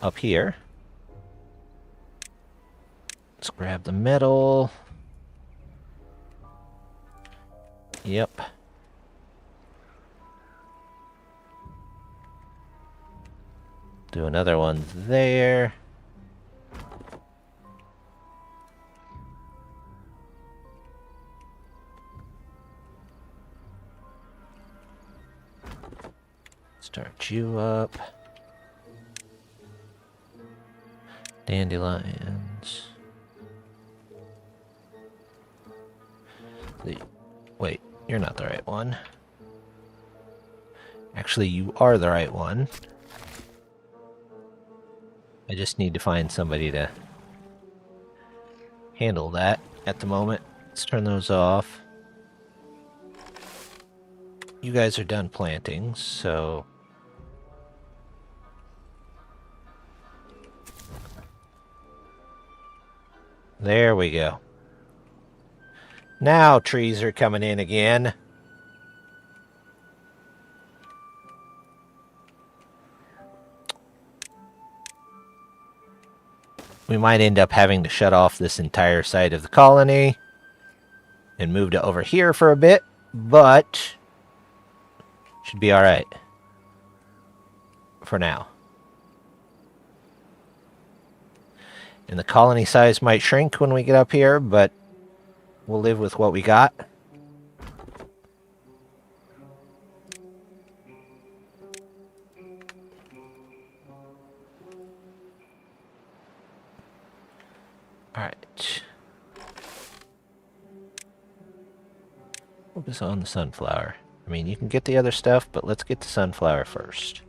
up here. Let's grab the metal. Yep. Do another one there. Start you up. Dandelions. Wait, you're not the right one. Actually, you are the right one. I just need to find somebody to handle that at the moment. Let's turn those off. You guys are done planting, so... there we go. Now trees are coming in again. We might end up having to shut off this entire side of the colony and move to over here for a bit, but should be alright for now. And the colony size might shrink when we get up here, but we'll live with what we got. Alright. Focus on the sunflower. I mean, you can get the other stuff, but let's get the sunflower first.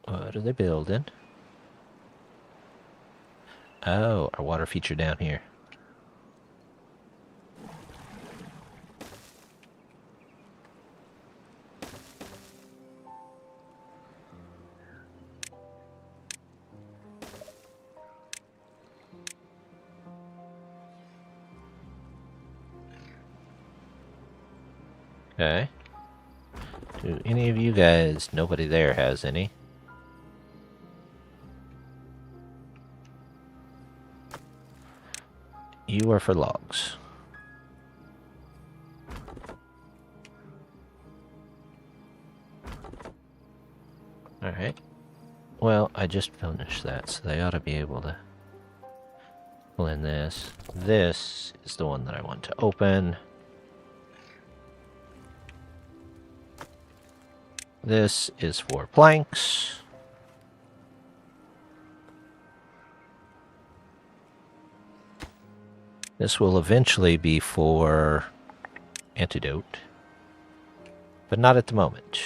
What are they building? Oh, our water feature down here. Okay. Do any of you guys, nobody there has any. You are for logs. Alright. Well, I just finished that, so they ought to be able to pull in this. This is the one that I want to open. This is for planks. This will eventually be for antidote, but not at the moment.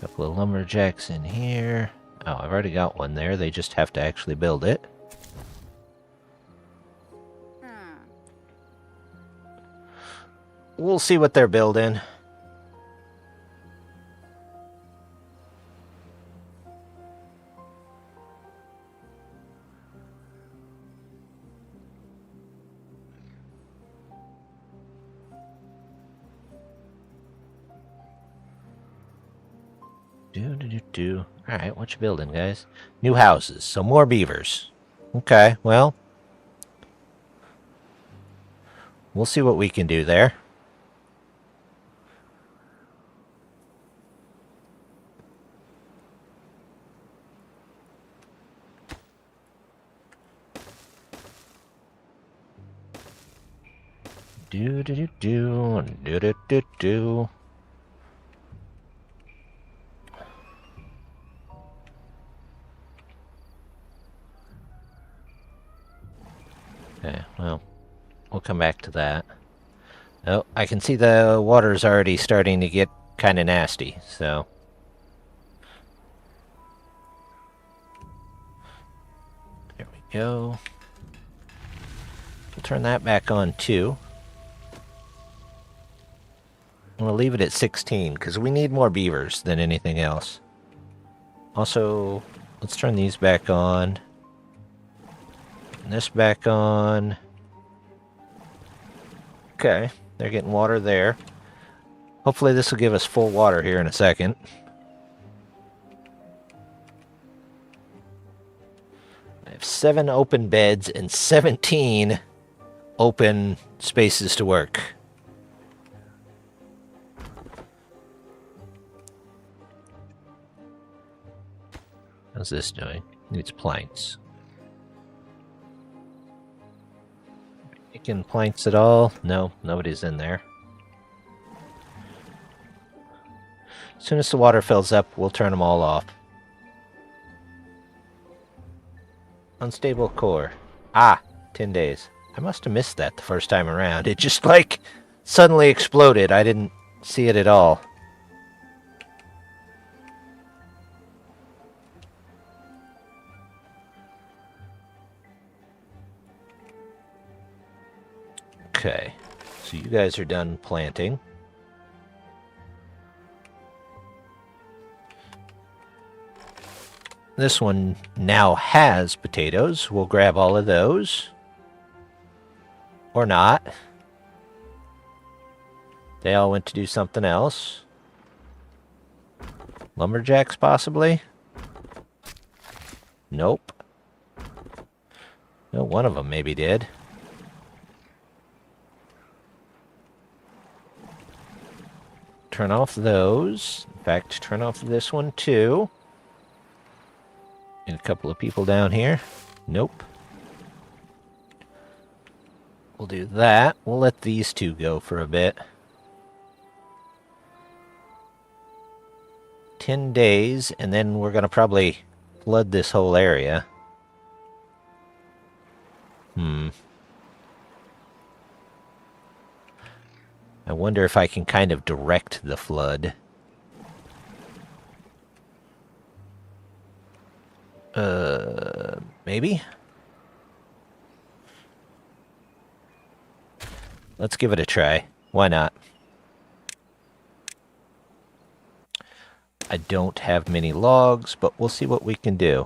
Couple of lumberjacks in here. Oh, I've already got one there. They just have to actually build it. We'll see what they're building. Alright, what you building, guys? New houses, so more beavers. Okay, well. We'll see what we can do there. Do. Okay, well, we'll come back to that. Oh, I can see the water's already starting to get kind of nasty, so... There we go. We'll turn that back on, too. I'm gonna leave it at 16, because we need more beavers than anything else. Also, let's turn these back on. Turn this back on. Okay, they're getting water there. Hopefully this will give us full water here in a second. I have 7 open beds and 17 open spaces to work. How's this doing? Needs planks. Making planks at all? No, nobody's in there. As soon as the water fills up, we'll turn them all off. Unstable core. Ah, 10 days. I must have missed that the first time around. It just, like, suddenly exploded. I didn't see it at all. Okay, so you guys are done planting. This one now has potatoes. We'll grab all of those. Or not. They all went to do something else. Lumberjacks, possibly? Nope. No, one of them maybe did. Turn off those. In fact, turn off this one too. And a couple of people down here. Nope. We'll do that. We'll let these two go for a bit. 10 days, and then we're going to probably flood this whole area. I wonder if I can kind of direct the flood. Maybe? Let's give it a try. Why not? I don't have many logs, but we'll see what we can do.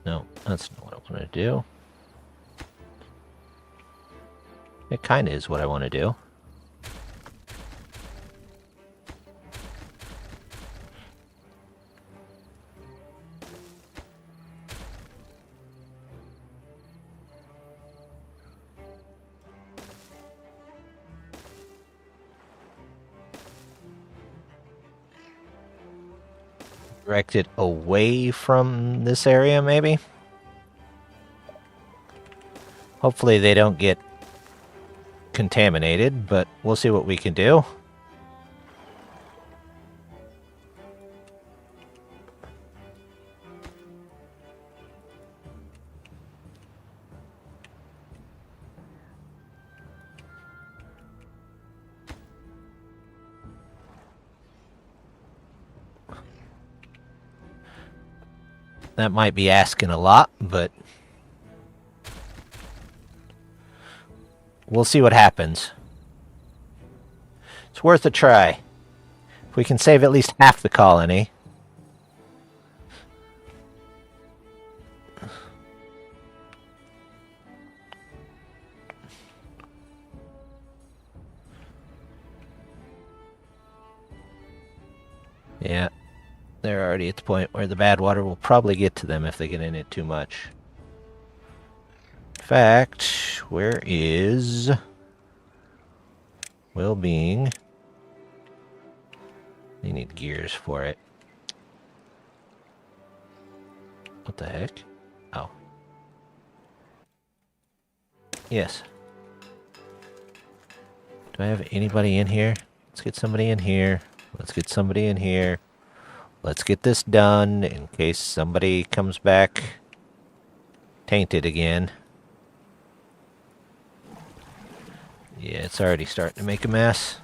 No, that's not what I want to do. It kind of is what I want to do. Direct it away from this area, maybe? Hopefully they don't get contaminated, but we'll see what we can do. That might be asking a lot, but we'll see what happens. It's worth a try. If we can save at least half the colony. Yeah, they're already at the point where the bad water will probably get to them if they get in it too much. In fact, where is well-being? They need gears for it. What the heck? Oh. Yes. Do I have anybody in here? Let's get somebody in here. Let's get somebody in here. Let's get this done in case somebody comes back tainted again. Yeah, it's already starting to make a mess.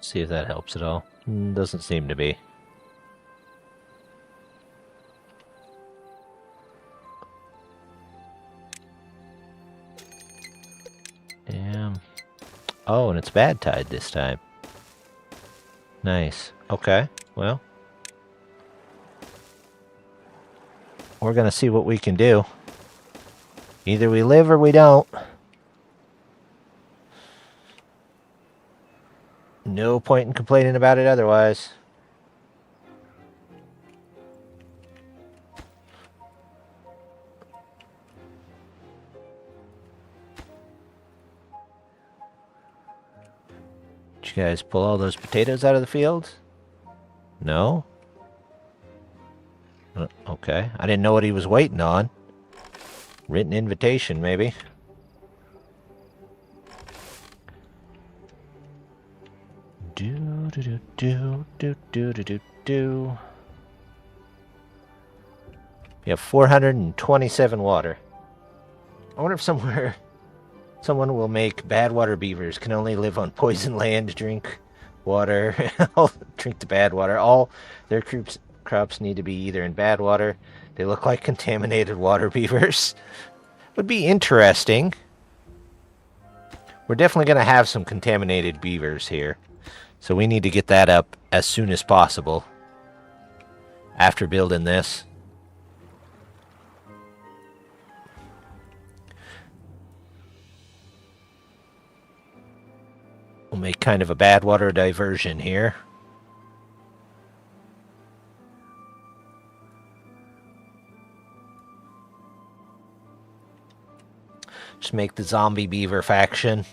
See if that helps at all. Doesn't seem to be. Damn. Oh, and it's bad tide this time. Nice. Okay, well. We're gonna see what we can do. Either we live or we don't. No point in complaining about it otherwise. Did you guys pull all those potatoes out of the field? No? Okay. I didn't know what he was waiting on. Written invitation, maybe. Do. We have 427 water. I wonder if someone will make bad water beavers can only live on poison land, drink water, drink the bad water. All their crops need to be either in bad water. They look like contaminated water beavers. Would be interesting. We're definitely going to have some contaminated beavers here. So we need to get that up as soon as possible. After building this. We'll make kind of a bad water diversion here. Just make the zombie beaver faction.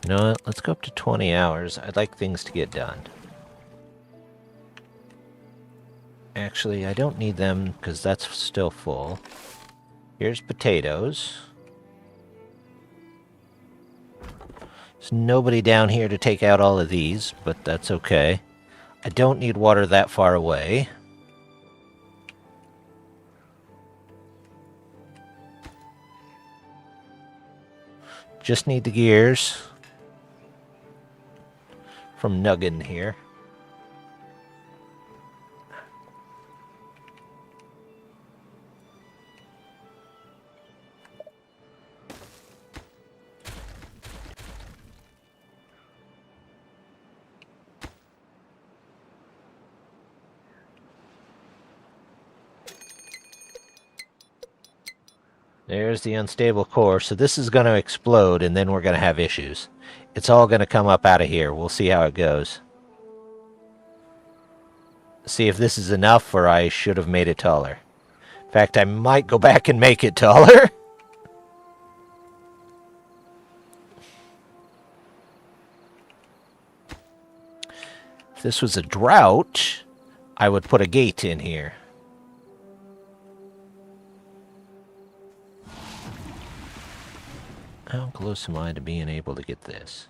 You know what? Let's go up to 20 hours. I'd like things to get done. Actually, I don't need them because that's still full. Here's potatoes. There's nobody down here to take out all of these, but that's okay. I don't need water that far away. Just need the gears from Nuggin here. There's the unstable core. So this is going to explode, and then we're going to have issues. It's all going to come up out of here. We'll see how it goes. See if this is enough, or I should have made it taller. In fact, I might go back and make it taller. If this was a drought, I would put a gate in here. How close am I to being able to get this?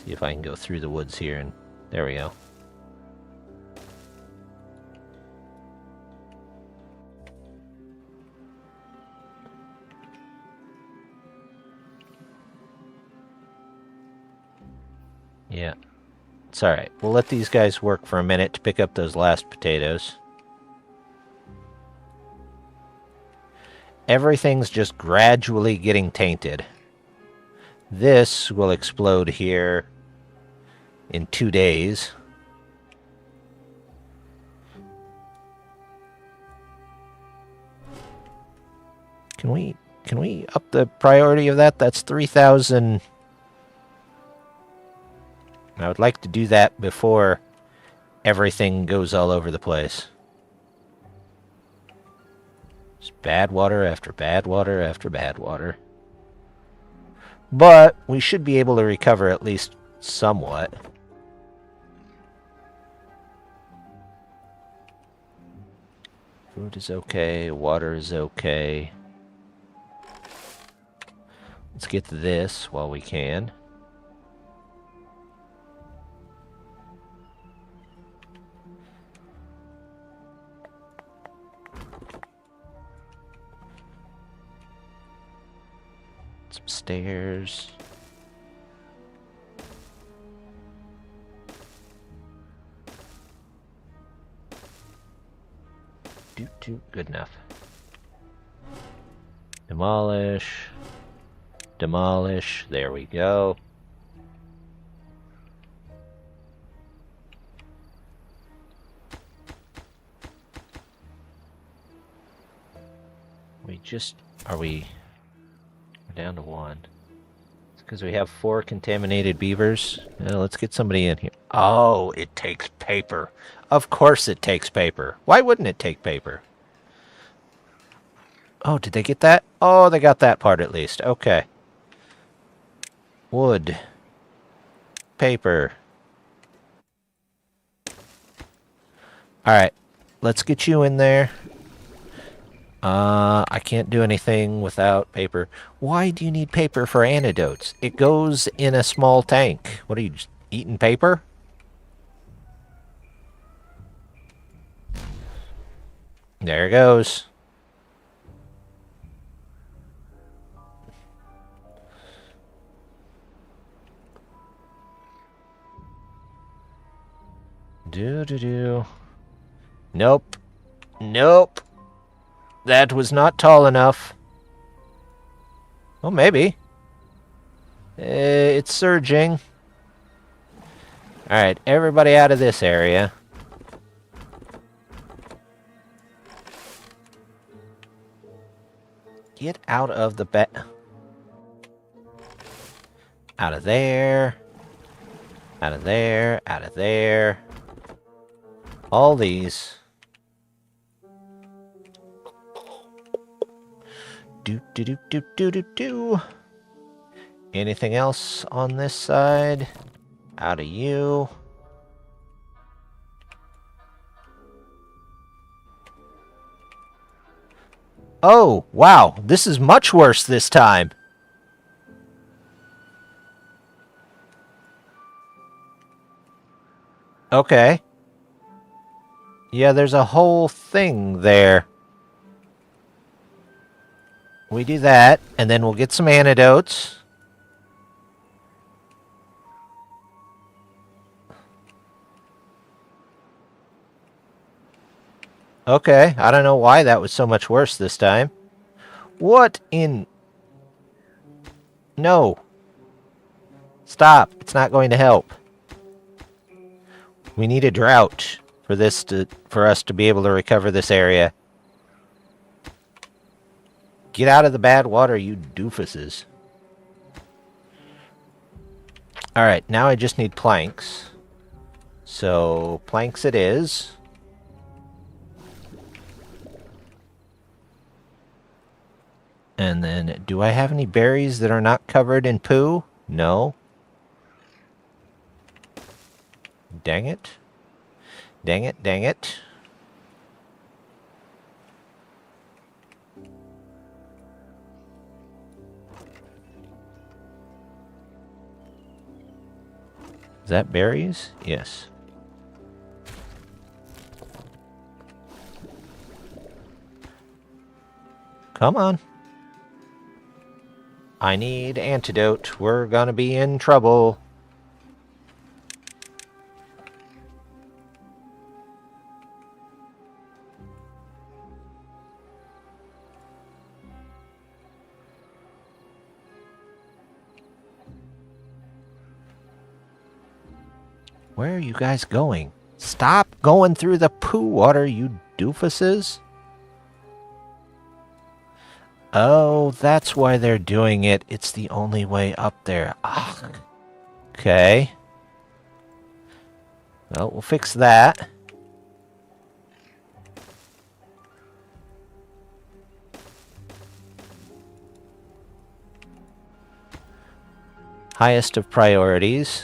See if I can go through the woods here, and there we go. Yeah. It's alright. We'll let these guys work for a minute to pick up those last potatoes. Everything's just gradually getting tainted. This will explode here in 2 days. Can we up the priority of that? That's 3,000. I would like to do that before everything goes all over the place. Just bad water after bad water after bad water. But we should be able to recover at least somewhat. Food is okay. Water is okay. Let's get to this while we can. Some stairs. Good enough. Demolish. Demolish. There we go. We're down to 1. It's because we have 4 contaminated beavers. Let's get somebody in here. Oh, it takes paper. Of course it takes paper. Why wouldn't it take paper? Oh, did they get that? Oh, they got that part at least. Okay. Wood. Paper. Alright. Let's get you in there. I can't do anything without paper. Why do you need paper for antidotes? It goes in a small tank. What are you, just eating paper? There it goes. Nope. Nope. That was not tall enough. Well, maybe. It's surging. Alright, everybody out of this area. Get out of the bed. Out of there. Out of there. Out of there. All these. Do. Anything else on this side? Out of you. Oh, wow. This is much worse this time. Okay. Yeah, there's a whole thing there. We do that, and then we'll get some antidotes. Okay, I don't know why that was so much worse this time. What in... No. Stop. It's not going to help. We need a drought. for us to be able to recover this area. Get out of the bad water, you doofuses. Alright, now I just need planks. So, planks it is. And then, do I have any berries that are not covered in poo? No. Dang it. Dang it, dang it. Is that berries? Yes. Come on. I need antidote. We're gonna be in trouble. Where are you guys going? Stop going through the poo water, you doofuses. Oh, that's why they're doing it. It's the only way up there. Ugh. Okay. Well, we'll fix that. Highest of priorities.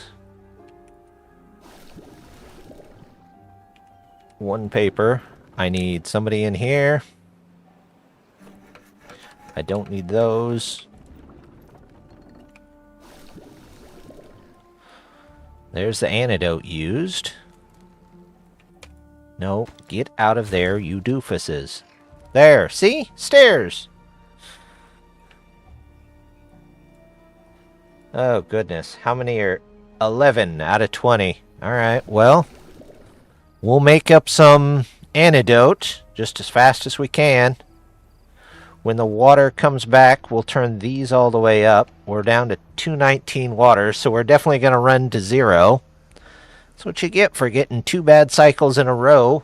One paper. I need somebody in here. I don't need those. There's the antidote used. No, get out of there, you doofuses. There, see? Stairs! Oh, goodness. How many are... 11 out of 20. Alright, well... we'll make up some antidote just as fast as we can. When the water comes back, we'll turn these all the way up. We're down to 219 water, so we're definitely going to run to 0. That's what you get for getting 2 bad cycles in a row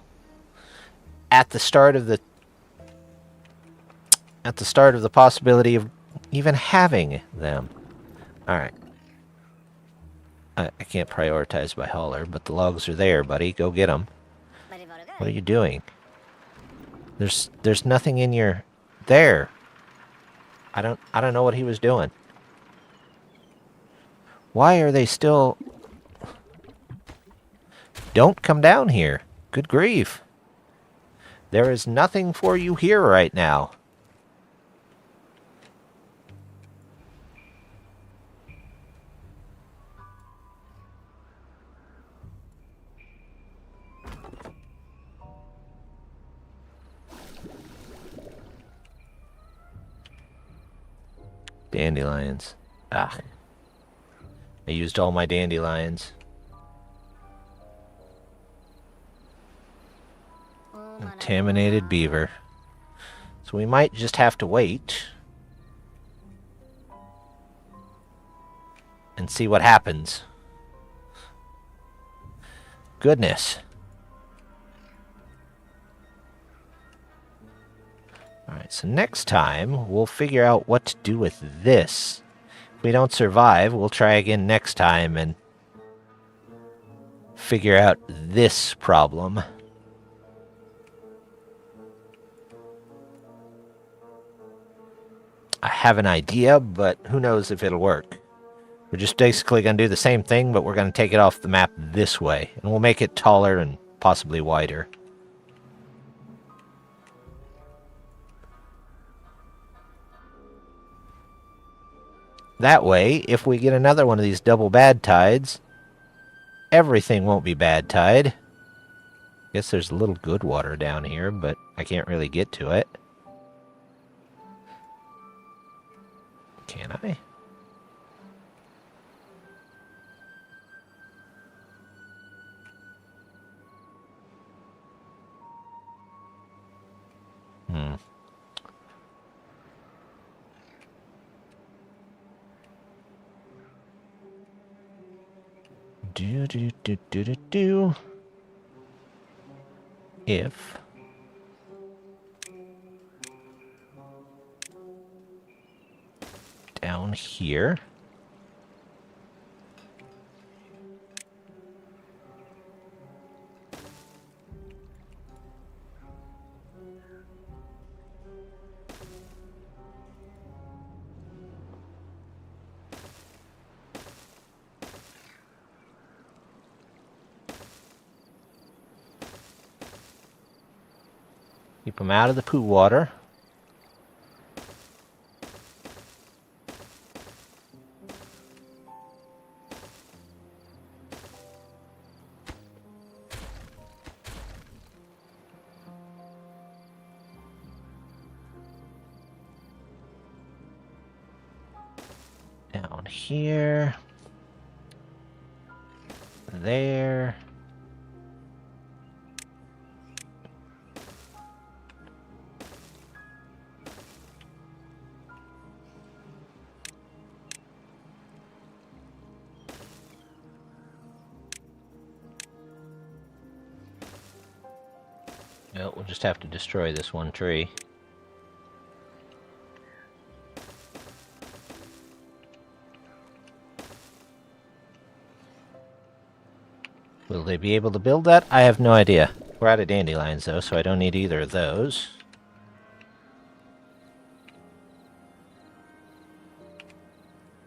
at the start of the possibility of even having them. Alright. I can't prioritize by hauler, but the logs are there, buddy. Go get them. What are you doing? There's nothing in your... There. I don't know what he was doing. Why are they still... Don't come down here. Good grief. There is nothing for you here right now. Dandelions. Ah. I used all my dandelions. Contaminated beaver. So we might just have to wait. And see what happens. Goodness. Alright, so next time, we'll figure out what to do with this. If we don't survive, we'll try again next time and figure out this problem. I have an idea, but who knows if it'll work. We're just basically going to do the same thing, but we're going to take it off the map this way. And we'll make it taller and possibly wider. That way, if we get another one of these double bad tides, everything won't be bad tide. Guess there's a little good water down here, but I can't really get to it. Can I? Do. if down here keep them out of the poo water. Down here. There. No, we'll just have to destroy this one tree. Will they be able to build that? I have no idea. We're out of dandelions, though, so I don't need either of those.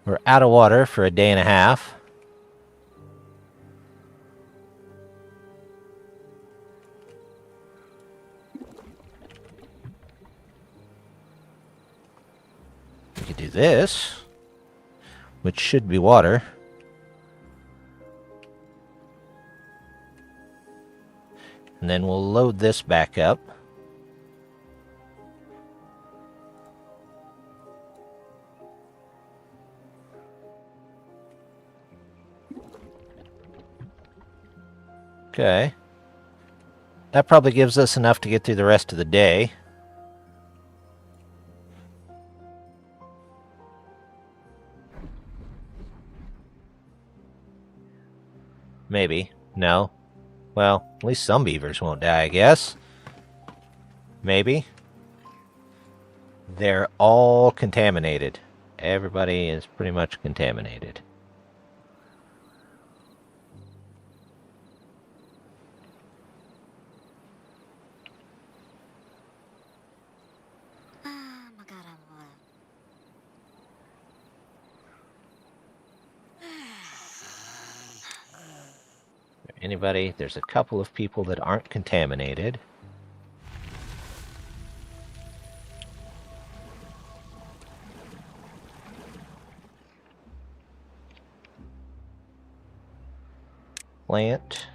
We're out of water for a day and a half. We could do this, which should be water. And then we'll load this back up. Okay. That probably gives us enough to get through the rest of the day. Maybe. No. Well, at least some beavers won't die, I guess. Maybe. They're all contaminated. Everybody is pretty much contaminated. Anybody? There's a couple of people that aren't contaminated. Plant.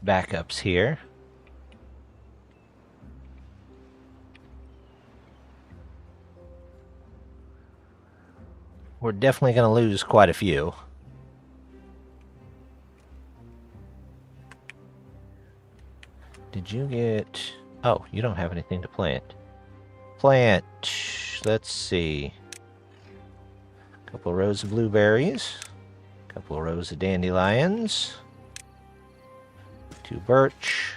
Backups here. We're definitely going to lose quite a few. Did you get... Oh, you don't have anything to plant. Plant. Let's see. A couple rows of blueberries. A couple of rows of dandelions. 2 birch.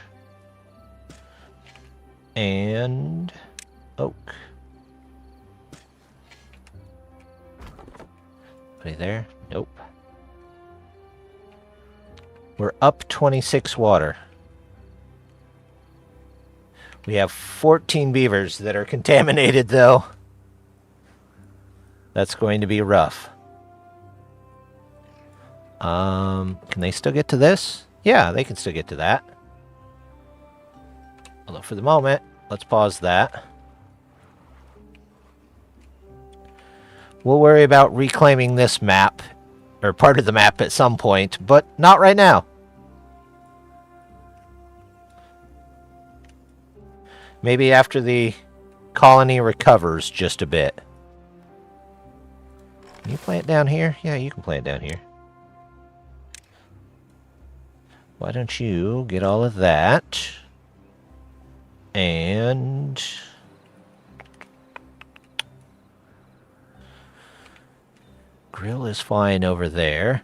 And oak. Anybody there? Nope. We're up 26 water. We have 14 beavers that are contaminated, though. That's going to be rough. Can they still get to this? Yeah, they can still get to that. Although for the moment, let's pause that. We'll worry about reclaiming this map, or part of the map at some point, but not right now. Maybe after the colony recovers just a bit. Can you plant down here? Yeah, you can plant down here. Why don't you get all of that? And... grill is fine over there.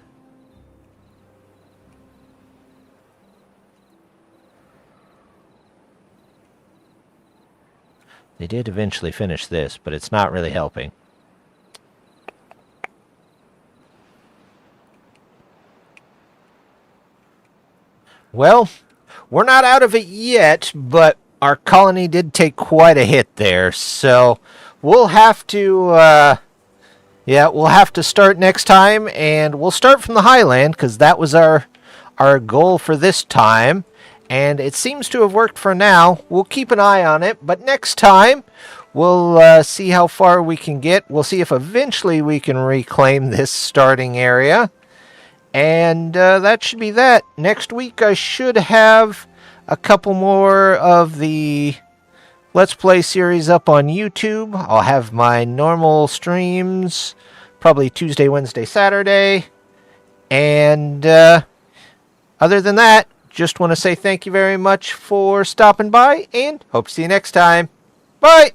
They did eventually finish this, but it's not really helping. Well, we're not out of it yet, but our colony did take quite a hit there, so we'll have to, we'll have to start next time, and we'll start from the highland, because that was our goal for this time, and it seems to have worked for now. We'll keep an eye on it, but next time, we'll see how far we can get. We'll see if eventually we can reclaim this starting area. And that should be that. Next week I should have a couple more of the Let's Play series up on YouTube. I'll have my normal streams, probably Tuesday, Wednesday, Saturday. And other than that, just want to say thank you very much for stopping by, and hope to see you next time. Bye!